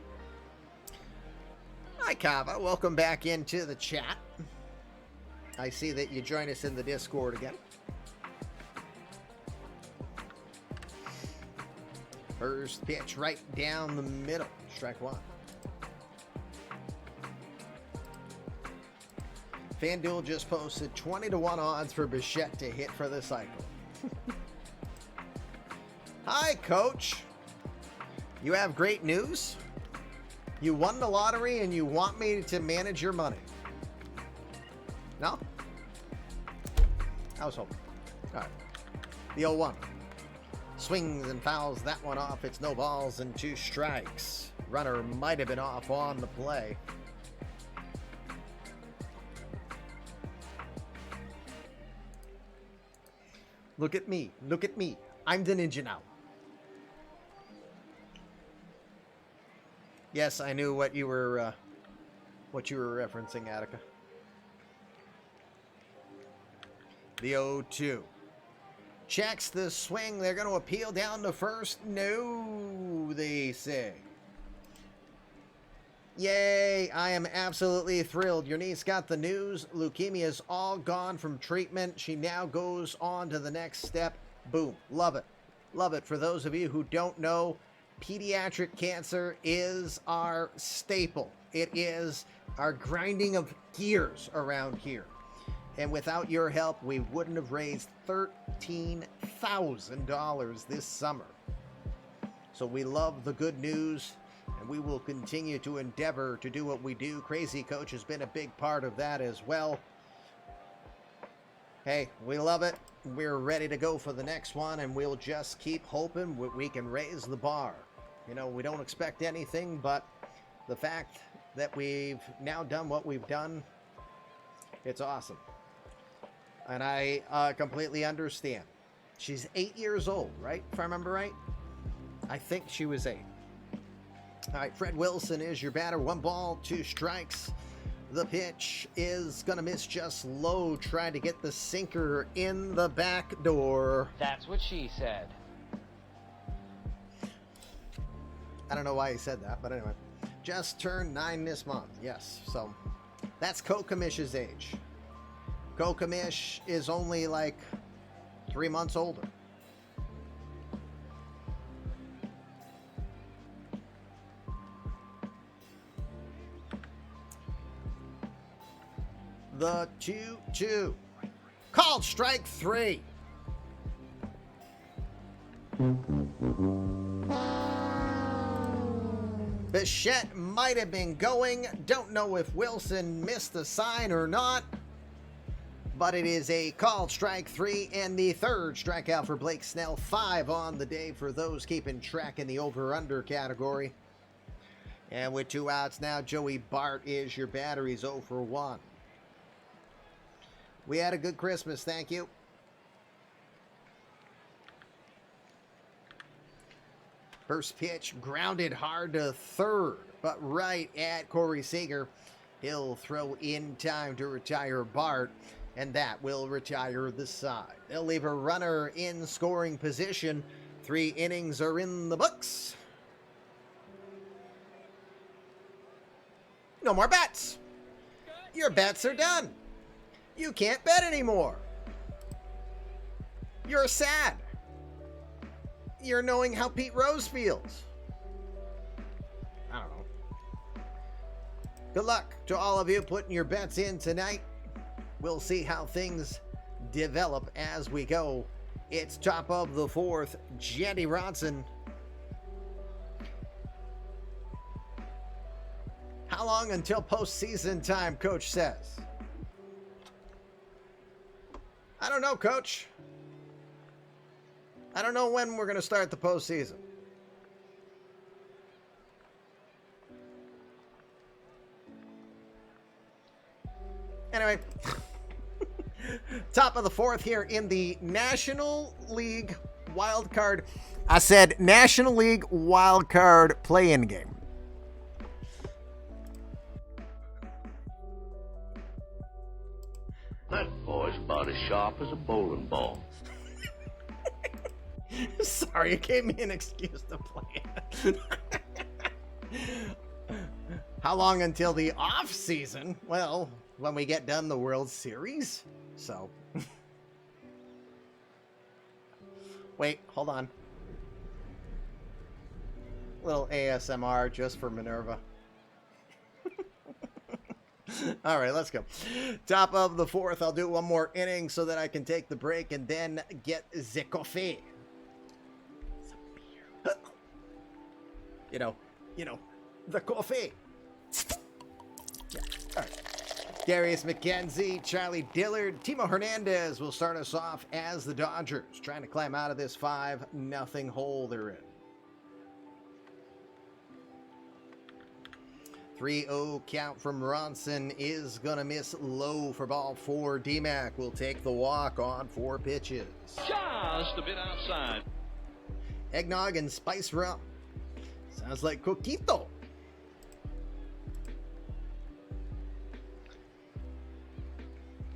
Speaker 1: Hi, Kava. Welcome back into the chat. I see that you join us in the Discord again. First pitch right down the middle. Strike 1. FanDuel just posted 20-1 odds for Bichette to hit for the cycle. Hi, Coach. You have great news? You won the lottery and you want me to manage your money. No? I was hoping. All right. The 0-1. Swings and fouls that one off. It's no balls and 2 strikes. Runner might have been off on the play. Look at me. Look at me. I'm the ninja now. Yes, I knew what you were referencing, Attica. The 0-2. Checks the swing. They're going to appeal down to first. No, they say. Yay, I am absolutely thrilled. Your niece got the news. Leukemia is all gone from treatment. She now goes on to the next step. Boom. Love it. Love it. For those of you who don't know, pediatric cancer is our staple. It is our grinding of gears around here. And without your help, we wouldn't have raised $13,000 this summer. So we love the good news, and we will continue to endeavor to do what we do. Crazy Coach has been a big part of that as well. Hey, we love it. We're ready to go for the next one, and we'll just keep hoping we can raise the bar. You know, we don't expect anything, but the fact that we've now done what we've done, it's awesome. And I completely understand. She's 8 years old, right? If I remember right. I think she was 8. All right, Fred Wilson is your batter. 1 ball, 2 strikes. The pitch is going to miss just low, trying to get the sinker in the back door.
Speaker 5: That's what she said.
Speaker 1: I don't know why he said that, but anyway. Just turned 9 this month. Yes, so that's Kokomish's age. Kokomish is only like 3 months older. The 2-2. Called strike 3. Bichette might have been going. Don't know if Wilson missed the sign or not. But it is a called strike 3 and the 3rd strikeout for Blake Snell. 5 on the day for those keeping track in the over-under category. And with 2 outs now, Joey Bart is your batter. He's 0 for 1. We had a good Christmas, thank you. First pitch grounded hard to 3rd, but right at Corey Seager. He'll throw in time to retire Bart, and that will retire the side. They'll leave a runner in scoring position. 3 innings are in the books. No more bets. Your bets are done. You can't bet anymore. You're sad. You're knowing how Pete Rose feels. I don't know. Good luck to all of you putting your bets in tonight. We'll see how things develop as we go. It's top of the 4th. Jetty Ronson. How long until postseason time, Coach says? I don't know, Coach. I don't know when we're going to start the postseason. Anyway, top of the 4th here in the National League Wild Card. I said National League Wild Card play-in game.
Speaker 7: That boy's about as sharp as a bowling ball.
Speaker 1: Sorry, it gave me an excuse to play it. How long until the off season? Well, when we get done the World Series. So. Wait, hold on. Little ASMR just for Minerva. All right, let's go. Top of the 4th. I'll do one more inning so that I can take the break and then get the coffee. You know, the coffee. Yeah. All right. Darius McKenzie, Charlie Dillard, Timo Hernandez will start us off as the Dodgers, trying to climb out of this 5-0 hole they're in. 3-0 count from Ronson is going to miss low for ball 4. D-Mac will take the walk on 4 pitches.
Speaker 5: Just a bit outside.
Speaker 1: Eggnog and spice rum. Sounds like coquito.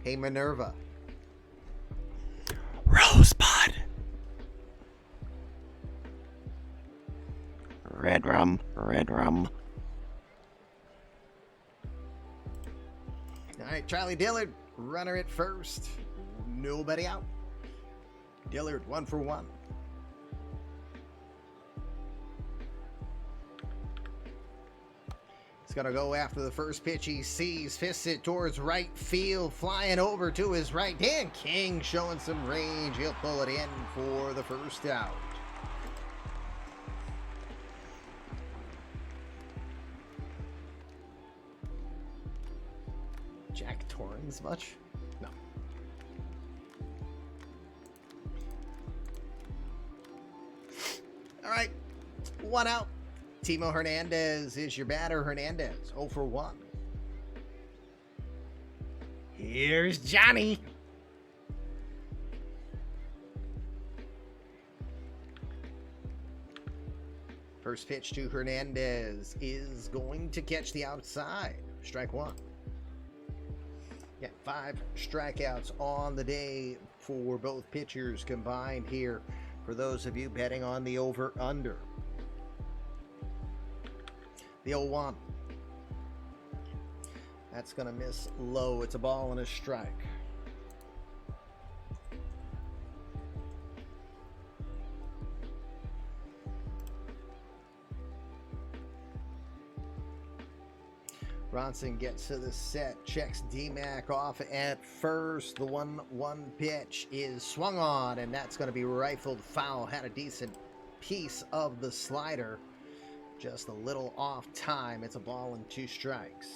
Speaker 1: Hey, Minerva. Rosebud. Red rum, red rum. All right, Charlie Dillard, runner at first. Nobody out. Dillard, 1 for 1. It's going to go after the first pitch he sees. Fists it towards right field. Flying over to his right. Dan King showing some range. He'll pull it in for the first out. Jack Torrens much? No. All right. 1 out. Timo Hernandez is your batter. Hernandez 0 for 1. Here's Johnny. First pitch to Hernandez is going to catch the outside. Strike 1. Yeah, 5 strikeouts on the day for both pitchers combined here for those of you betting on the over-under. The 0-1. That's going to miss low. It's a ball and a strike. Ronson gets to the set, checks D-Mac off at first. The 1-1 pitch is swung on, and that's going to be rifled foul. Had a decent piece of the slider. Just a little off time. It's a ball and 2 strikes.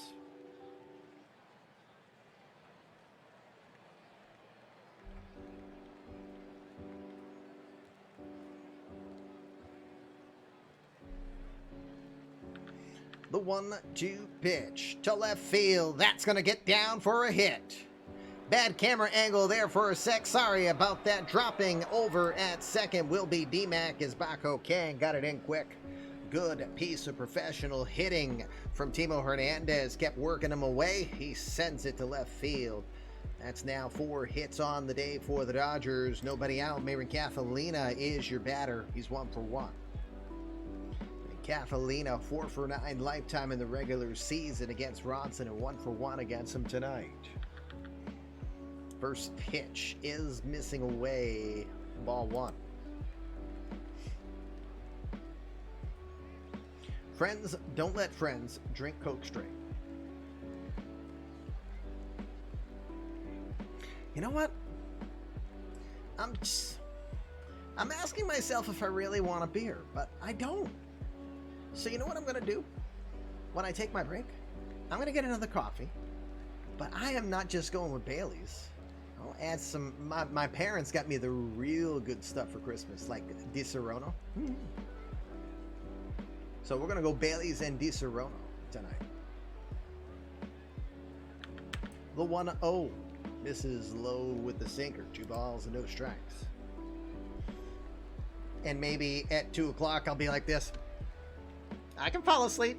Speaker 1: The 1-2 pitch to left field. That's going to get down for a hit. Bad camera angle there for a sec. Sorry about that. Dropping over at second will be D-Mac as Baco Kang got it in quick. Good piece of professional hitting from Timo Hernandez. Kept working him away. He sends it to left field. That's now 4 hits on the day for the Dodgers. Nobody out. Mayron Catalina is your batter. He's 1 for 1. Catalina 4 for 9 lifetime in the regular season against Ronson and 1 for 1 against him tonight. First pitch is missing away. Ball 1. Friends, don't let friends drink Coke straight. You know what? I'm asking myself if I really want a beer, but I don't. So you know what I'm going to do? When I take my break, I'm going to get another coffee. But I am not just going with Bailey's. I'll add some... My parents got me the real good stuff for Christmas, like Di Serono. So we're going to go Bailey's and Di Serono tonight. The 1-0. This is low with the sinker. 2 balls and no strikes. And maybe at 2 o'clock I'll be like this. I can fall asleep.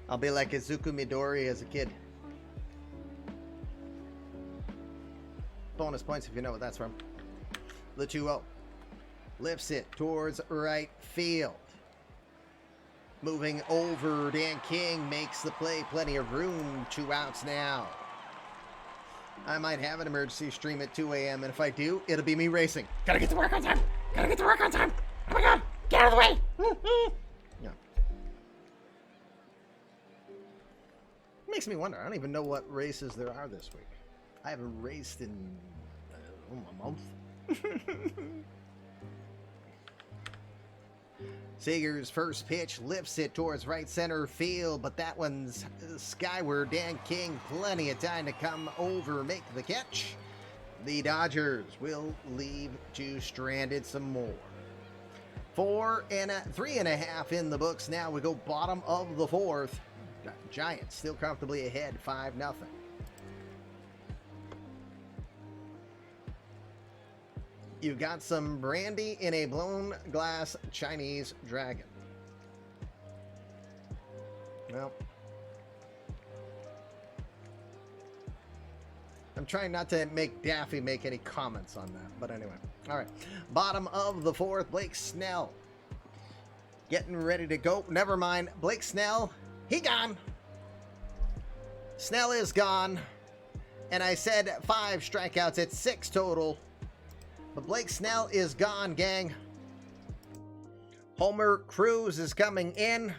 Speaker 1: I'll be like Izuku Midori as a kid. Bonus points if you know what that's from. The 2-0. Lifts it towards right field. Moving over, Dan King makes the play. Plenty of room. 2 outs now. I might have an emergency stream at 2 a.m. and if I do, it'll be me racing. Gotta get to work on time. Gotta get to work on time. Oh my God. Get out of the way. Yeah. Makes me wonder. I don't even know what races there are this week. I haven't raced in a month. Seager's first pitch lifts it towards right center field, but that one's skyward. Dan King, plenty of time to come over, make the catch. The Dodgers will leave 2 stranded some more. 3.5 in the books now. We go bottom of the 4th. Giants still comfortably ahead, 5-0. You got some brandy in a blown glass Chinese dragon. Well, I'm trying not to make Daffy make any comments on that, but anyway. All right, bottom of the 4th, Blake Snell getting ready to go. Never mind, Blake Snell, he gone. Snell is gone. And I said 5 strikeouts at 6 total. But Blake Snell is gone, gang. Homer Cruz is coming in.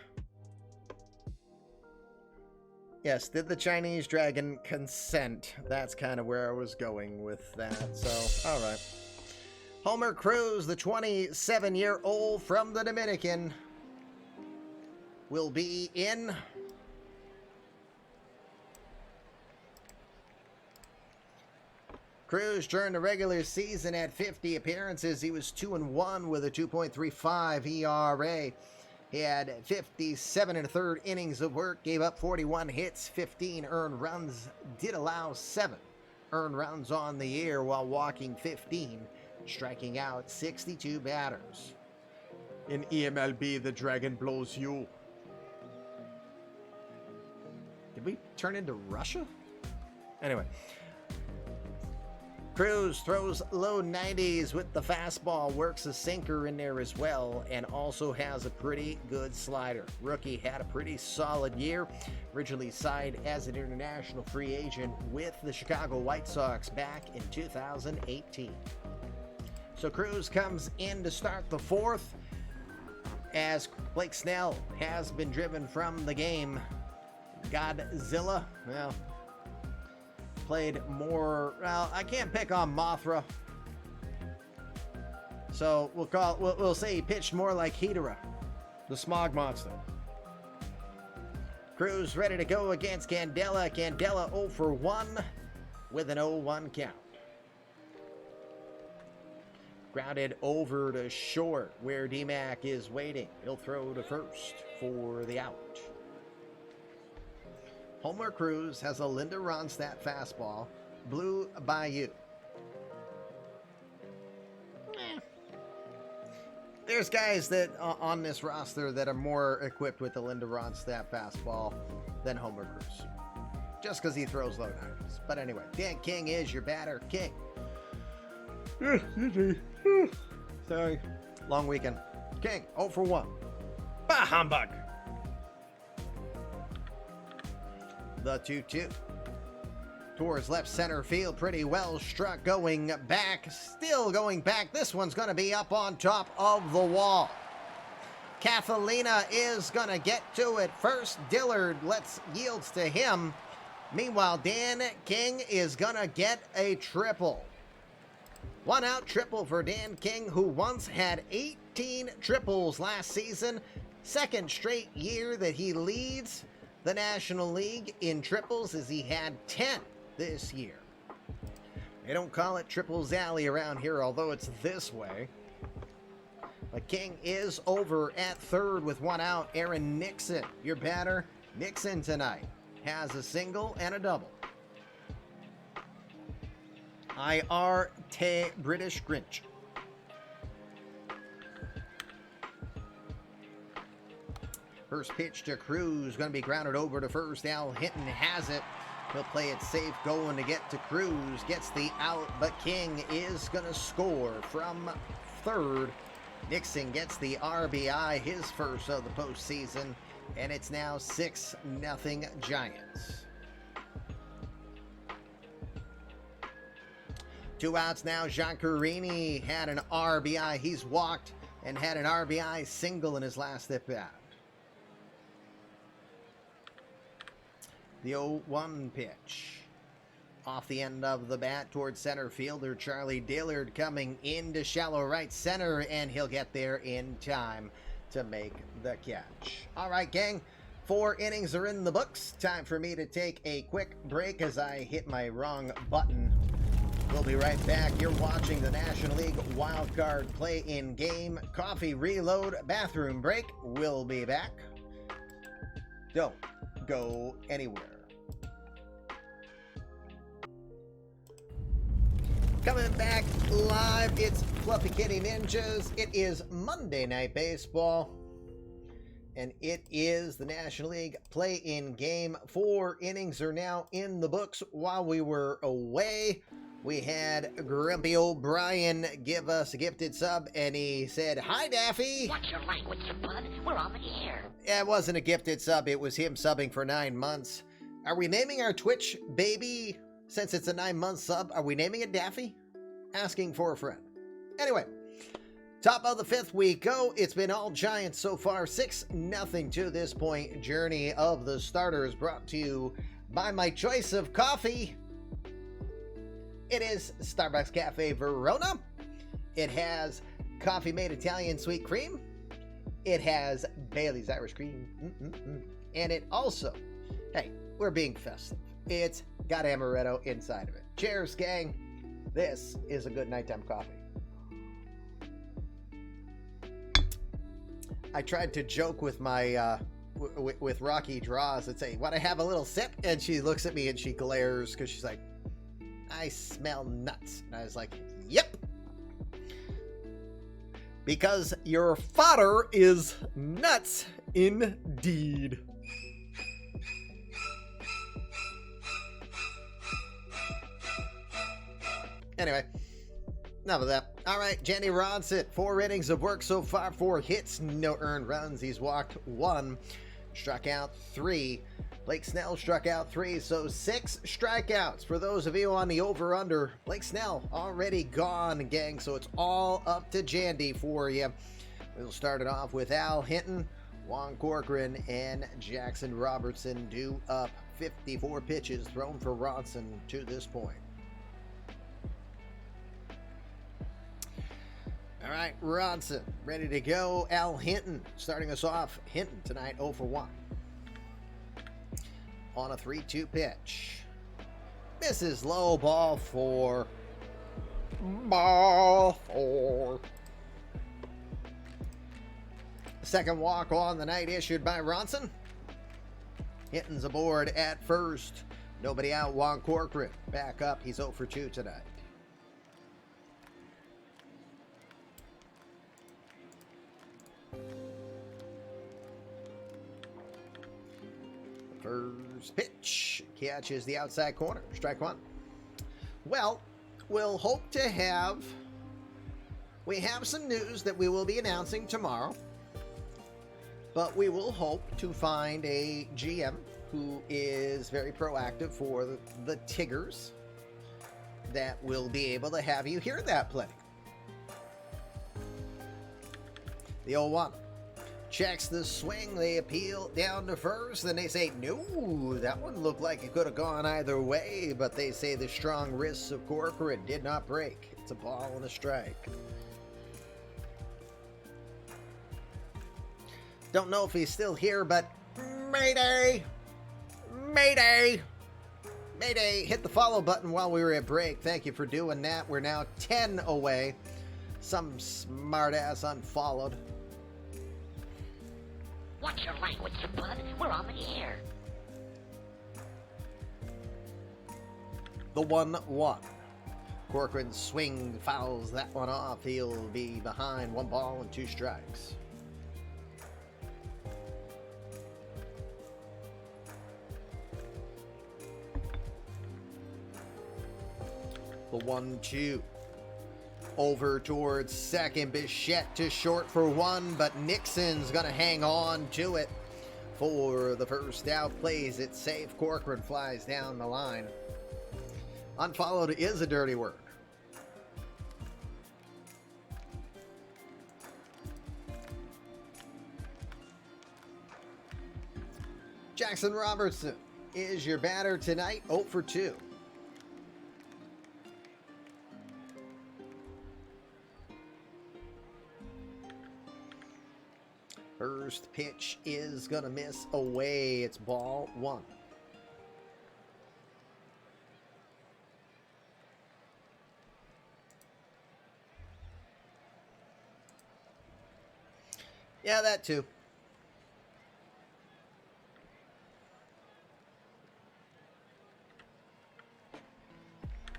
Speaker 1: Yes, did the Chinese Dragon consent? That's kind of where I was going with that. So, all right. Homer Cruz, the 27-year-old from the Dominican, will be in. Cruz during the regular season at 50 appearances. He was 2-1 with a 2.35 ERA. He had 57 1/3 innings of work, gave up 41 hits, 15 earned runs, did allow 7 earned runs on the year while walking 15, striking out 62 batters. In eMLB, the Dragon blows you. Did we turn into Russia? Anyway. Cruz throws low 90s with the fastball, works a sinker in there as well, and also has a pretty good slider. Rookie had a pretty solid year. Originally signed as an international free agent with the Chicago White Sox back in 2018. So Cruz comes in to start the 4th as Blake Snell has been driven from the game. Godzilla, well, played more. Well, I can't pick on Mothra, so we'll say he pitched more like Hedorah, the smog monster. Cruz ready to go against Candela. Candela 0 for 1 with an 0-1 count. Grounded over to short where D-Mac is waiting. He'll throw to first for the out. Homer Cruz has a Linda Ronstadt fastball, Blue Bayou. There's guys that on this roster that are more equipped with the Linda Ronstadt fastball than Homer Cruz, just because he throws low 90s. But anyway, Dan King is your batter. King. Sorry, long weekend. King 0 for 1. Bah humbug. The 2-2. Towards left center field, pretty well struck, going back, still going back. This one's going to be up on top of the wall. Catalina is going to get to it first. Dillard yields to him. Meanwhile, Dan King is going to get a triple. 1 out triple for Dan King, who once had 18 triples last season. Second straight year that he leads the National League in triples, as he had 10 this year. They don't call it Triples Alley around here, although it's this way. But King is over at third with 1 out. Aaron Nixon, your batter. Nixon tonight has a single and a double. IR Te British Grinch. First pitch to Cruz, going to be grounded over to first. Al Hinton has it. He'll play it safe, going to get to Cruz. Gets the out, but King is going to score from third. Nixon gets the RBI, his first of the postseason, and it's now 6-0 Giants. 2 outs now. Giancarini had an RBI. He's walked and had an RBI single in his last at-bat. The 0-1 pitch. Off the end of the bat towards center fielder Charlie Dillard coming into shallow right center, and he'll get there in time to make the catch. All right, gang. 4 innings are in the books. Time for me to take a quick break as I hit my wrong button. We'll be right back. You're watching the National League Wildcard Play-In Game Coffee Reload Bathroom Break. We'll be back. Don't go anywhere. Coming back live, it's Fluffy Kitty Ninjas. It is Monday Night Baseball, and it is the National League Play-In Game. 4 innings are now in the books. While we were away, we had Grumpy O'Brien give us a gifted sub, and he said, "Hi, Daffy."
Speaker 8: Watch your language, bud. We're on the air.
Speaker 1: Yeah, it wasn't a gifted sub. It was him subbing for 9 months. Are we naming our Twitch baby Since it's a 9-month sub, are we naming it Daffy? Asking for a friend. Anyway, top of the 5th we go. It's been all Giants so far, 6-0 to this point. Journey of the starters brought to you by my choice of coffee. It is Starbucks Cafe Verona. It has coffee made Italian sweet cream. It has Bailey's Irish cream. And it also, hey, we're being festive. It's got amaretto inside of it. Cheers, gang. This is a good nighttime coffee. I tried to joke with my with Rocky Draws and say, "Want to have a little sip?" And she looks at me and she glares because she's like, "I smell nuts." And I was like, "Yep." Because your fodder is nuts indeed. Anyway, enough of that. All right, Jenny Ronson, 4 innings of work so far, 4 hits, no earned runs. He's walked 1, struck out 3. Blake Snell struck out 3, so 6 strikeouts. For those of you on the over-under, Blake Snell already gone, gang, so it's all up to Jandy for you. We'll start it off with Al Hinton, Juan Corcoran, and Jackson Robertson due up. 54 pitches thrown for Ronson to this point. All right, Ronson ready to go. Al Hinton starting us off. Hinton tonight 0 for 1. On a 3-2 pitch. Misses low, ball 4. Ball 4. Second walk on the night issued by Ronson. Hinton's aboard at first. Nobody out. Juan Corcoran back up. He's 0 for 2 tonight. First pitch catches the outside corner. Strike 1. Well, we'll hope to have. We have some news that we will be announcing tomorrow. But we will hope to find a GM who is very proactive for the Tigers that will be able to have you hear that plenty. The 0-1. Checks the swing. They appeal down to first. Then they say, no, that one looked like it could have gone either way. But they say the strong wrists of Corcoran did not break. It's a ball and a strike. Don't know if he's still here, but Mayday! Mayday! Mayday! Hit the follow button while we were at break. Thank you for doing that. We're now 10 away. Some smartass unfollowed.
Speaker 8: Watch your language, you bud. We're on the air.
Speaker 1: The 1-1. Corcoran's swing fouls that one off. He'll be behind 1 ball and 2 strikes. The 1-2. Over towards second. Bichette to short for 1, but Nixon's going to hang on to it for the first out. Plays it safe. Corcoran flies down the line. Unfollowed is a dirty work. Jackson Robertson is your batter tonight. 0 for 2. First pitch is going to miss away. It's ball 1. Yeah, that too.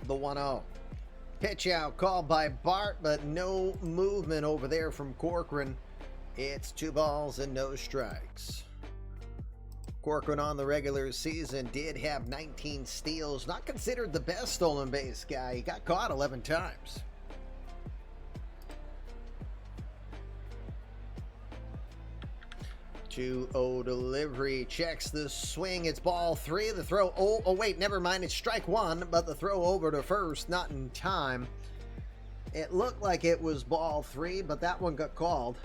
Speaker 1: The 1-0. Pitch out called by Bart, but no movement over there from Corcoran. It's 2 balls and no strikes. Corcoran on the regular season did have 19 steals. Not considered the best stolen base guy. He got caught 11 times. 2-0 delivery, checks the swing, it's ball 3, the throw, oh wait, never mind, it's strike 1, but the throw over to first, not in time. It looked like it was ball 3, but that one got called,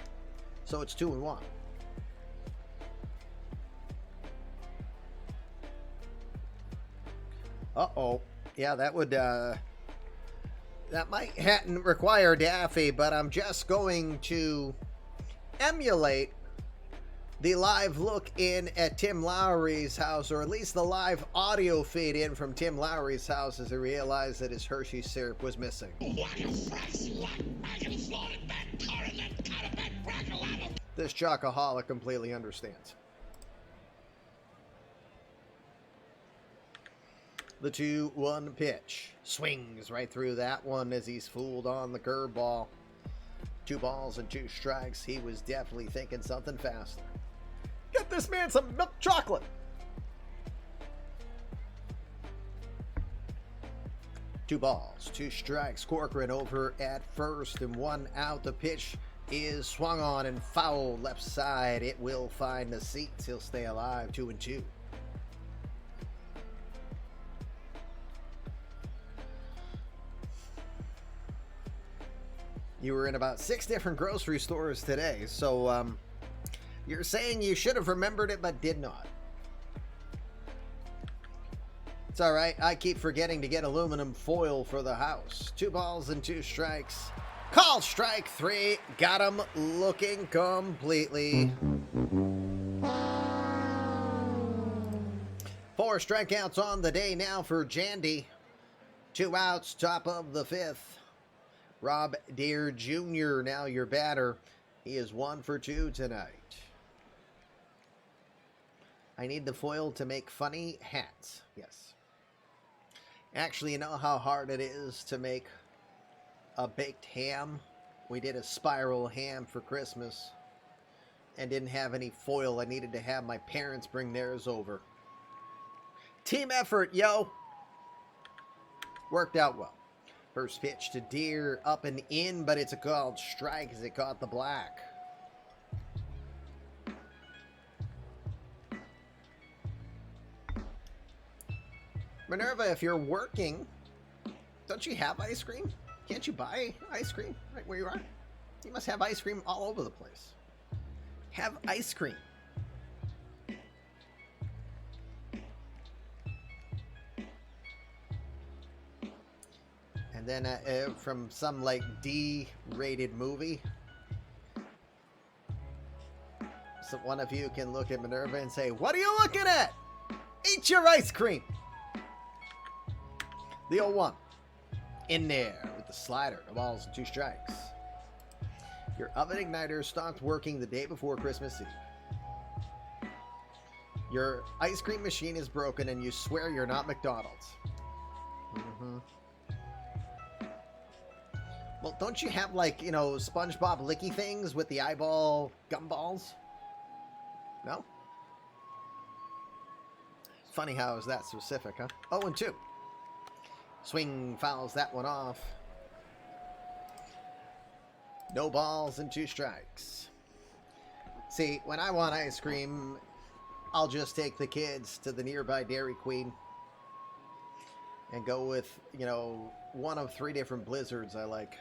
Speaker 1: so it's 2-1. Uh-oh, yeah, that would, that might hadn't require Daffy, but I'm just going to emulate the live look in at Tim Lowry's house, or at least the live audio feed in from Tim Lowry's house as he realized that his Hershey syrup was missing. This chocoholic completely understands. The 2-1 pitch. Swings right through that one as he's fooled on the curveball. 2 balls and 2 strikes. He was definitely thinking something faster. Get this man some milk chocolate. Two balls, 2 strikes. Corcoran over at first and 1 out. The pitch is swung on and fouled left side. It will find the seats. He'll stay alive. 2-2. You were in about 6 different grocery stores today, so you're saying you should have remembered it but did not. It's all right. I keep forgetting to get aluminum foil for the house. 2 balls and 2 strikes. Call strike 3. Got him looking completely. 4 strikeouts on the day now for Jandy. 2 outs, top of the 5th. Rob Deere Jr. now your batter. He is 1 for 2 tonight. I need the foil to make funny hats. Yes. Actually, you know how hard it is to make a baked ham? We did a spiral ham for Christmas and didn't have any foil. I needed to have my parents bring theirs over. Team effort, yo! Worked out well. First pitch to Deere, up and in, but it's a called strike as it caught the black. Minerva, if you're working, don't you have ice cream? Can't you buy ice cream right where you are? You must have ice cream all over the place. Have ice cream. And then from some like D-rated movie, so one of you can look at Minerva and say, "What are you looking at? Eat your ice cream." The 0-1 in there with the slider, no balls and 2 strikes. Your oven igniter stopped working the day before Christmas Eve. Your ice cream machine is broken and you swear you're not McDonald's. Well, don't you have, like, you know, SpongeBob licky things with the eyeball gumballs? No? Funny how is that specific, huh? 0-2. Swing fouls that one off. No balls and 2 strikes. See, when I want ice cream, I'll just take the kids to the nearby Dairy Queen and go with, you know, one of 3 different blizzards I like.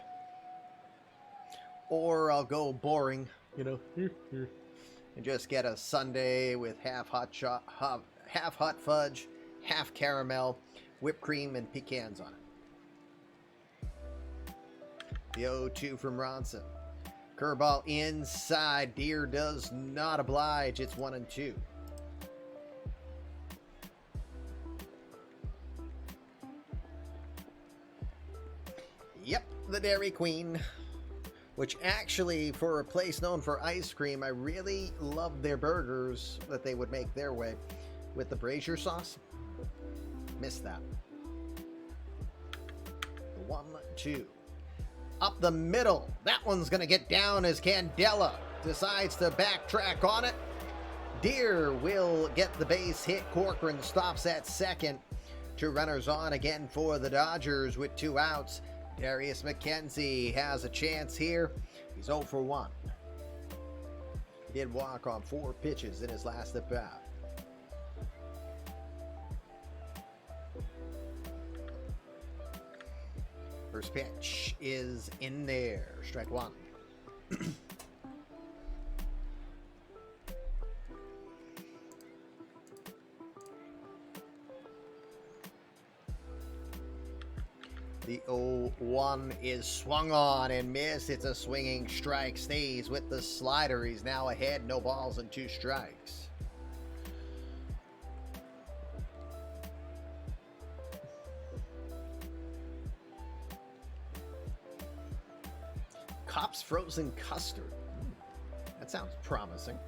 Speaker 1: Or I'll go boring, you know, and just get a sundae with half hot fudge, half caramel, whipped cream, and pecans on it. The 0-2 from Ronson. Curveball inside. Deere does not oblige. It's 1-2. Yep, the Dairy Queen. Which actually, for a place known for ice cream, I really love their burgers that they would make their way with the brazier sauce. Missed that. 1-2. Up the middle. That one's going to get down as Candela decides to backtrack on it. Deere will get the base hit. Corcoran stops at second. 2 runners on again for the Dodgers with 2 outs. Darius McKenzie has a chance here. He's 0 for 1. He Did walk on 4 pitches in his last at bat. First pitch is in there. Strike 1. The 0-1 is swung on and missed. It's a swinging strike. Stays with the slider. He's now ahead. No balls and 2 strikes. Kopp's frozen custard. That sounds promising.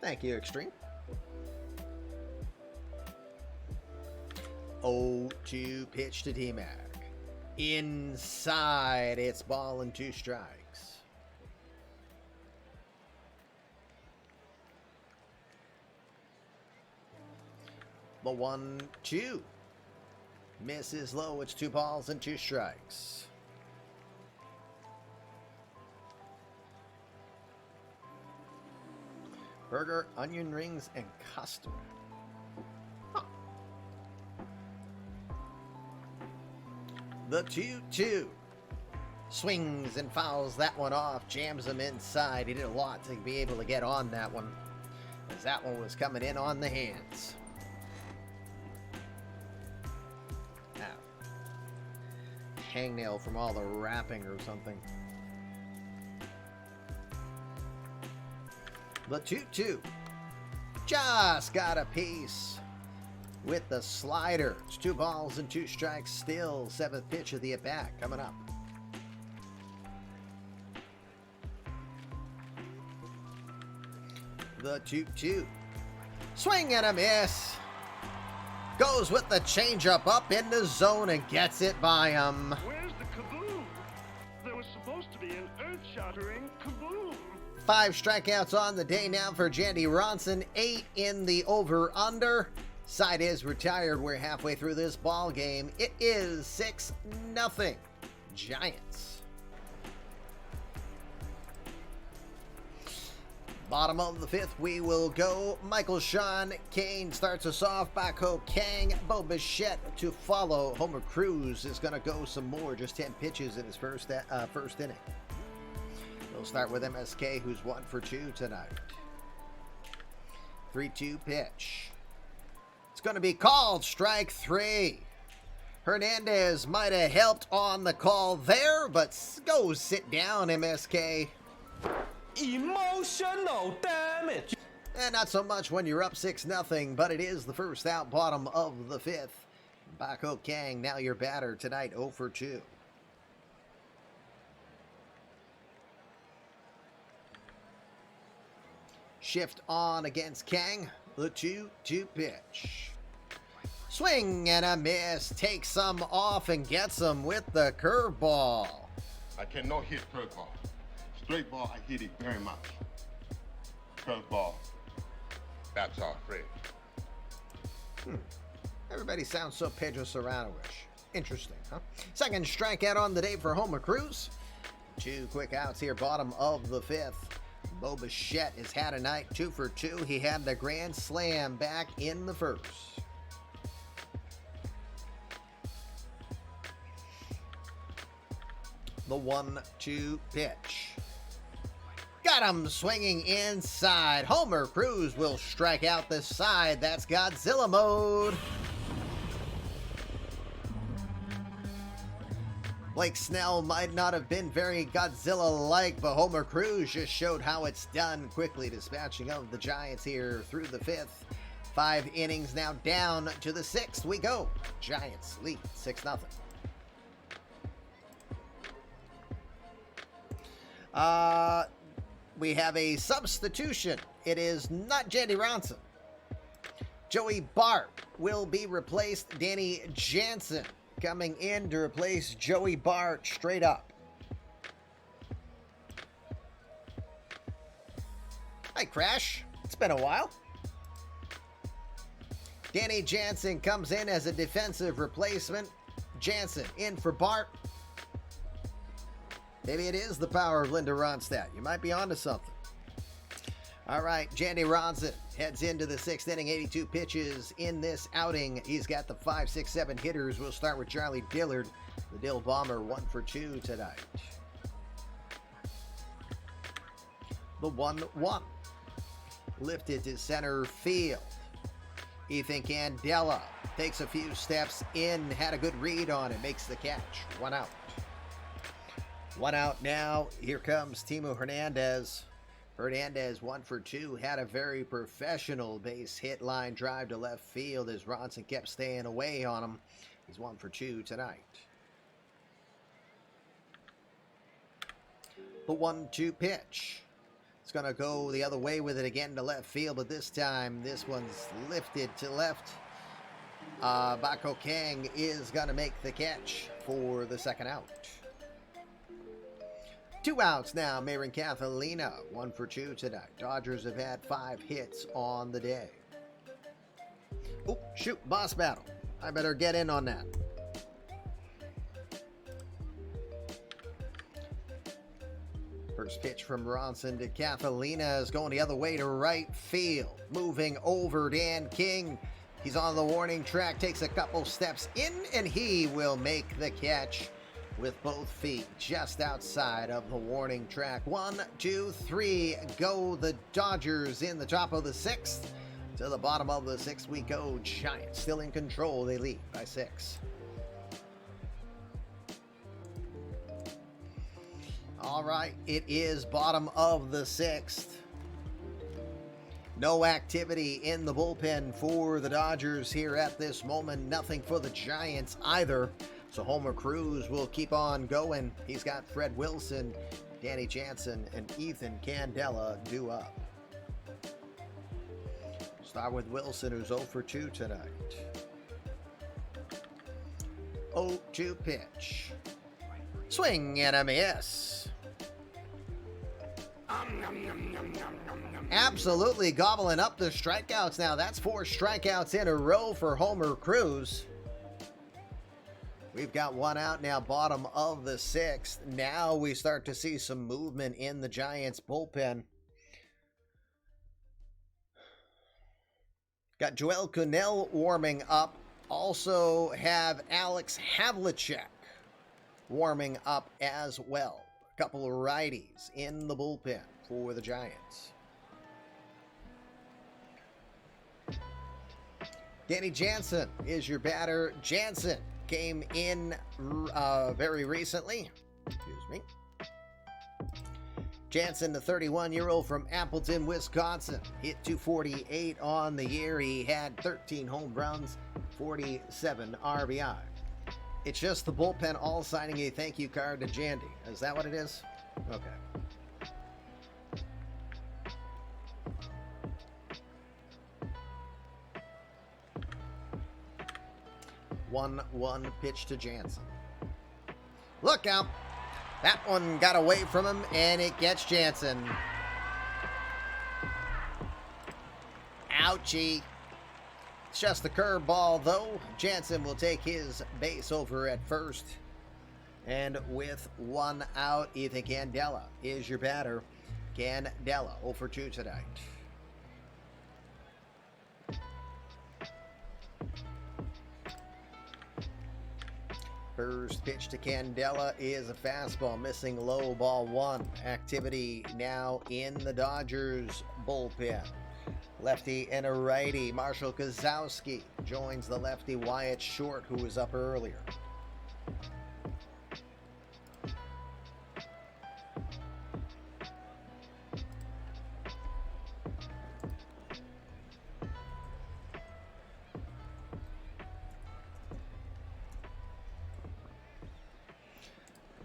Speaker 1: Thank you, Extreme. 0-2 pitch to D-Mac. Inside, it's ball and 2 strikes. The 1-2 misses low. It's 2 balls and 2 strikes. Burger, onion rings, and custard. The 2-2 swings and fouls that one off, jams him inside. He did a lot to be able to get on that one, as that one was coming in on the hands. Now, hangnail from all the wrapping or something. The 2-2 just got a piece with the slider. It's 2 balls and 2 strikes still. 7th pitch of the at-bat coming up. The 2-2. Swing and a miss. Goes with the changeup up in the zone and gets it by him.
Speaker 6: Where's the kaboom? There was supposed to be an earth-shattering kaboom.
Speaker 1: 5 strikeouts on the day now for Jandy Ronson. 8 in the over-under. Side is retired. We're halfway through this ball game. It is 6-0 Giants. Bottom of the 5th, we will go. Michael Sean Kane starts us off. Bako Kang, Bo Bichette to follow. Homer Cruz is going to go some more. Just 10 pitches in his first inning. We'll start with MSK, who's 1 for 2 tonight. 3-2 pitch. It's going to be called strike 3. Hernandez might have helped on the call there, but go sit down, MSK.
Speaker 4: Emotional damage.
Speaker 1: And not so much when you're up 6-0, but it is the first out, bottom of the 5th. Bako Kang, now your batter tonight, 0 for 2. Shift on against Kang. The 2-2 pitch. Swing and a miss. Takes some off and gets them with the curveball.
Speaker 10: I cannot hit curveball. Straight ball, I hit it very much. Curveball, that's our friend.
Speaker 1: Everybody sounds so Pedro Serrano-ish. Interesting, huh? Second strikeout on the day for Homer Cruz. 2 quick outs here, bottom of the 5th. Bo Bichette has had a night, 2 for 2. He had the grand slam back in the first. The 1-2 pitch. Got him swinging inside. Homer Cruz will strike out this side. That's Godzilla mode. Blake Snell might not have been very Godzilla-like, but Homer Cruz just showed how it's done, quickly dispatching of the Giants here through the 5th. 5 innings now, down to the 6th we go. Giants lead 6-0. We have a substitution. It is not Jandy Ronson. Joey Bart will be replaced. Danny Jansen coming in to replace Joey Bart straight up. Hi, Crash. It's been a while. Danny Jansen comes in as a defensive replacement. Jansen in for Bart. Maybe it is the power of Linda Ronstadt. You might be onto something. All right, Jandy Ronson heads into the 6th inning, 82 pitches in this outing. He's got the 5, 6, 7 hitters. We'll start with Charlie Dillard, the Dill Bomber, 1 for 2 tonight. The 1-1 lifted to center field. Ethan Candela takes a few steps in, had a good read on it, makes the catch. 1 out. 1 out now. Here comes Timo Hernandez. Hernandez 1 for 2, had a very professional base hit line drive to left field as Ronson kept staying away on him. He's 1 for 2 tonight. The 1-2 pitch. It's going to go the other way with it again to left field, but this time this one's lifted to left. Bako Kang is going to make the catch for the 2nd out. 2 outs now, Marin Catalina, 1 for 2 tonight. Dodgers have had 5 hits on the day. Oh, shoot, boss battle. I better get in on that. First pitch from Ronson to Catalina is going the other way to right field. Moving over Dan King. He's on the warning track, takes a couple steps in, and he will make the catch with both feet just outside of the warning track. 1, 2, 3, go the Dodgers in the top of the 6th. To the bottom of the 6th we go. Giants still in control. They lead by 6. All right, it is bottom of the 6th. No activity in the bullpen for the Dodgers here at this moment. Nothing for the Giants either. So Homer Cruz will keep on going. He's got Fred Wilson, Danny Jansen, and Ethan Candela due up. Start with Wilson, who's 0 for 2 tonight. 0-2 pitch. Swing and a miss. Absolutely gobbling up the strikeouts now. That's 4 strikeouts in a row for Homer Cruz. We've got 1 out now, bottom of the 6th. Now we start to see some movement in the Giants bullpen. Got Joel Connell warming up. Also have Alex Havlicek warming up as well. A couple of righties in the bullpen for the Giants. Danny Jansen is your batter. Jansen came in very recently. Excuse me. Jansen, the 31-year-old from Appleton, Wisconsin, hit .248 on the year. He had 13 home runs, 47 RBI. It's just the bullpen all signing a thank you card to Jandy. Is that what it is? Okay. 1-1 pitch to Jansen. Look out. That one got away from him, and it gets Jansen. Ouchie. It's just the curveball, though. Jansen will take his base over at first. And with 1 out, Ethan Candela is your batter. Candela 0 for 2 tonight. First pitch to Candela is a fastball, missing low, ball 1. Activity now in the Dodgers bullpen. Lefty and a righty. Marshall Kozlowski joins the lefty Wyatt Short, who was up earlier.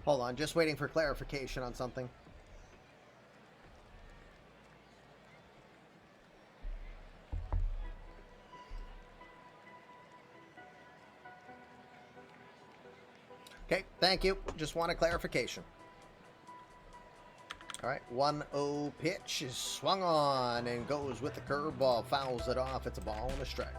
Speaker 1: Hold on, just waiting for clarification on something. Okay, thank you. Just want a clarification. All right, 1-0 pitch is swung on and goes with the curveball, fouls it off. It's a ball and a strike.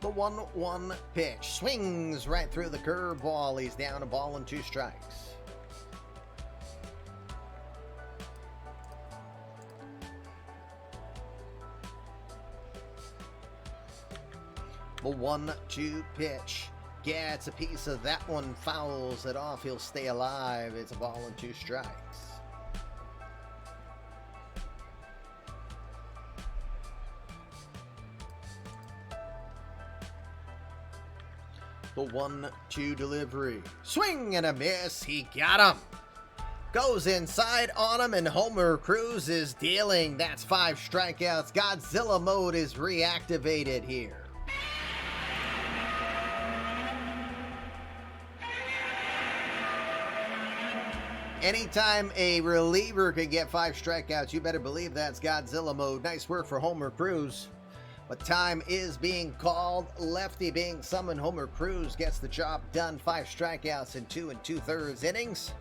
Speaker 1: The 1-1 pitch. Swings right through the curveball. He's down a ball and 2 strikes. The 1-2 pitch. Gets a piece of that one. Fouls it off. He'll stay alive. It's a ball and 2 strikes. The 1-2 delivery. Swing and a miss. He got him. Goes inside on him, and Homer Cruz is dealing. That's 5 strikeouts. Godzilla mode is reactivated here. Anytime a reliever can get 5 strikeouts, you better believe that's Godzilla mode. Nice work for Homer Cruz. But time is being called. Lefty being summoned. Homer Cruz gets the job done. 5 strikeouts in 2 2/3 innings.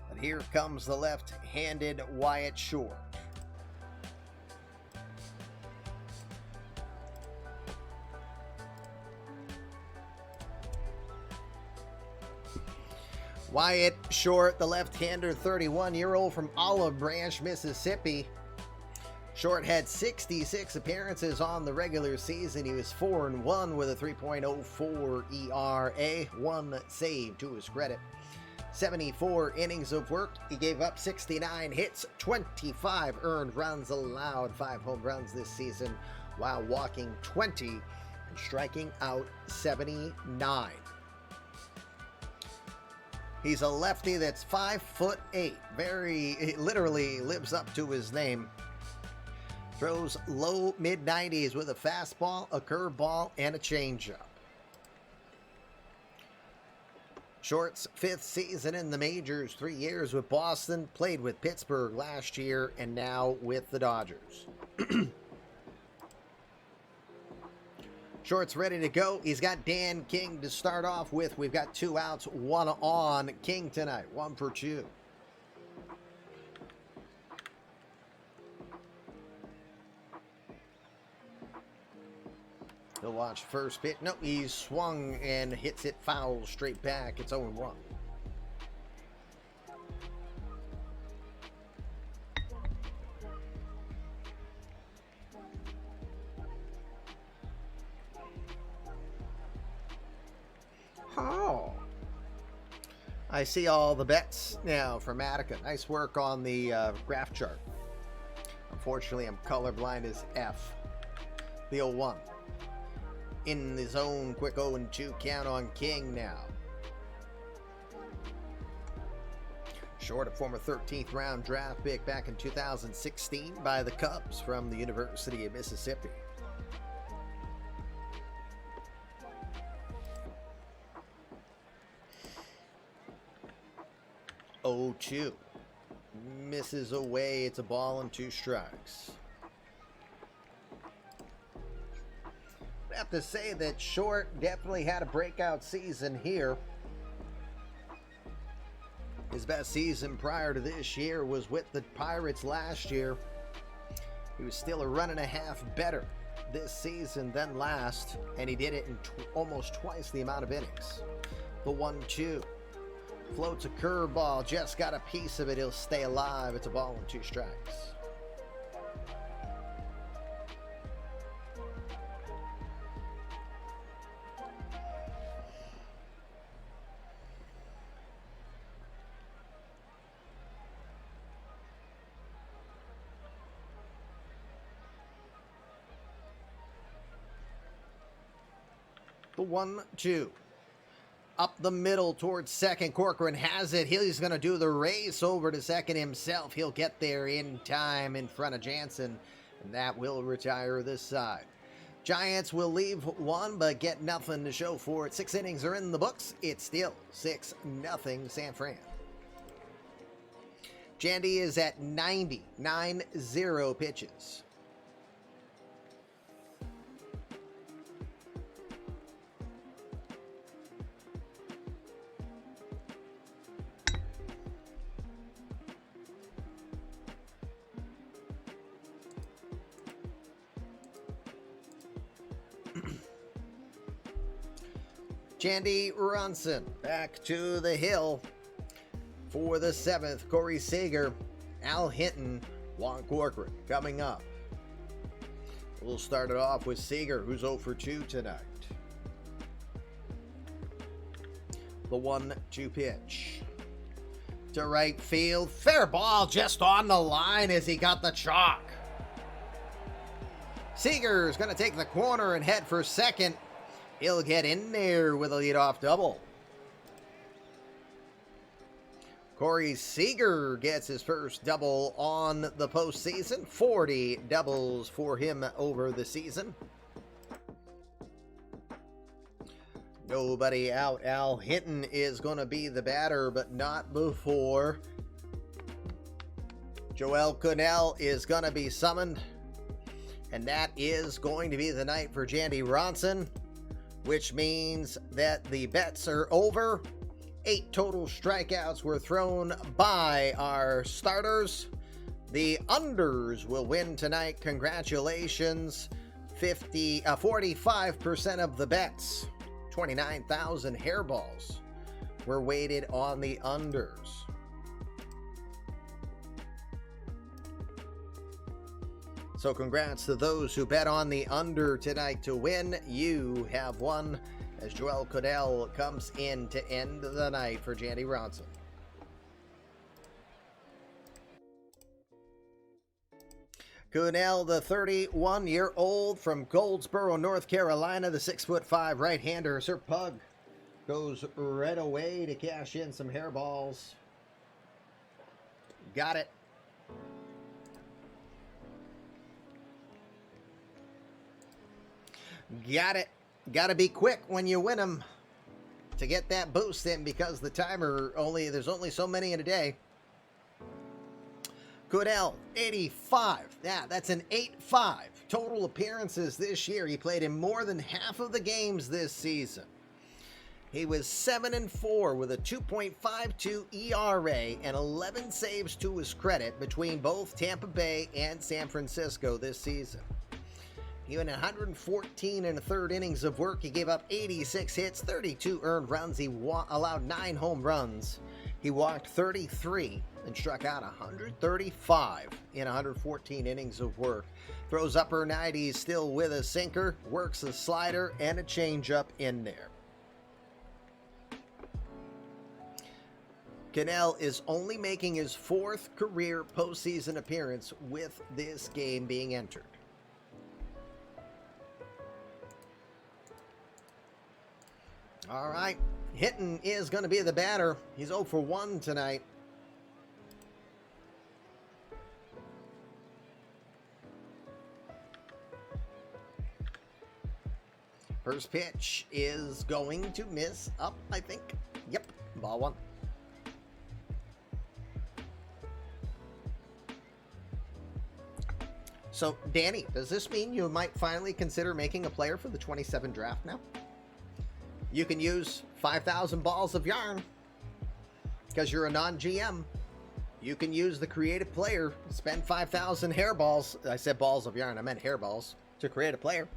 Speaker 1: But here comes the left-handed Wyatt Short. Wyatt Short, the left-hander, 31-year-old from Olive Branch, Mississippi. Short had 66 appearances on the regular season. He was 4-1 with a 3.04 ERA, 1 save to his credit. 74 innings of work. He gave up 69 hits, 25 earned runs allowed, 5 home runs this season, while walking 20 and striking out 79. He's a lefty that's 5'8". He literally lives up to his name. Throws low mid-90s with a fastball, a curveball, and a changeup. Short's 5th season in the majors, 3 years with Boston, played with Pittsburgh last year, and now with the Dodgers. Short's ready to go. He's got Dan King to start off with. We've got 2 outs, 1 on. King tonight, 1 for 2. He'll watch first pitch. No, he's swung and hits it foul straight back. It's 0-1. Oh. I see all the bets now from Attica. Nice work on the graph chart. Unfortunately, I'm colorblind as F. The 0-1. In the zone, quick 0-2 count on King now. Short, a former 13th round draft pick back in 2016 by the Cubs from the University of Mississippi. Oh, 2. Misses away. It's a ball and 2 strikes. I have to say that Short definitely had a breakout season here. His best season prior to this year was with the Pirates last year. He was still a run and a half better this season than last, and he did it in almost twice the amount of innings. The 1-2. Floats a curveball, just got a piece of it. He'll stay alive. It's a ball and 2 strikes. The 1-2. Up the middle towards second. Corcoran has it. He's going to do the race over to second himself. He'll get there in time in front of Jansen, and that will retire this side. Giants will leave 1, but get nothing to show for it. 6 innings are in the books. It's still 6-0 San Fran. Jandy is at 90 pitches. Jandy Ronson back to the hill for the 7th. Corey Seager, Al Hinton, Juan Corcoran coming up. We'll start it off with Seager, who's 0 for 2 tonight. The 1-2 pitch to right field. Fair ball just on the line as he got the chalk. Seager's going to take the corner and head for second. He'll get in there with a leadoff double. Corey Seager gets his first double on the postseason. 40 doubles for him over the season. Nobody out. Al Hinton is going to be the batter, but not before Joel Connell is going to be summoned. And that is going to be the night for Jandy Ronson, which means that the bets are over. 8 total strikeouts were thrown by our starters. The unders will win tonight. Congratulations. 45% of the bets, 29,000 hairballs, were weighted on the unders. So congrats to those who bet on the under tonight to win. You have won as Joel Connell comes in to end the night for Jandy Ronson. Connell, the 31-year-old from Goldsboro, North Carolina, the 6'5" right-hander. Sir Pug goes right away to cash in some hairballs. Got it. Got it. Got to be quick when you win them to get that boost in, because the timer there's only so many in a day. Goodell, 85. Yeah, that's an 8-5. Total appearances this year. He played in more than half of the games this season. He was 7-4 with a 2.52 ERA and 11 saves to his credit between both Tampa Bay and San Francisco this season. He went 114 and a third innings of work. He gave up 86 hits, 32 earned runs. He allowed 9 home runs. He walked 33 and struck out 135 in 114 innings of work. Throws upper 90s still with a sinker, works a slider and a changeup in there. Cannell is only making his 4th career postseason appearance with this game being entered. All right, Hinton is going to be the batter. He's 0 for 1 tonight. First pitch is going to miss up, I think. Yep, ball 1. So, Danny, does this mean you might finally consider making a player for the 27 draft now? You can use 5,000 balls of yarn because you're a non-GM. You can use the creative player, spend 5,000 hairballs. I said balls of yarn, I meant hairballs, to create a player.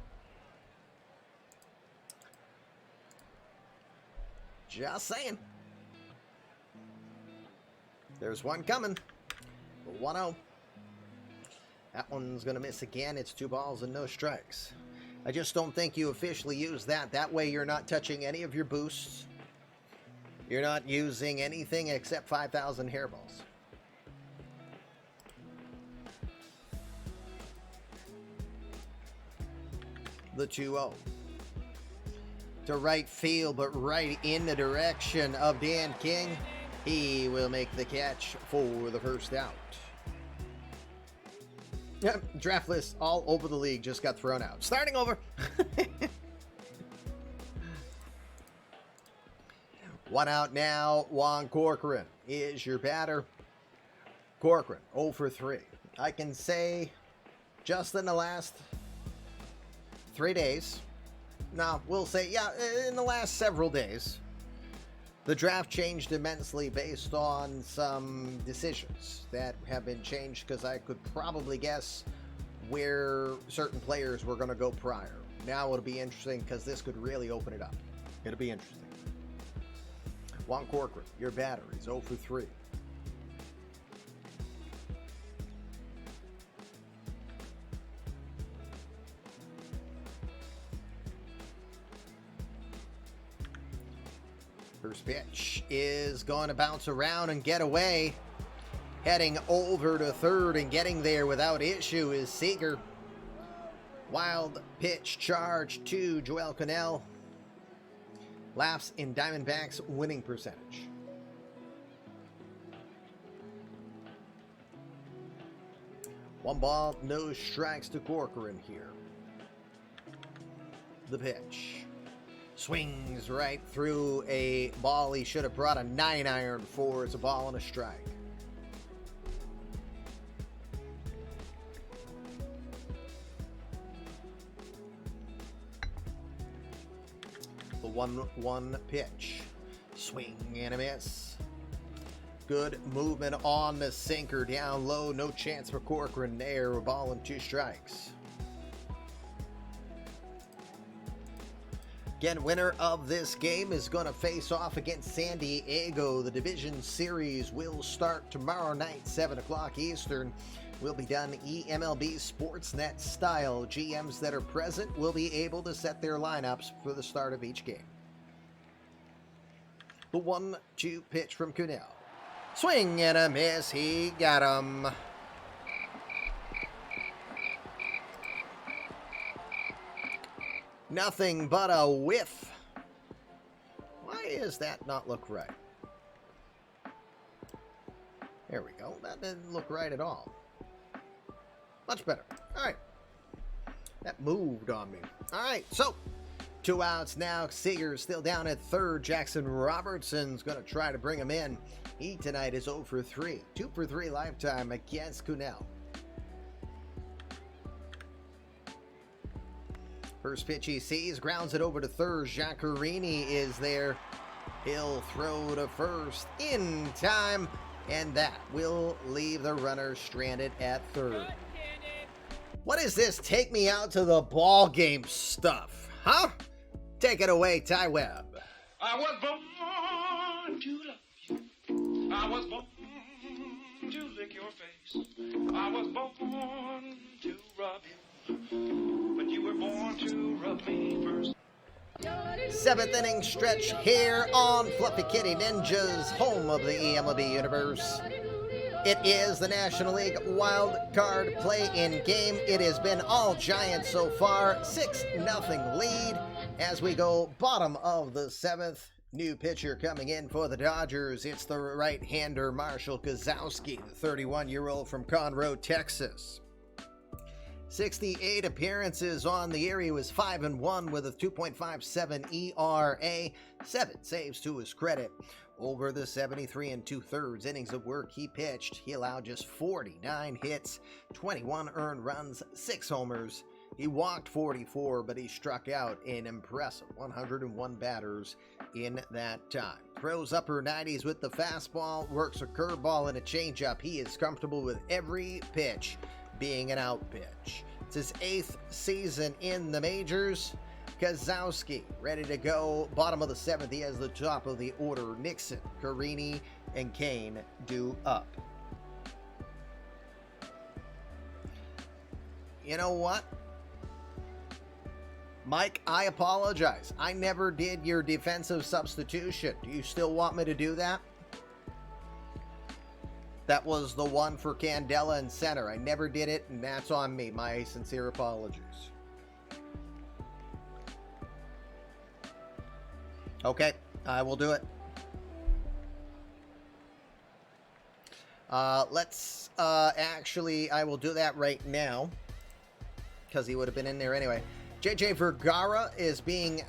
Speaker 1: Just saying. There's one coming. 1-0. That one's going to miss again. It's 2 balls and no strikes. I just don't think you officially use that. That way you're not touching any of your boosts. You're not using anything except 5,000 hairballs. The 2-0. To right field, but right in the direction of Dan King. He will make the catch for the first out. Yep, draft list all over the league just got thrown out. Starting over. One out now. Juan Corcoran is your batter. Corcoran, 0 for 3. I can say just in the last 3 days. No, we'll say, yeah, in the last several days. The draft changed immensely based on some decisions that have been changed because I could probably guess where certain players were going to go prior. Now it'll be interesting because this could really open it up. It'll be interesting. Juan Corcoran, your batteries 0 for 3. First pitch is going to bounce around and get away. Heading over to third and getting there without issue is Seager. Wild pitch charge to Joel Connell. Laughs in Diamondbacks winning percentage. One ball, no strikes to Corcoran here. The pitch. Swings right through a ball he should have brought a 9-iron for. It's a ball and a strike. The 1-1 pitch. Swing and a miss. Good movement on the sinker down low. No chance for Corcoran there. A ball and 2 strikes. Again, winner of this game is going to face off against San Diego. The division series will start tomorrow night, 7 o'clock Eastern. Will be done eMLB Sportsnet style. GMs that are present will be able to set their lineups for the start of each game. The 1-2 pitch from Cunell. Swing and a miss. He got him. Nothing but a whiff. Why does that not look right? There we go. That didn't look right at all. Much better. All right. That moved on me. All right. So, 2 outs now. Seager's still down at third. Jackson Robertson's going to try to bring him in. He tonight is 0 for 3. 2 for 3 lifetime against Cunell. First pitch he sees, grounds it over to third. Giaccherini is there. He'll throw to first in time, and that will leave the runner stranded at third. What is this take me out to the ball game stuff, huh? Take it away, Ty Webb.
Speaker 6: I was born to love you. I was born to lick your face. I was born to rub you. But you were born to rub me first.
Speaker 1: 7th inning stretch here on Fluffy Kitty Ninjas, home of the eMLB universe. It is the National League wild card play-in game. It has been all Giants so far. 6-0 lead as we go bottom of the 7th. New pitcher coming in for the Dodgers. It's the right-hander Marshall Kozlowski, the 31-year-old from Conroe, Texas. 68 appearances on the year. He was 5-1 with a 2.57 ERA. 7 saves to his credit. Over the 73 2/3 innings of work he pitched, he allowed just 49 hits, 21 earned runs, 6 homers. He walked 44, but he struck out an impressive 101 batters in that time. Throws upper 90s with the fastball, works a curveball and a changeup. He is comfortable with every pitch being an out pitch. It's his 8th season in the majors. Kozlowski ready to go. Bottom of the 7th, he has the top of the order. Nixon, Carini, and Kane due up. You know what? Mike, I apologize. I never did your defensive substitution. Do you still want me to do that? That was the one for Candela and center. I never did it, and that's on me. My sincere apologies. Okay, I will do it. Actually, I will do that right now, because he would have been in there anyway. JJ Vergara is being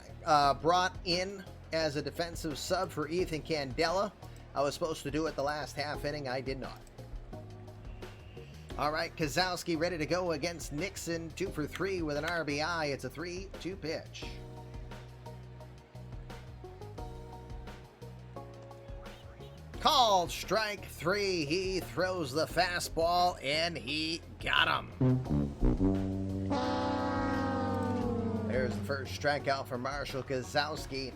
Speaker 1: brought in as a defensive sub for Ethan Candela. I was supposed to do it the last half inning. I did not. All right, Kozlowski ready to go against Nixon. 2 for 3 with an RBI. It's a 3-2 pitch. Called strike 3. He throws the fastball, and he got him. There's the first strikeout for Marshall Kozlowski.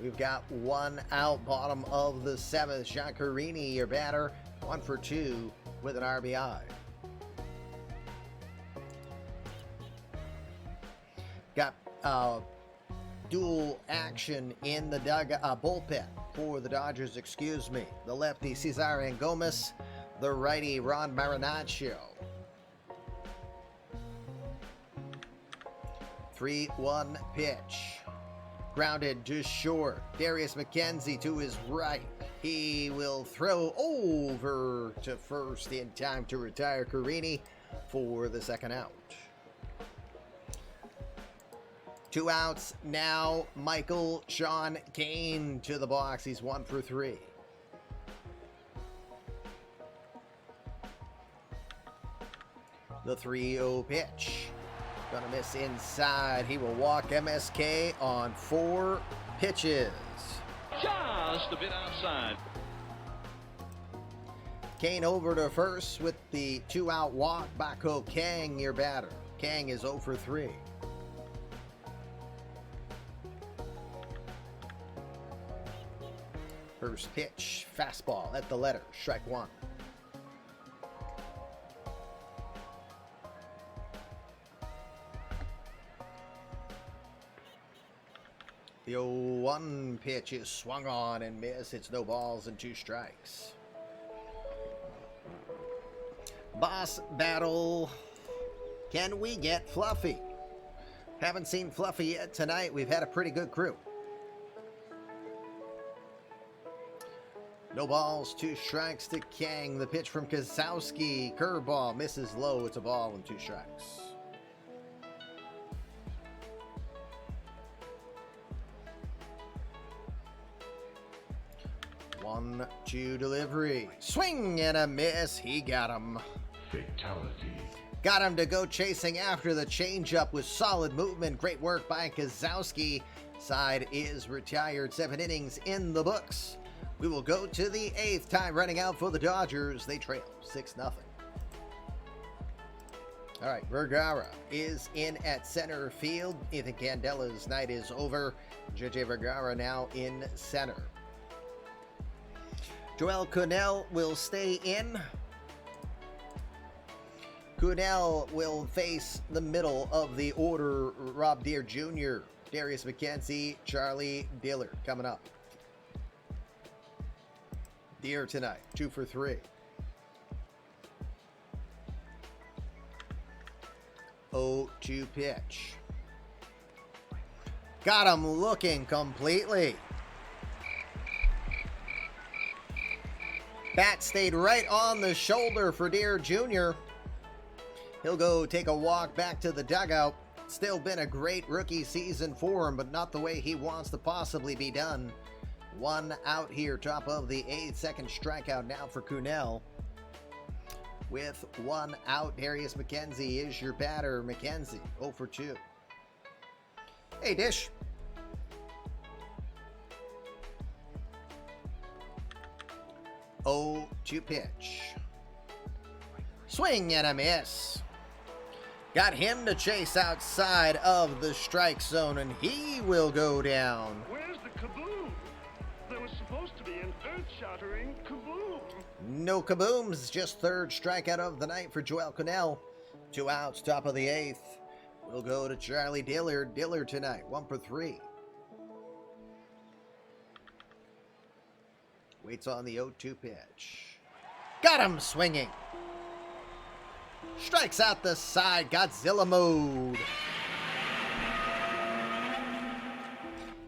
Speaker 1: We've got 1 out, bottom of the 7th. John Carini, your batter, 1 for 2 with an RBI. Got dual action in the bullpen for the Dodgers, excuse me. The lefty Cesar Gomez, the righty Ron Marinaccio. 3-1 pitch. Grounded just short. Darius McKenzie to his right. He will throw over to first in time to retire Carini for the second out. 2 outs now. Michael Sean Kane to the box. He's 1 for 3. The 3-0 pitch. Gonna miss inside. He will walk MSK on 4 pitches.
Speaker 5: Just a bit outside.
Speaker 1: Kane over to first with the 2-out walk. Bako Kang, your batter. Kang is 0 for 3. First pitch, fastball at the letter, strike 1. The 0-1 pitch is swung on and missed. It's no balls and 2 strikes. Boss battle. Can we get Fluffy? Haven't seen Fluffy yet tonight. We've had a pretty good crew. No balls, 2 strikes to Kang. The pitch from Kozlowski. Curveball misses low. It's a ball and 2 strikes. One, 2 delivery. Swing and a miss. He got him.
Speaker 9: Fatality.
Speaker 1: Got him to go chasing after the changeup with solid movement. Great work by Kozlowski. Side is retired. 7 innings in the books. We will go to the 8th. Time running out for the Dodgers. They trail 6-0. All right, Vergara is in at center field. Ethan Candella's night is over. JJ Vergara now in center. Joel Cunell will stay in. Cunell will face the middle of the order. Rob Deere Jr., Darius McKenzie, Charlie Dillard coming up. Deere tonight, 2 for 3. 0-2 pitch. Got him looking completely. Bat stayed right on the shoulder for Deere Jr. He'll go take a walk back to the dugout. Still been a great rookie season for him, but not the way he wants to possibly be done. 1 out here, top of the 8th. Second strikeout now for Cunell. With 1 out, Darius McKenzie is your batter. McKenzie, 0 for 2. Hey, Dish. Oh, 2 pitch. Swing and a miss. Got him to chase outside of the strike zone, and he will go down.
Speaker 6: Where's the kaboom? There was supposed to be an earth-shattering kaboom.
Speaker 1: No kabooms, just 3rd strikeout of the night for Joel Cunell. 2 outs, top of the 8th. We'll go to Charlie Dillard. Dillard tonight, 1 for 3. Waits on the 0-2 pitch. Got him swinging. Strikes out the side. Godzilla mode.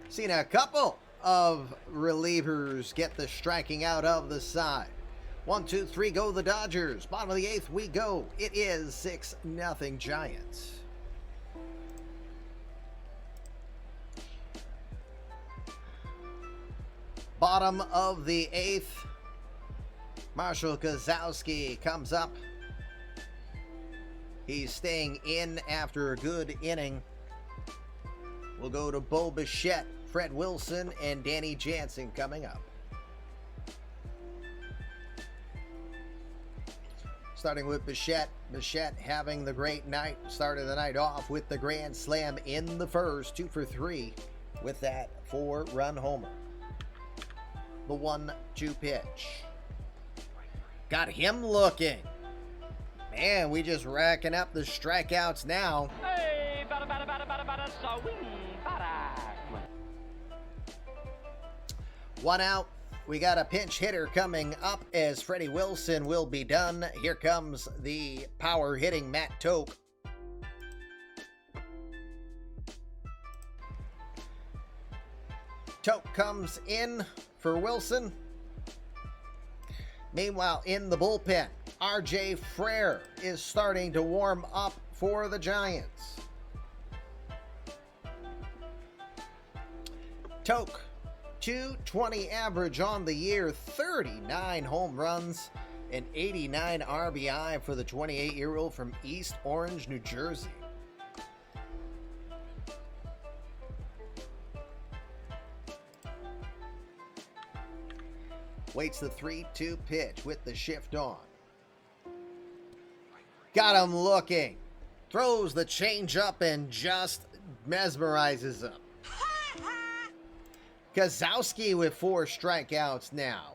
Speaker 1: Seen a couple of relievers get the striking out of the side. 1, 2, 3, go the Dodgers. Bottom of the 8th we go. It is 6-0 Giants. Bottom of the 8th. Marshall Kozlowski comes up. He's staying in after a good inning. We'll go to Bo Bichette, Fred Wilson, and Danny Jansen coming up. Starting with Bichette. Bichette having the great night. Started the night off with the grand slam in the first. 2 for 3. with that 4-run homer. The 1-2 pitch. Got him looking. Man, we just racking up the strikeouts now.
Speaker 5: Hey, bada, swing, bada.
Speaker 1: 1 out. We got a pinch hitter coming up as Freddie Wilson will be done. Here comes the power hitting Matt Toke. Toke comes in for Wilson. Meanwhile, in the bullpen, RJ Frere is starting to warm up for the Giants. Toke, 220 average on the year, 39 home runs, and 89 RBI for the 28-year-old from East Orange, New Jersey. Waits the 3-2 pitch with the shift on. Got him looking. Throws the changeup and just mesmerizes him. Kozowski with 4 strikeouts now.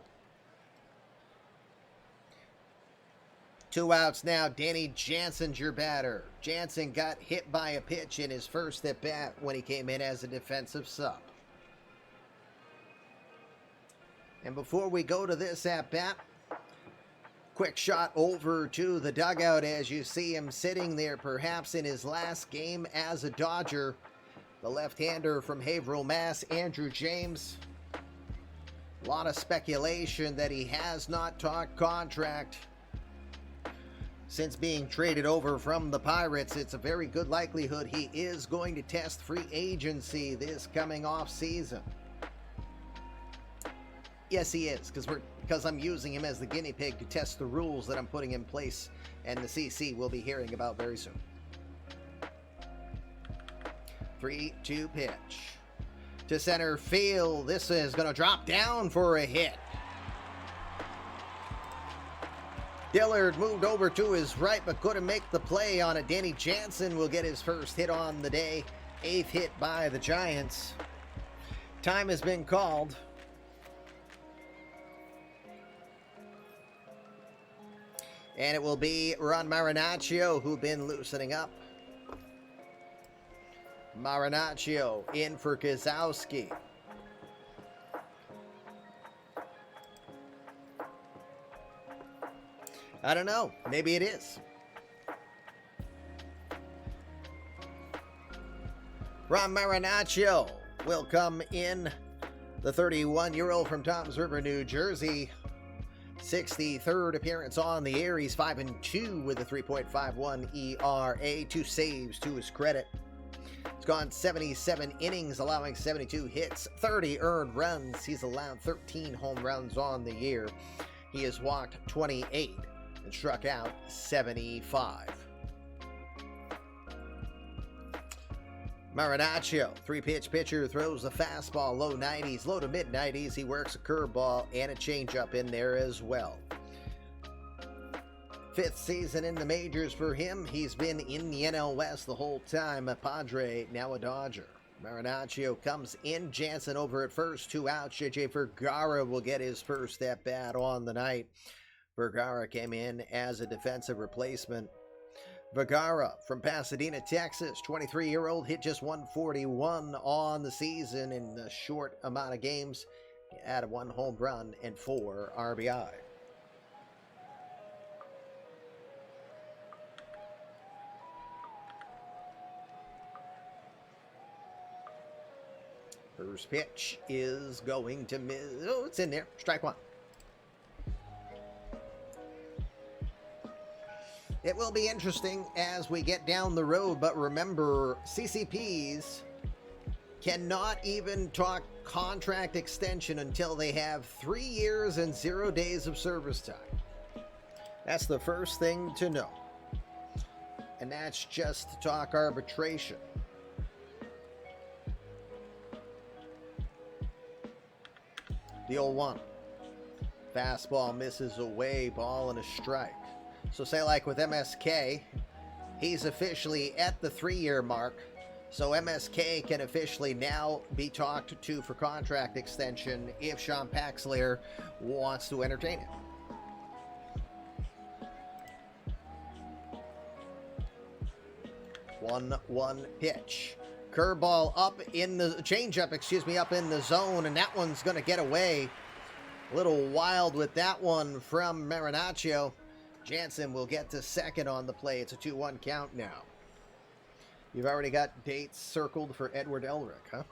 Speaker 1: 2 outs now. Danny Jansen's your batter. Jansen got hit by a pitch in his first at bat when he came in as a defensive sub. And before we go to this at bat, quick shot over to the dugout as you see him sitting there, perhaps in his last game as a Dodger. The left-hander from Haverhill, Mass, Andrew James. A lot of speculation that he has not talked contract since being traded over from the Pirates. It's a very good likelihood he is going to test free agency this coming off season. Yes, he is, because I'm using him as the guinea pig to test the rules that I'm putting in place, and the CC will be hearing about very soon. 3-2 pitch to center field. This is going to drop down for a hit. Dillard moved over to his right but couldn't make the play on it. Danny Jansen will get his first hit on the day. 8th hit by the Giants. Time has been called. And it will be Ron Marinaccio who've been loosening up. Marinaccio in for Kozowski. I don't know. Maybe it is. Ron Marinaccio will come in. The 31-year-old from Toms River, New Jersey. 63rd appearance on the year. He's 5-2 with a 3.51 ERA. 2 saves to his credit. He's gone 77 innings, allowing 72 hits, 30 earned runs. He's allowed 13 home runs on the year. He has walked 28 and struck out 75. Marinaccio, 3-pitch pitcher, throws the fastball low 90s, low to mid 90s. He works a curveball and a changeup in there as well. 5th season in the majors for him. He's been in the NL West the whole time. A Padre, now a Dodger. Marinaccio comes in. Jansen over at first. 2 outs. JJ Vergara will get his first at bat on the night. Vergara came in as a defensive replacement. Vergara from Pasadena, Texas, 23-year-old, hit just 141 on the season in a short amount of games. He added 1 home run and 4 RBI. First pitch is going to miss. Oh, it's in there. Strike 1. It will be interesting as we get down the road, but remember, CCPs cannot even talk contract extension until they have 3 years and 0 days of service time. That's the first thing to know. And that's just to talk arbitration. The 0-1. Fastball misses away, ball and a strike. So say like with MSK, he's officially at the 3-year mark, So MSK can officially now be talked to for contract extension if Sean Paxler wants to entertain it. One pitch. Curveball up in the changeup, up in the zone, and that one's going to get away. A little wild with that one from Marinaccio. Jansen will get to second on the play. It's a 2-1 count now. You've already got dates circled for Edward Elric, huh?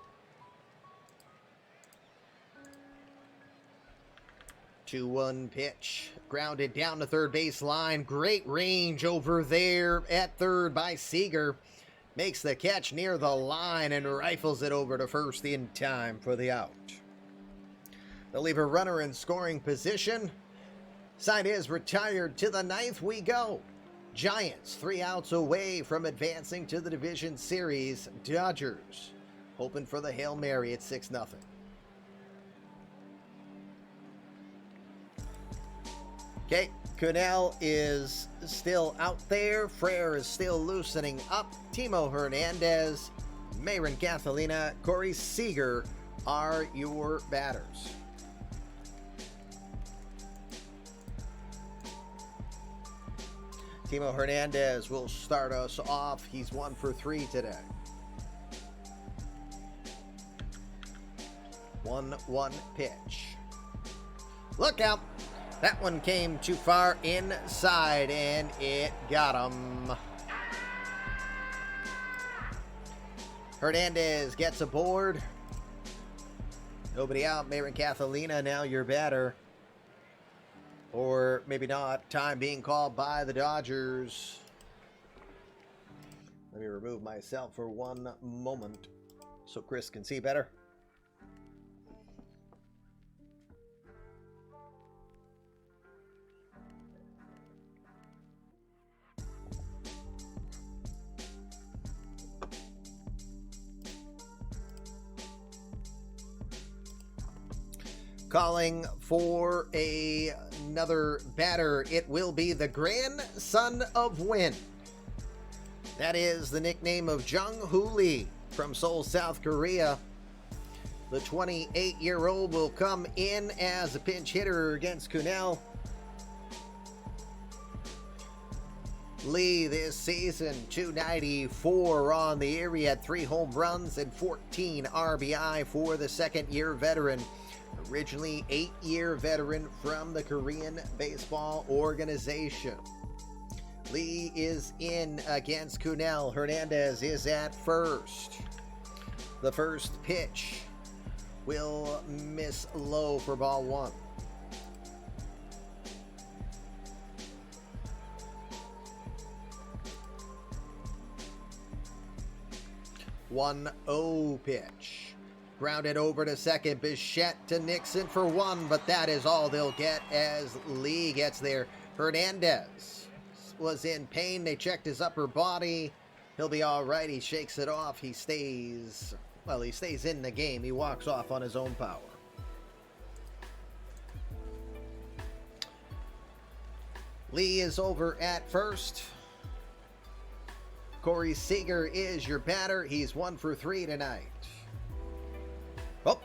Speaker 1: 2-1 pitch. Grounded down the third base line. Great range over there at third by Seager. Makes the catch near the line and rifles it over to first in time for the out. They'll leave a runner in scoring position. Side is retired. To the ninth we go. Giants 3 outs away from advancing to the division series. Dodgers hoping for the Hail Mary at 6-0. Okay, Cunell is still out there. Frere is still loosening up. Timo Hernandez, Mayron Catalina, Corey Seager are your batters. Timo Hernandez will start us off. He's 1 for 3 today. 1-1 pitch. Look out. That one came too far inside, and it got him. Hernandez gets aboard. Nobody out. Mayron Catalina, now your batter. Or maybe not. Time being called by the Dodgers. Let me remove myself for one moment so Chris can see better. Calling for another batter. It will be the grandson of Win. That is the nickname of Jung-Hoo Lee from Seoul, South Korea. The 28-year-old will come in as a pinch hitter against Cunell. Lee this season, 294 on the year. He had 3 home runs and 14 RBI for the second-year veteran. Originally 8-year veteran from the Korean Baseball Organization. Lee is in against Cunell. Hernandez is at first. The first pitch will miss low for ball 1. One 0 pitch. Grounded over to second. Bichette to Nixon for 1, but that is all they'll get as Lee gets there. Hernandez was in pain. They checked his upper body. He'll be all right. He shakes it off. He stays in the game. He walks off on his own power. Lee is over at first. Corey Seager is your batter. He's 1 for 3 tonight. Oh.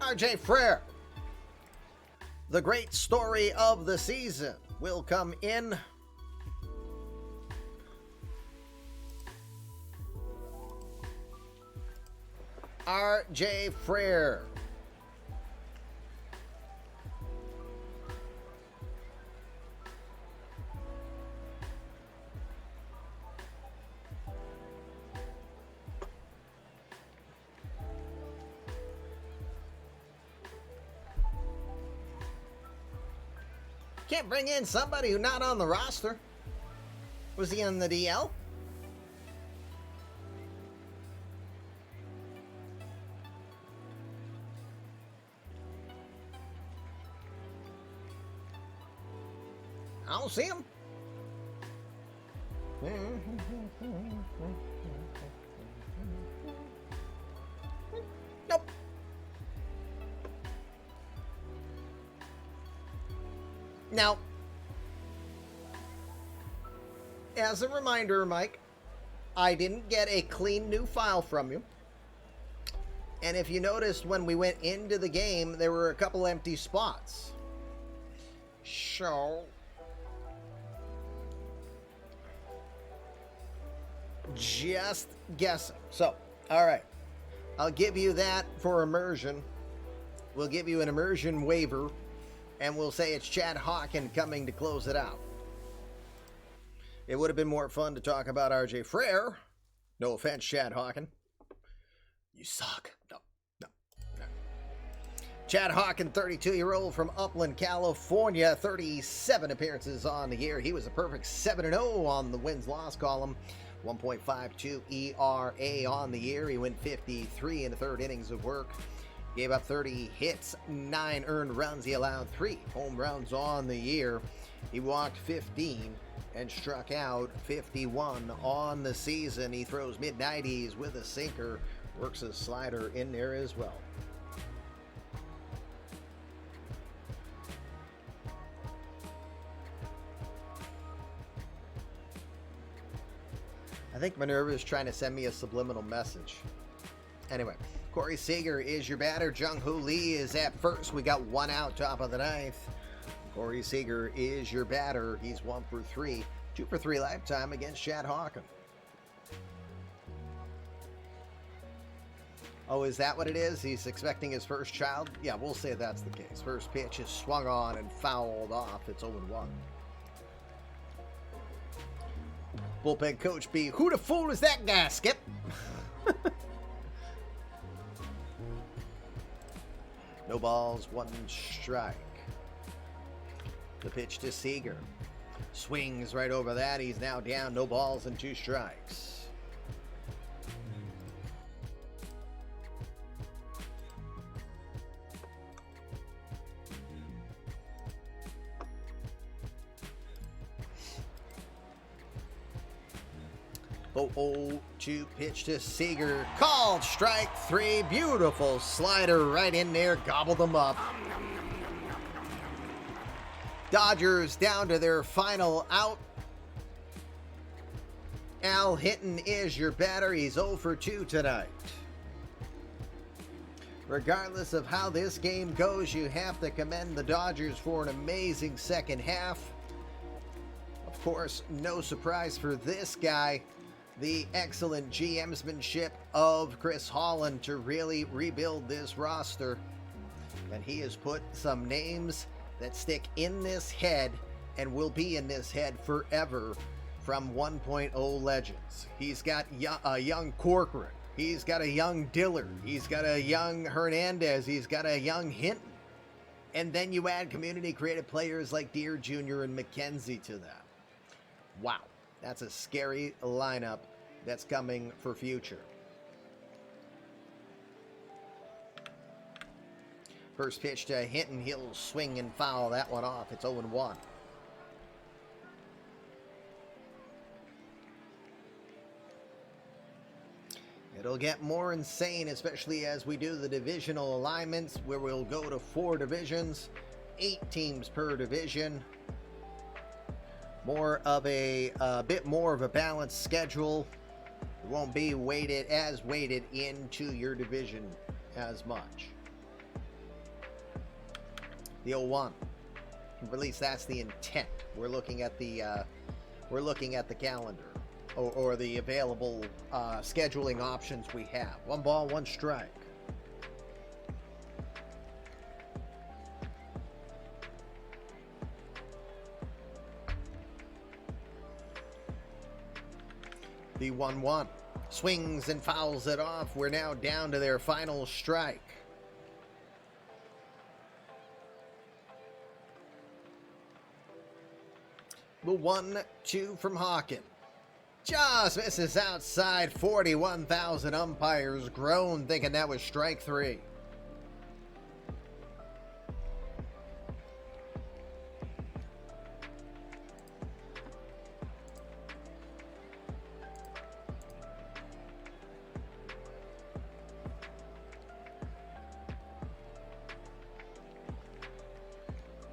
Speaker 1: RJ Frere. The great story of the season will come in. RJ Frere. Can't bring in somebody who's not on the roster. Was he on the DL? I don't see him. Nope. Now, as a reminder, Mike, I didn't get a clean new file from you. And if you noticed when we went into the game, there were a couple empty spots. So, just guessing. So, all right. I'll give you that for immersion. We'll give you an immersion waiver, and we'll say it's Chad Hawken coming to close it out. It would have been more fun to talk about RJ Frere. No offense, Chad Hawken. You suck. No. Chad Hawken, 32-year-old from Upland, California, 37 appearances on the year. He was a perfect 7-0 on the wins-loss column, 1.52 ERA on the year. He went 53 in the third innings of work. Gave up 30 hits, 9 earned runs. He allowed 3 home runs on the year. He walked 15 and struck out 51 on the season. He throws mid-90s with a sinker, works a slider in there as well. I think Minerva is trying to send me a subliminal message. Anyway, Corey Seager is your batter. Jung-Hoo Lee is at first. We got 1 out, top of the 9th. Corey Seager is your batter. He's 1 for 3. 2 for 3 lifetime against Chad Hawken. Oh, is that what it is? He's expecting his first child? Yeah, we'll say that's the case. First pitch is swung on and fouled off. It's 0-1. Bullpen coach B. Who the fool is that guy, Skip? No balls, 1 strike. The pitch to Seager. Swings right over that. He's now down. No balls and 2 strikes. Oh, 2 pitch to Seager. Called strike 3. Beautiful slider right in there. Gobbled them up. Dodgers down to their final out. Al Hinton is your batter. He's 0 for 2 tonight. Regardless of how this game goes, you have to commend the Dodgers for an amazing second half. Of course, no surprise for this guy. The excellent GMsmanship of Chris Holland to really rebuild this roster. And he has put some names that stick in this head and will be in this head forever from 1.0 legends. He's got a young Corcoran. He's got a young Dillard. He's got a young Hernandez. He's got a young Hinton. And then you add community creative players like Deere Jr. and McKenzie to that. Wow. That's a scary lineup that's coming for future. First pitch to Hinton. He'll swing and foul that one off. It's 0-1. It'll get more insane, especially as we do the divisional alignments, where we'll go to 4 divisions, 8 teams per division. More of a bit more of a balanced schedule. It won't be weighted into your division as much. The 0-1. Or at least that's the intent. We're looking at the calendar or the available scheduling options we have. 1 ball, 1 strike. The 1-1 swings and fouls it off. We're now down to their final strike. The 1-2 from Hawken. Just misses outside. 41,000 umpires groan thinking that was strike 3.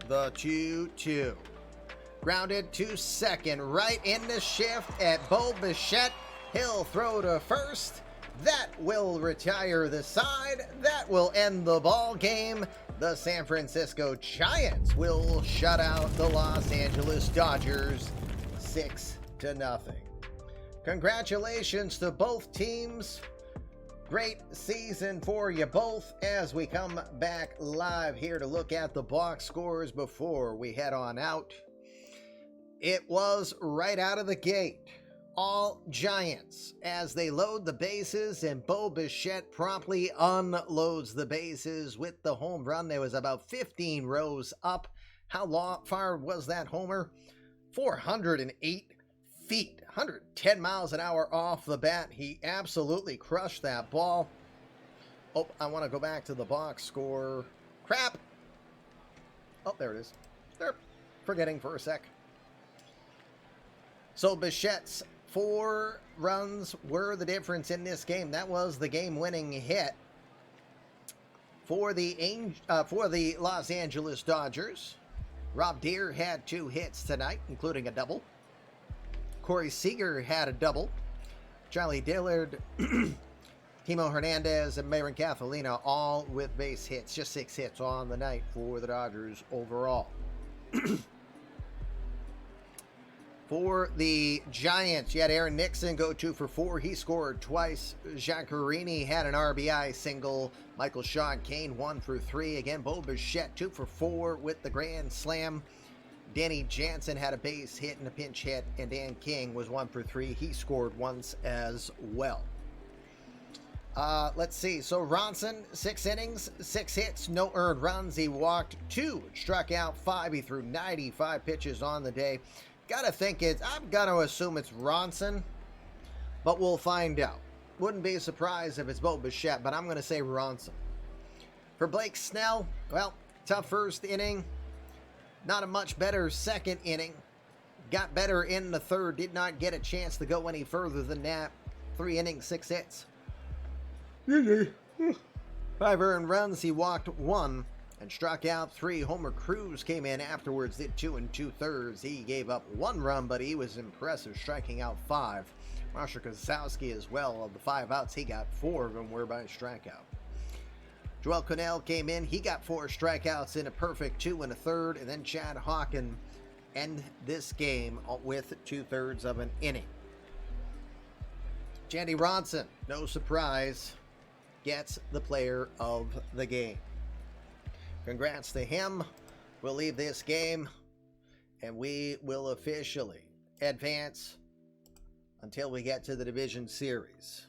Speaker 1: The 2-2. Grounded to second. Right in the shift at Bo Bichette. He'll throw to first. That will retire the side. That will end the ball game. The San Francisco Giants will shut out the Los Angeles Dodgers 6-0. Congratulations to both teams. Great season for you both as we come back live here to look at the box scores before we head on out. It was right out of the gate all Giants as they load the bases, and Bo Bichette promptly unloads the bases with the home run. There was about 15 rows up. How far was that homer? 408 feet, 110 miles an hour off the bat. He absolutely crushed that ball. Oh, I want to go back to the box score. Crap. Oh, there it is. There. Forgetting for a sec. So Bichette's 4 runs were the difference in this game. That was the game-winning hit for the Los Angeles Dodgers. Rob Deere had 2 hits tonight, including a double. Corey Seager had a double. Charlie Dillard, Timo Hernandez, and Mayron Catalina all with base hits. Just 6 hits on the night for the Dodgers overall. For the Giants, you had Aaron Nixon go 2 for 4. He scored twice. Giancarini had an RBI single. Michael Shaw and Kane 1 for 3. Again, Bo Bichette 2 for 4 with the grand slam. Danny Jansen had a base hit and a pinch hit, and Dan King was 1 for 3. He scored once as well. Let's see. So Ronson, 6 innings, 6 hits, no earned runs. He walked 2, struck out 5. He threw 95 pitches on the day. Gotta think I'm gonna assume it's Ronson, but we'll find out. Wouldn't be surprised if it's Bo Bichette, but I'm gonna say Ronson. For Blake Snell, well, tough first inning. Not a much better second inning. Got better in the third. Did not get a chance to go any further than that. 3 innings, 6 hits. 5 earned runs. He walked 1 and struck out 3. Homer Cruz came in afterwards, did 2 2/3. He gave up 1 run, but he was impressive, striking out 5. Marshall Kozlowski as well. Of the 5 outs, he got 4 of them were by strikeout. Joel Connell came in. He got 4 strikeouts in a perfect 2 1/3. And then Chad Hawken end this game with 2/3 of an inning. Jandy Ronson, no surprise, gets the player of the game. Congrats to him. We'll leave this game, and we will officially advance until we get to the division series.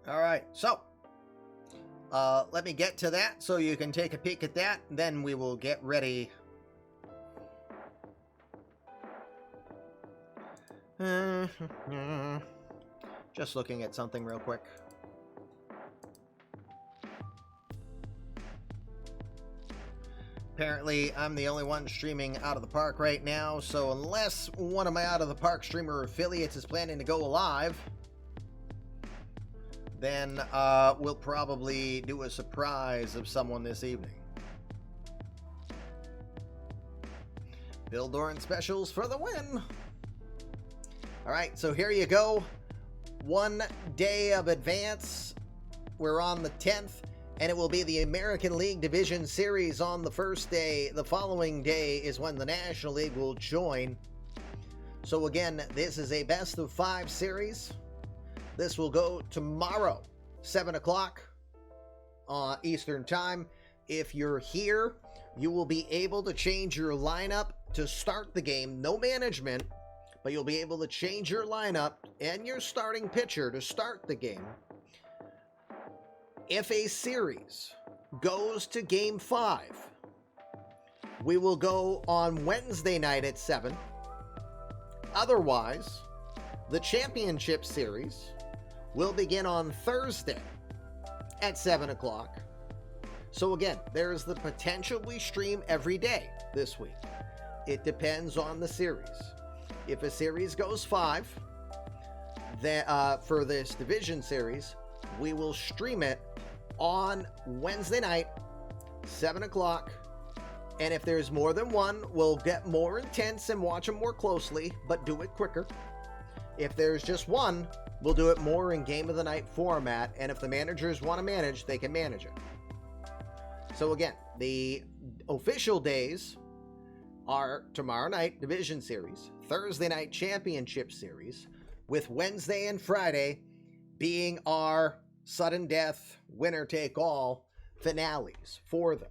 Speaker 1: All right, so let me get to that so you can take a peek at that. Then we will get ready. Just looking at something real quick. Apparently, I'm the only one streaming out of the park right now, so unless one of my out of the park streamer affiliates is planning to go live, then we'll probably do a surprise of someone this evening. Bill Doran specials for the win. All right, so here you go. 1 day of advance. We're on the 10th, and it will be the American League Division Series on the first day. The following day is when the National League will join. So again, this is a best of 5 series. This will go tomorrow, 7 o'clock Eastern Time. If you're here, you will be able to change your lineup to start the game. No management, but you'll be able to change your lineup and your starting pitcher to start the game. If a series goes to Game 5, we will go on Wednesday night at 7. Otherwise, the championship series will begin on Thursday at 7 o'clock. So again, there's the potential we stream every day this week. It depends on the series. If a series goes 5, then for this division series, we will stream it on Wednesday night, 7 o'clock. And if there's more than one, we'll get more intense and watch them more closely, but do it quicker. If there's just one, we'll do it more in game of the night format. And if the managers want to manage, they can manage it. So again, the official days are tomorrow night, Division Series, Thursday night, Championship Series, with Wednesday and Friday being our sudden death, winner-take-all finales for them.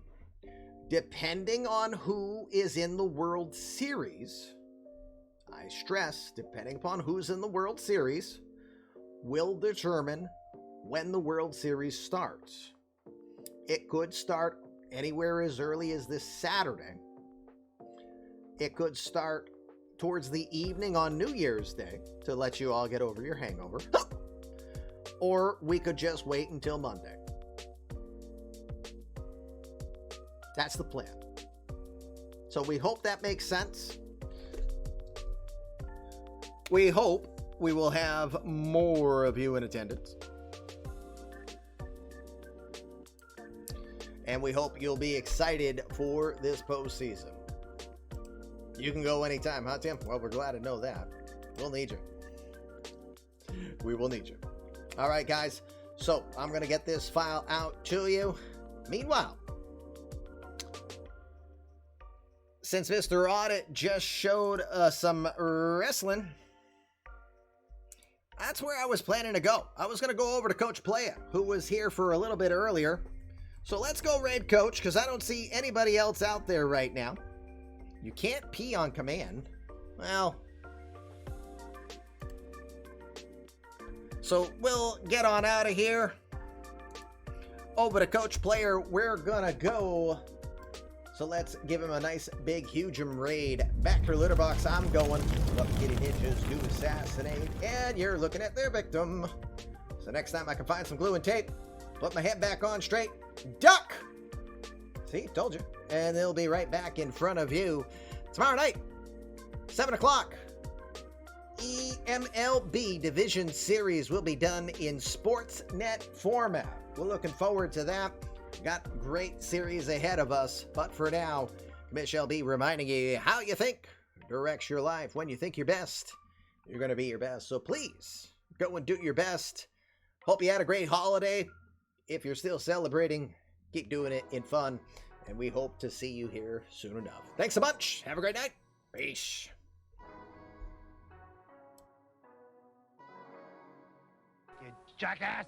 Speaker 1: Depending on who is in the World Series, I stress, depending upon who's in the World Series, will determine when the World Series starts. It could start anywhere as early as this Saturday. It could start towards the evening on New Year's Day to let you all get over your hangover. Or we could just wait until Monday. That's the plan. So we hope that makes sense. We hope we will have more of you in attendance. And we hope you'll be excited for this postseason. You can go anytime, huh, Tim? Well, we're glad to know that. We'll need you. We will need you. All right, guys. So I'm going to get this file out to you. Meanwhile, since Mr. Audit just showed some wrestling, that's where I was planning to go. I was going to go over to Coach Playa, who was here for a little bit earlier. So let's go Red Coach, because I don't see anybody else out there right now. You can't pee on command. Well, so we'll get on out of here. Over to Coach Player, we're gonna go. So let's give him a nice big huge raid. Back for litter box, I'm going. What kitty ninjas do assassinate, and you're looking at their victim. So next time I can find some glue and tape, put my head back on straight, duck! See, told you. And they'll be right back in front of you tomorrow night, 7 o'clock. eMLB Division Series will be done in Sportsnet format. We're looking forward to that. Got great series ahead of us, but for now, Mitch shall be reminding you how you think directs your life. When you think your best, you're going to be your best. So please, go and do your best. Hope you had a great holiday. If you're still celebrating, keep doing it in fun, and we hope to see you here soon enough. Thanks a bunch. Have a great night. Peace.
Speaker 5: You jackass!